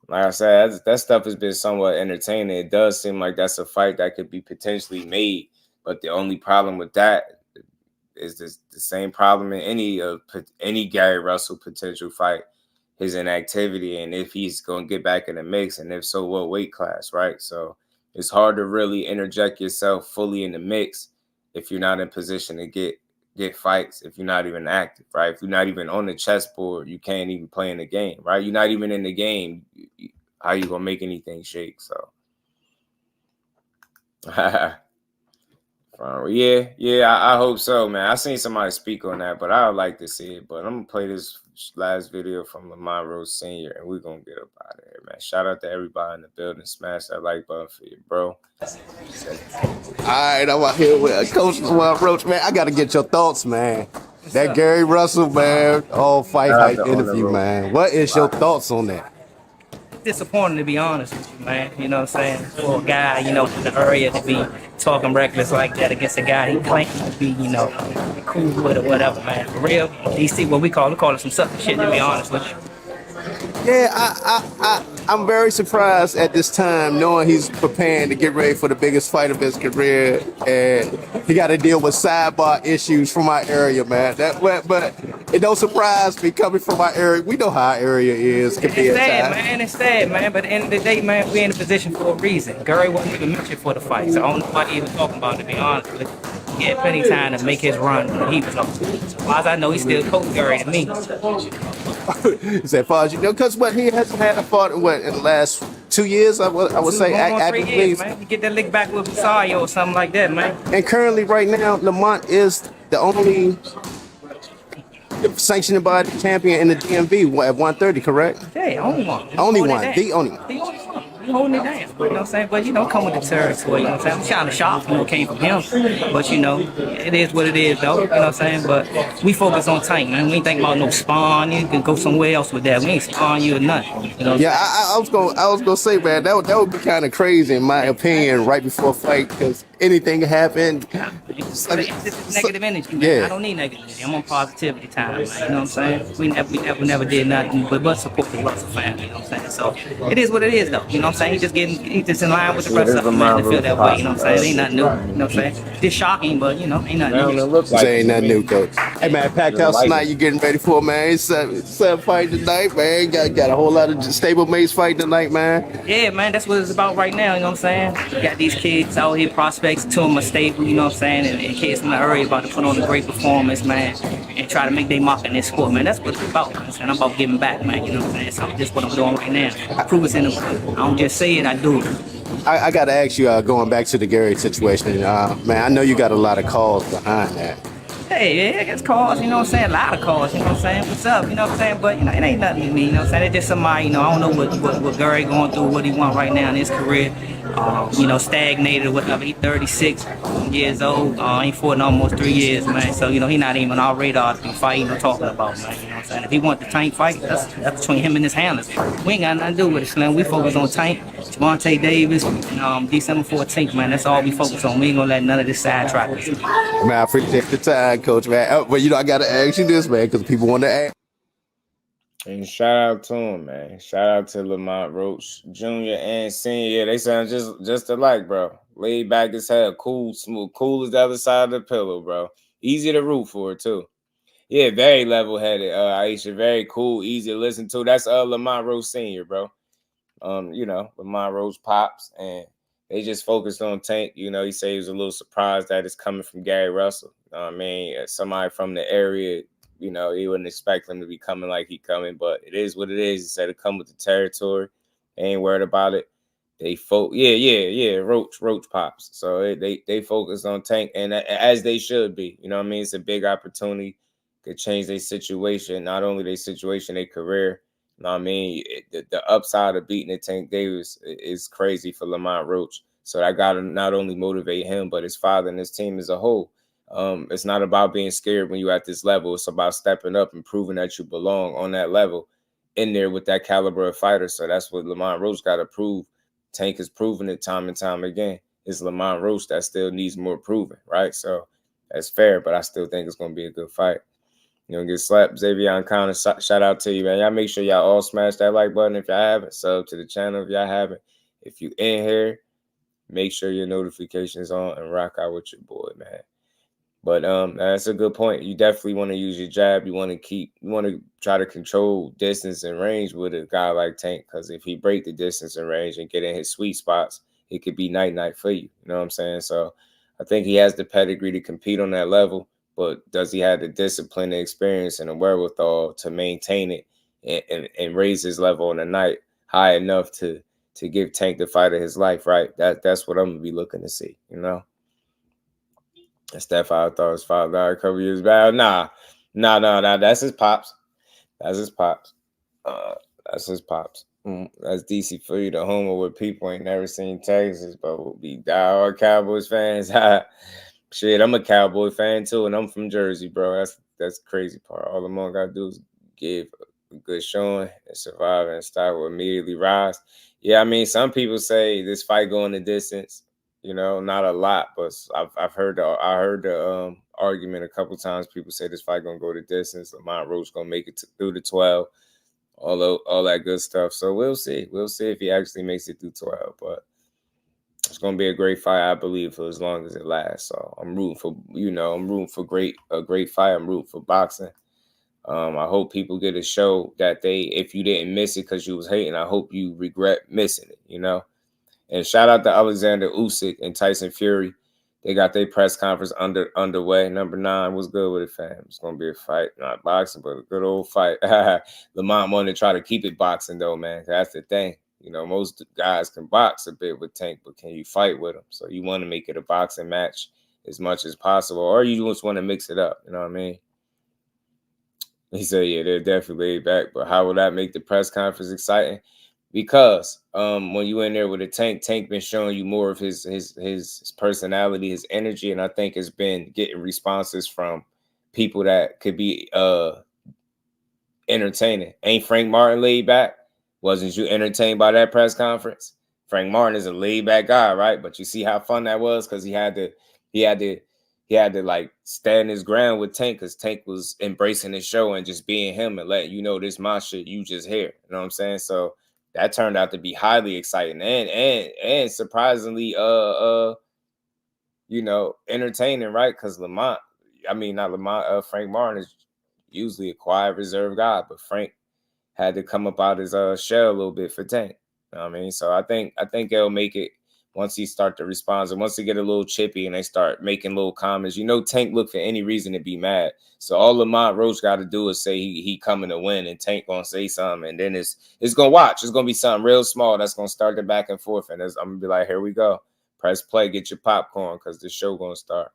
Like I said, that stuff has been somewhat entertaining. It does seem like that's a fight that could be potentially made. But the only problem with that is the same problem in any Gary Russell potential fight, his inactivity, and if he's going to get back in the mix, and if so, what weight class, right? So it's hard to really interject yourself fully in the mix if you're not in position to get fights, if you're not even active, right? If you're not even on the chessboard, you can't even play in the game, right? You're not even in the game. How you going to make anything shake? So I hope so, man. I seen somebody speak on that, but I would like to see it. But I'm going to play this last video from Lamont Roach Sr., and we're going to get up out of here, man. Shout out to everybody in the building. Smash that like button for you, bro. All right, I'm out here with Coach Lamont Roach, man. I got to get your thoughts, man. That Gary Russell, man, all fight hype interview, man. What is your thoughts on that? Disappointing, to be honest with you, man. You know what I'm saying? For a guy, in the area to be talking reckless like that against a guy he claims to be, cool with or whatever, man. For real, DC, what we call it some sucker shit, to be honest with you. Yeah, I'm very surprised at this time, knowing he's preparing to get ready for the biggest fight of his career, and he got to deal with sidebar issues from my area, man. But it don't surprise me coming from my area. We know how our area is. It's sad, man. It's sad, man. But at the end of the day, man, we're in a position for a reason. Gary wasn't even mentioned for the fight, so I don't know what he was talking about, to be honest with you. He had plenty of time to make his run when he was on. As far as I know, he still coach Gary to me. As far as you know, because what he hasn't had a fight in the last 2 years, I would say. 3 years, man. You get that lick back with Masayo or something like that, man. And currently, right now, Lamont is the only sanctioned body champion in the DMV at 130, correct? Yeah, only one. Only one. The only one. The only one. He holding it down. You know what I'm saying? But, come with the territory. You know what I'm saying? I'm kind of shocked, it came from him. But, it is what it is, though. You know what I'm saying? But we focus on Tank, man. We ain't think about no spawn. You can go somewhere else with that. We ain't spawn you or nothing. You know what I was gonna say, man, that would be kind of crazy in my opinion, right before a fight, because anything can happen. It's negative energy, man. Yeah. I don't need negative energy. I'm on positivity time, man. You know what I'm saying? We never did nothing but support the Russell family. You know what I'm saying? So it is what it is, though. You know what I'm saying? He's just in line with the rest of the man to feel that way. You know what I'm saying? It ain't nothing new. You know what I'm saying? Just shocking, but ain't nothing new. Ain't nothing new, coach. Hey, man, packed house tonight. You getting ready for, man? It's seven fight tonight, man. Got a whole lot of stablemates fighting tonight, man. Yeah, man. That's what it's about right now. You know what I'm saying? We got these kids out here, prospects, two of them are stable. You know what I'm saying? And kids in the area about to put on a great performance, man, and try to make their mark in this sport, man. That's what it's about. You know what I'm saying? I'm about giving back, man. You know what I'm saying? So that's what I'm doing right now. Prove it's in the. I don't just say it, I do it. I got to ask you, going back to the Gary situation, man, I know you got a lot of calls behind that. Hey, yeah, it gets calls, you know what I'm saying? A lot of calls, you know what I'm saying? What's up, you know what I'm saying? But, it ain't nothing to me, you know what I'm saying? It's just somebody, I don't know what Gary going through, what he want right now in his career. Stagnated or whatever. He 36 years old. Ain't fought in almost 3 years, man. So, he not even on our radar to be fighting or talking about, man. You know what I'm saying? If he want the Tank fight, that's between him and his handlers. We ain't got nothing to do with it, Slim. We focus on Tank, Javante Davis, December 14th, man. That's all we focus on. We ain't gonna let none of this sidetrack us. Man, I appreciate the time, Coach, man. But, I got to ask you this, man, because people want to ask. And shout out to him, man. Shout out to Lamont, Roach, Jr. and Senior. They sound just alike, bro. Laid back as hell, cool, smooth, cool as the other side of the pillow, bro. Easy to root for, too. Yeah, very level-headed, Aisha. Very cool, easy to listen to. That's Lamont Roach Senior, bro. Lamont Roach pops, and they just focused on Tank. He said he was a little surprised that it's coming from Gary Russell. Somebody from the area. He wouldn't expect him to be coming like he coming, but it is what it is. He said it come with the territory. They ain't worried about it. They Roach pops. So they focus on Tank, and as they should be. It's a big opportunity. Could change their situation, not only their situation, their career. The upside of beating the Tank Davis is crazy for Lamont Roach. So I got to not only motivate him, but his father and his team as a whole. It's not about being scared when you're at this level. It's about stepping up and proving that you belong on that level in there with that caliber of fighter. So that's what Lamont Roach got to prove. Tank has proven it time and time again. It's Lamont Roach that still needs more proving, right? So that's fair, but I still think it's going to be a good fight. Get slapped. Xavier Connor, shout out to you, man. Y'all make sure y'all all smash that like button if y'all haven't. Sub to the channel if y'all haven't. If you in here, make sure your notifications on and rock out with your boy, man. But that's a good point. You definitely want to use your jab. You want to try to control distance and range with a guy like Tank, because if he break the distance and range and get in his sweet spots, it could be night for you. You know what I'm saying? So I think he has the pedigree to compete on that level, but does he have the discipline, the experience, and the wherewithal to maintain it and raise his level on the night high enough to give Tank the fight of his life, right? That's what I'm going to be looking to see, That's that I thought his father died a couple years back. Nah. That's his pops. That's his pops. That's DC for you, the homer where people ain't never seen Texas, but will be diehard Cowboys fans. Shit, I'm a Cowboy fan too, and I'm from Jersey, bro. That's the crazy part. All the more gotta do is give a good showing and survive, and start will immediately rise. Yeah, some people say this fight going the distance. Not a lot, but I heard the argument a couple times. People say this fight gonna go the distance. Lamont Roach gonna make it through the 12. all that good stuff. So we'll see. We'll see if he actually makes it through 12. But it's gonna be a great fight, I believe, for as long as it lasts. So I'm rooting for, a great fight. I'm rooting for boxing. I hope people get a show that if you didn't miss it because you was hating, I hope you regret missing it, And shout out to Alexander Usyk and Tyson Fury. They got their press conference underway. Number 9 was good with it, fam. It's going to be a fight, not boxing, but a good old fight. Lamont wanted to try to keep it boxing, though, man. That's the thing. Most guys can box a bit with Tank, but can you fight with them? So you want to make it a boxing match as much as possible, or you just want to mix it up. You know what I mean? He said, yeah, they're definitely laid back, but how will that make the press conference exciting? Because when you in there with a Tank been showing you more of his personality, his energy, and I think it's been getting responses from people that could be entertaining. Ain't Frank Martin laid back? Wasn't you entertained by that press conference? Frank Martin is a laid back guy, right? But you see how fun that was because he had to like stand his ground with Tank because Tank was embracing the show and just being him and letting this my shit, you just hear. You know what I'm saying? So that turned out to be highly exciting and surprisingly entertaining, right? Because Frank Martin is usually a quiet, reserved guy, but Frank had to come up out his shell a little bit for Tank. You know what I mean? So I think they'll make it once he start to respond, and once they get a little chippy and they start making little comments. Tank look for any reason to be mad. So all Lamont Roach got to do is say he coming to win, and Tank gonna say something, and then it's gonna watch. It's gonna be something real small that's gonna start the back and forth, and I'm gonna be like, here we go, press play, get your popcorn, cause the show gonna start.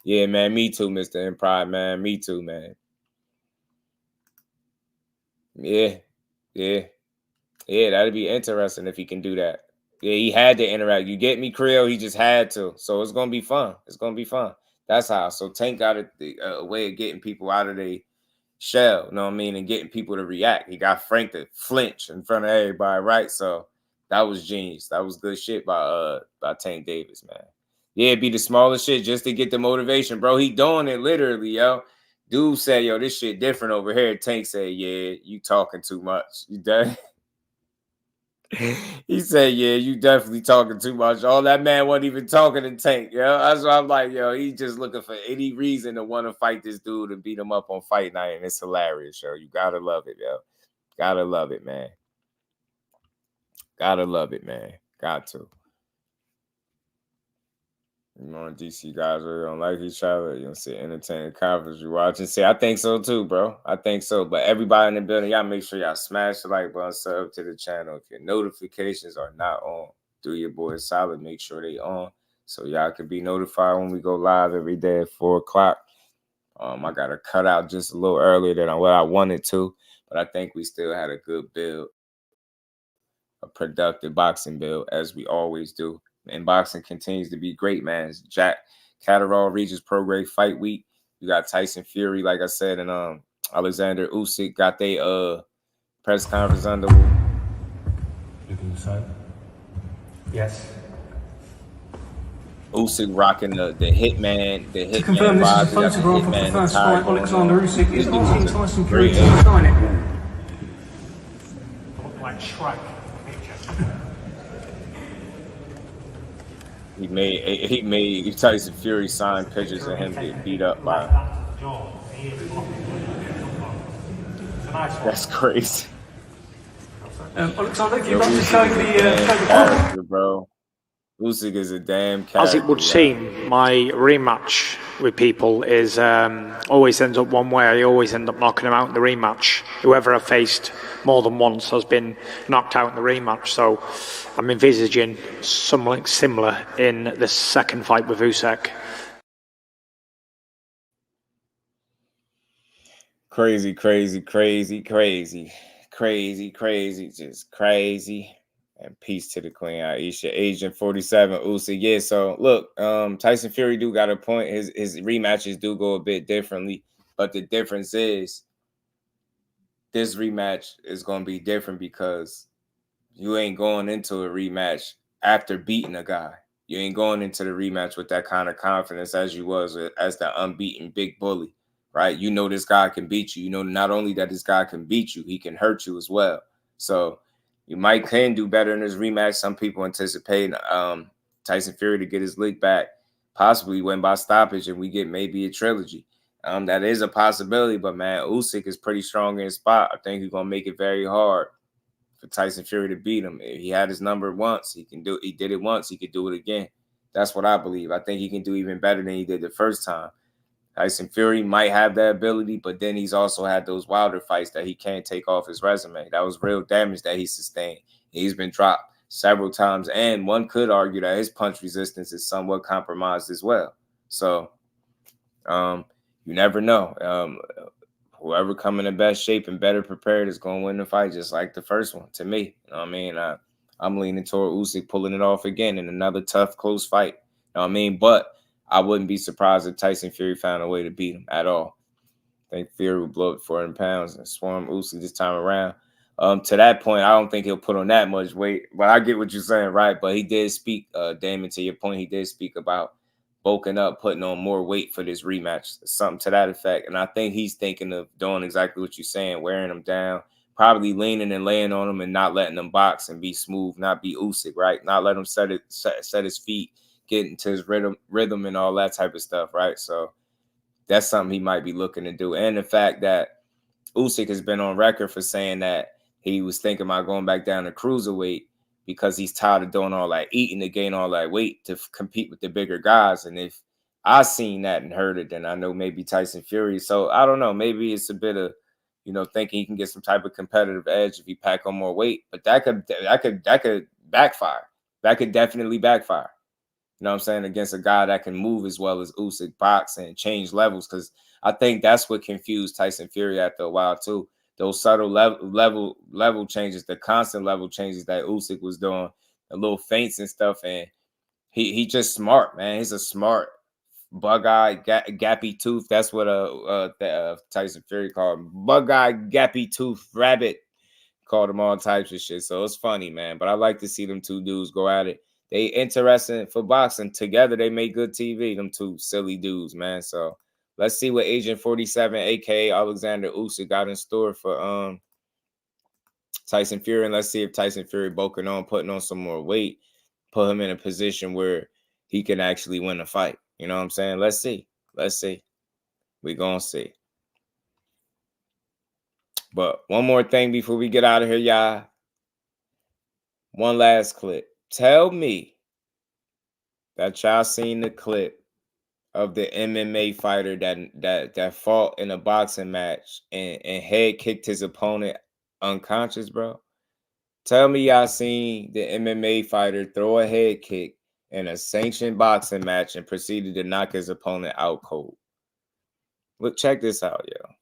Yeah, man, me too, Mr. Empire, man, me too, man. Yeah, that'd be interesting if he can do that. Yeah, he had to interact. You get me, Creel? He just had to. So it's going to be fun. It's going to be fun. That's how. So Tank got a way of getting people out of their shell, you know what I mean, and getting people to react. He got Frank to flinch in front of everybody, right? So that was genius. That was good shit by Tank Davis, man. Yeah, it'd be the smallest shit just to get the motivation, bro. He doing it literally, yo. Dude said, yo, this shit different over here. Tank said, yeah, you talking too much. You done? He said, yeah, you definitely talking too much. All that man wasn't even talking to Tank, yo. That's why I'm like, yo, he just looking for any reason to want to fight this dude and beat him up on fight night, and it's hilarious, yo. You gotta love it, yo. Gotta love it, man. Gotta love it, man. Got to. DC guys really don't like each other. See entertaining conference you watch and say, I think so too, bro. I think so. But everybody in the building, y'all make sure y'all smash the like button, sub to the channel. If your notifications are not on, do your boy solid. Make sure they on so y'all can be notified when we go live every day at 4 o'clock. I got to cut out just a little earlier than what I wanted to, but I think we still had a good build, a productive boxing build, as we always do. And boxing continues to be great, man. It's Jack Catterall, Regis Prograis fight week. You got Tyson Fury, like I said, and Alexander Usyk got their press conference under. Looking the same? Yes. Usyk rocking the Hitman, To confirm, this is a photograph of the first fight. Alexander Usyk is asking Tyson Fury to sign it. Like Shrek. He made Tyson Fury sign pictures of him get beat up by. That's crazy. Alexander, can you to show the character, bro? Usyk is a damn character. As it would seem, my rematch with people is always ends up one way. I always end up knocking them out in the rematch. Whoever I've faced more than once has been knocked out in the rematch. So I'm envisaging something similar in the second fight with Usyk. Crazy, just crazy. And peace to the Queen Aisha, Agent 47, Usyk. Yeah, so look, Tyson Fury do got a point. His rematches do go a bit differently, but the difference is this rematch is going to be different because you ain't going into a rematch after beating a guy. You ain't going into the rematch with that kind of confidence as you was as the unbeaten big bully, right? You know this guy can beat you. You know not only that this guy can beat you, he can hurt you as well. So you can do better in this rematch. Some people anticipate Tyson Fury to get his lick back, possibly win by stoppage, and we get maybe a trilogy. That is a possibility, but man, Usyk is pretty strong in his spot. I think he's gonna make it very hard for Tyson Fury to beat him. If he had his number once, he did it once, he could do it again. That's what I believe. I think he can do even better than he did the first time. Tyson Fury might have that ability, but then he's also had those Wilder fights that he can't take off his resume. That was real damage that he sustained. He's been dropped several times, and one could argue that his punch resistance is somewhat compromised as well. So you never know. Whoever come in the best shape and better prepared is going to win the fight, just like the first one, to me. You know what I mean? I'm leaning toward Usyk pulling it off again in another tough, close fight. You know what I mean? But I wouldn't be surprised if Tyson Fury found a way to beat him at all. I think Fury would blow up 400 pounds and swarm Usyk this time around. To that point, I don't think he'll put on that much weight. But I get what you're saying, right? But he did speak, Damon, to your point, he did speak about bulking up, putting on more weight for this rematch, something to that effect. And I think he's thinking of doing exactly what you're saying, wearing him down, probably leaning and laying on him and not letting him box and be smooth, not be Usyk, right? Not let him set his feet, get into his rhythm and all that type of stuff, right? So that's something he might be looking to do. And the fact that Usyk has been on record for saying that he was thinking about going back down to cruiserweight because he's tired of doing all that eating to gain all that weight to compete with the bigger guys. And if I seen that and heard it, then I know maybe Tyson Fury. So I don't know. Maybe it's a bit of, thinking he can get some type of competitive edge if he pack on more weight. But that could backfire. That could definitely backfire. You know what I'm saying? Against a guy that can move as well as Usyk, box and change levels. Because I think that's what confused Tyson Fury after a while too. Those subtle level changes, the constant level changes that Usyk was doing, the little feints and stuff, and he just smart, man. He's a smart, bug-eyed, gappy tooth. That's what Tyson Fury called him. Bug-eyed, gappy tooth rabbit. Called him all types of shit. So it's funny, man. But I like to see them two dudes go at it. They interesting for boxing. Together, they make good TV, them two silly dudes, man. So let's see what Agent 47, a.k.a. Alexander Usyk, got in store for Tyson Fury. And let's see if Tyson Fury putting on some more weight, put him in a position where he can actually win a fight. You know what I'm saying? Let's see. We're going to see. But one more thing before we get out of here, y'all. One last clip. Tell me that y'all seen the clip of the MMA fighter that fought in a boxing match and head kicked his opponent unconscious, bro. Tell me y'all seen the MMA fighter throw a head kick in a sanctioned boxing match and proceeded to knock his opponent out cold. Look, check this out, yo.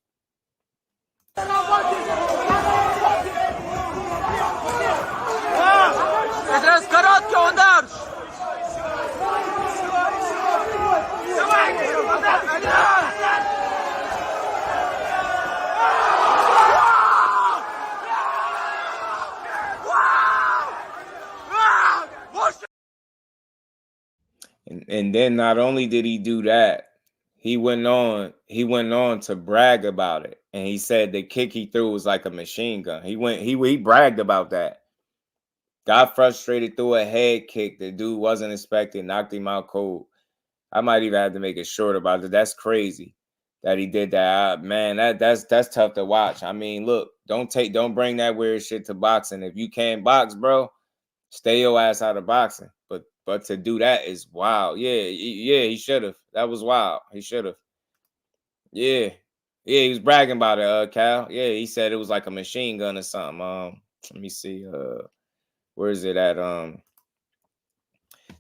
And then not only did he do that, he went on to brag about it. And he said the kick he threw was like a machine gun. He bragged about that. Got frustrated, threw a head kick. The dude wasn't expecting, knocked him out cold. I might even have to make it short about it. That's crazy that he did that. Man, that's tough to watch. I mean, look, don't bring that weird shit to boxing. If you can't box, bro, stay your ass out of boxing. But to do that is wild. Yeah, he should have. That was wild. He should have. Yeah, he was bragging about it, Cal. Yeah, he said it was like a machine gun or something. Let me see. Where is it at?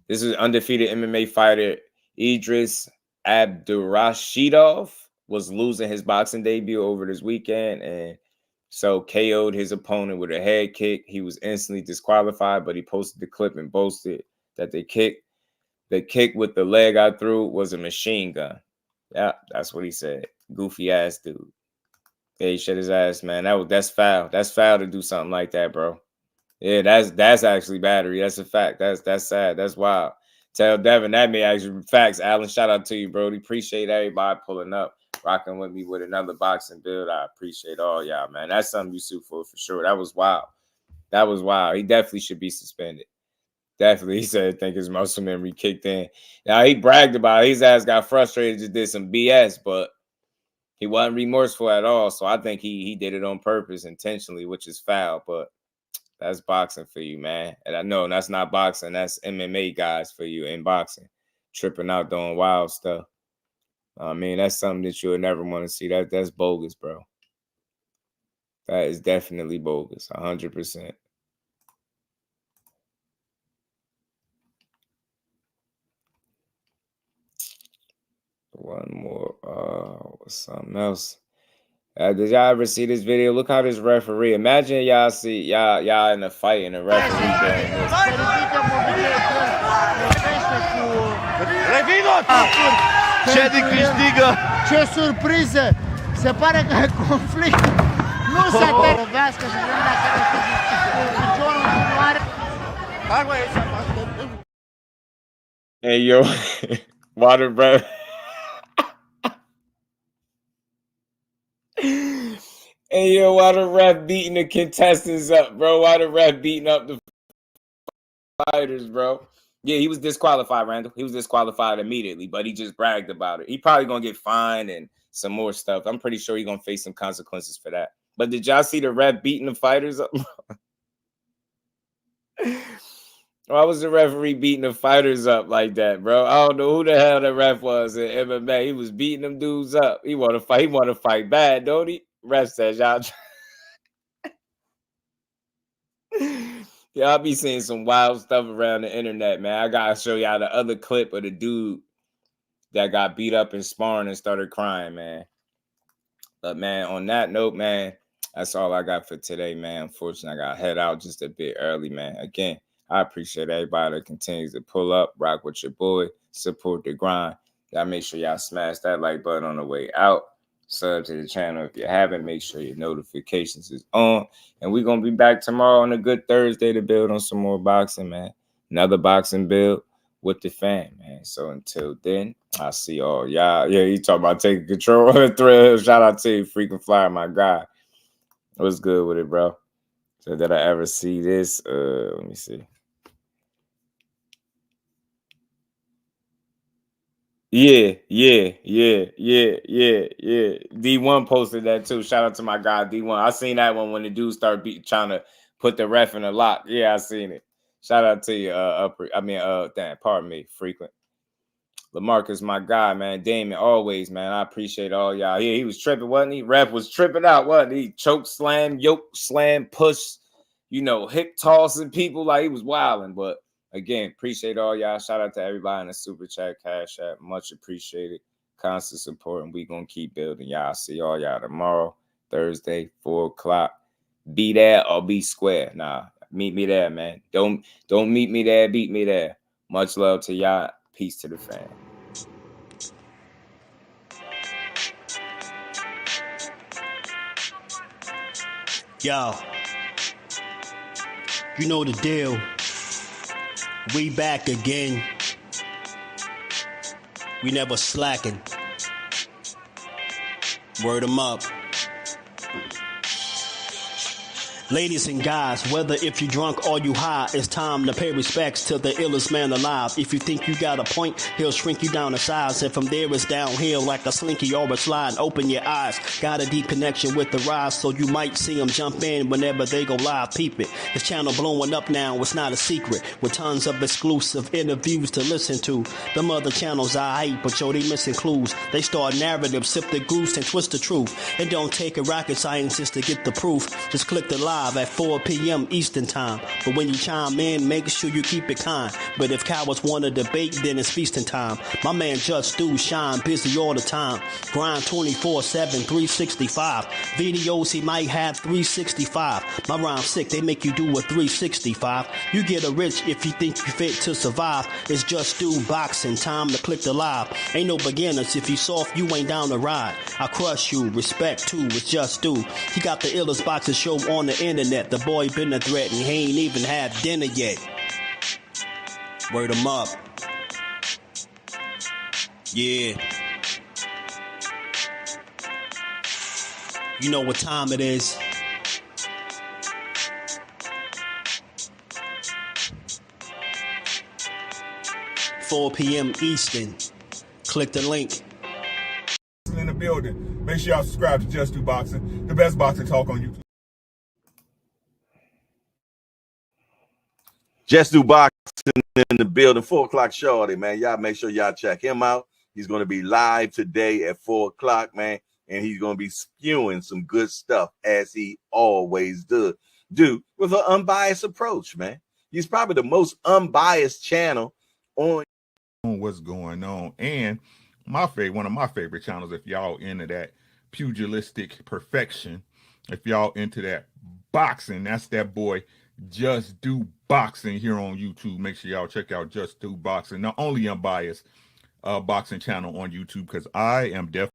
This is undefeated MMA fighter Idris Abdurashidov was losing his boxing debut over this weekend, and so KO'd his opponent with a head kick. He was instantly disqualified, but he posted the clip and boasted that the kick with the leg I threw was a machine gun. Yeah, that's what he said. Goofy ass dude. Yeah, he shut his ass, man. That's foul. That's foul to do something like that, bro. Yeah, that's actually battery. That's a fact. That's sad. That's wild. Tell Devin that may actually facts. Alan, shout out to you, bro. Appreciate everybody pulling up. rocking with me with another boxing build. I appreciate all y'all, man. That's something you sue for sure. That was wild. That was wild. He definitely should be suspended. Definitely. He said, I think his muscle memory kicked in. Now, he bragged about it. His ass got frustrated, just did some BS, but he wasn't remorseful at all. So I think he did it on purpose, intentionally, which is foul. But that's boxing for you, man. And I know that's not boxing. That's MMA guys for you in boxing. Tripping out, doing wild stuff. I mean, that's something that you'll never want to see. That's bogus, bro. That is definitely bogus, 100%. One more, something else. Did y'all ever see this video? Look how this referee. Imagine y'all see y'all in a fight and the referee doing this. Ce di câștigă? Ce surpriză! Se pare că e conflict. Nu se te lovească și vedem dacă e piciorul în continuare. Hai mă, ieși afară. Hey, yo, water breath. Hey, yo, why the ref beating the contestants up, bro? Why the ref beating up the fighters, bro? Yeah, he was disqualified, Randall. He was disqualified immediately, but he just bragged about it. He probably going to get fined and some more stuff. I'm pretty sure he's going to face some consequences for that. But did y'all see the ref beating the fighters up? Why was the referee beating the fighters up like that, bro? I don't know who the hell the ref was in MMA. He was beating them dudes up. He want to fight. He want to fight bad, don't he? Ref says y'all. Y'all be seeing some wild stuff around the internet, man. I gotta show y'all the other clip of the dude that got beat up in sparring and started crying, man. But man, on that note, man, that's all I got for today, man. Unfortunately, I gotta head out just a bit early, man. Again, I appreciate everybody that continues to pull up, rock with your boy, support the grind. Y'all make sure y'all smash that like button on the way out. Sub to the channel if you haven't. Make sure your notifications is on. And we're going to be back tomorrow on a good Thursday to build on some more boxing, man. Another boxing build with the fam, man. So until then, I'll see all y'all. Yeah, you talking about taking control of the thrill. Shout out to you, freaking flyer, my guy. What's good with it, bro? So did I ever see this? Let me see. Yeah. D1 posted that too. Shout out to my guy D1. I seen that one when the dude started trying to put the ref in a lock. Yeah, I seen it. Shout out to you. Pardon me, frequent. LaMarcus, my guy, man. Damon, always, man. I appreciate all y'all. Yeah, he was tripping, wasn't he? Ref was tripping out, wasn't he? Choke slam, yoke slam, push, hip tossing people like he was wilding, but. Again, appreciate all y'all. Shout out to everybody in the Super Chat, Cash App. Much appreciated. Constant support, and we going to keep building. Y'all see all y'all tomorrow, Thursday, 4 o'clock. Be there or be square. Nah, meet me there, man. Don't meet me there. Beat me there. Much love to y'all. Peace to the fam. Yo, you know the deal. We back again. We never slacking. Word 'em up. Ladies and guys, whether if you drunk or you high, it's time to pay respects to the illest man alive. If you think you got a point, he'll shrink you down to size. And from there it's downhill like a slinky or a slide. Open your eyes. Got a deep connection with the rise, so you might see them jump in whenever they go live. Peep it. This channel blowing up now, it's not a secret. With tons of exclusive interviews to listen to. Them other channels I hate, but yo, they missing clues. They start narratives, sip the goose and twist the truth. It don't take a rocket scientist to get the proof. Just click the live at 4 p.m. Eastern time. But when you chime in, make sure you keep it kind. But if cowards want to debate, then it's feasting time. My man Jusdu shine busy all the time. Grind 24/7, 365. Videos he might have 365. My rhyme's sick, they make you do a 365. You get a rich if you think you fit to survive. It's Jusdueboxing, time to click the live. Ain't no beginners, if you soft, you ain't down to ride. I crush you, respect too, it's Jusdu. He got the illest boxing show on the internet. The boy been a threat and he ain't even had dinner yet. Word 'em up. Yeah. You know what time it is. $4 p.m. Eastern. Click the link. In the building. Make sure y'all subscribe to Just Do Boxing, the best boxing talk on YouTube. Just Do Boxing in the building, 4 o'clock shorty, man. Y'all make sure y'all check him out. He's going to be live today at 4 o'clock, man. And he's going to be spewing some good stuff as he always do with an unbiased approach, man. He's probably the most unbiased channel on what's going on. And one of my favorite channels, if y'all into that pugilistic perfection, if y'all into that boxing, that's that boy Just Do Boxing here on YouTube. Make sure y'all check out Just Do Boxing, the only unbiased boxing channel on YouTube, because I am definitely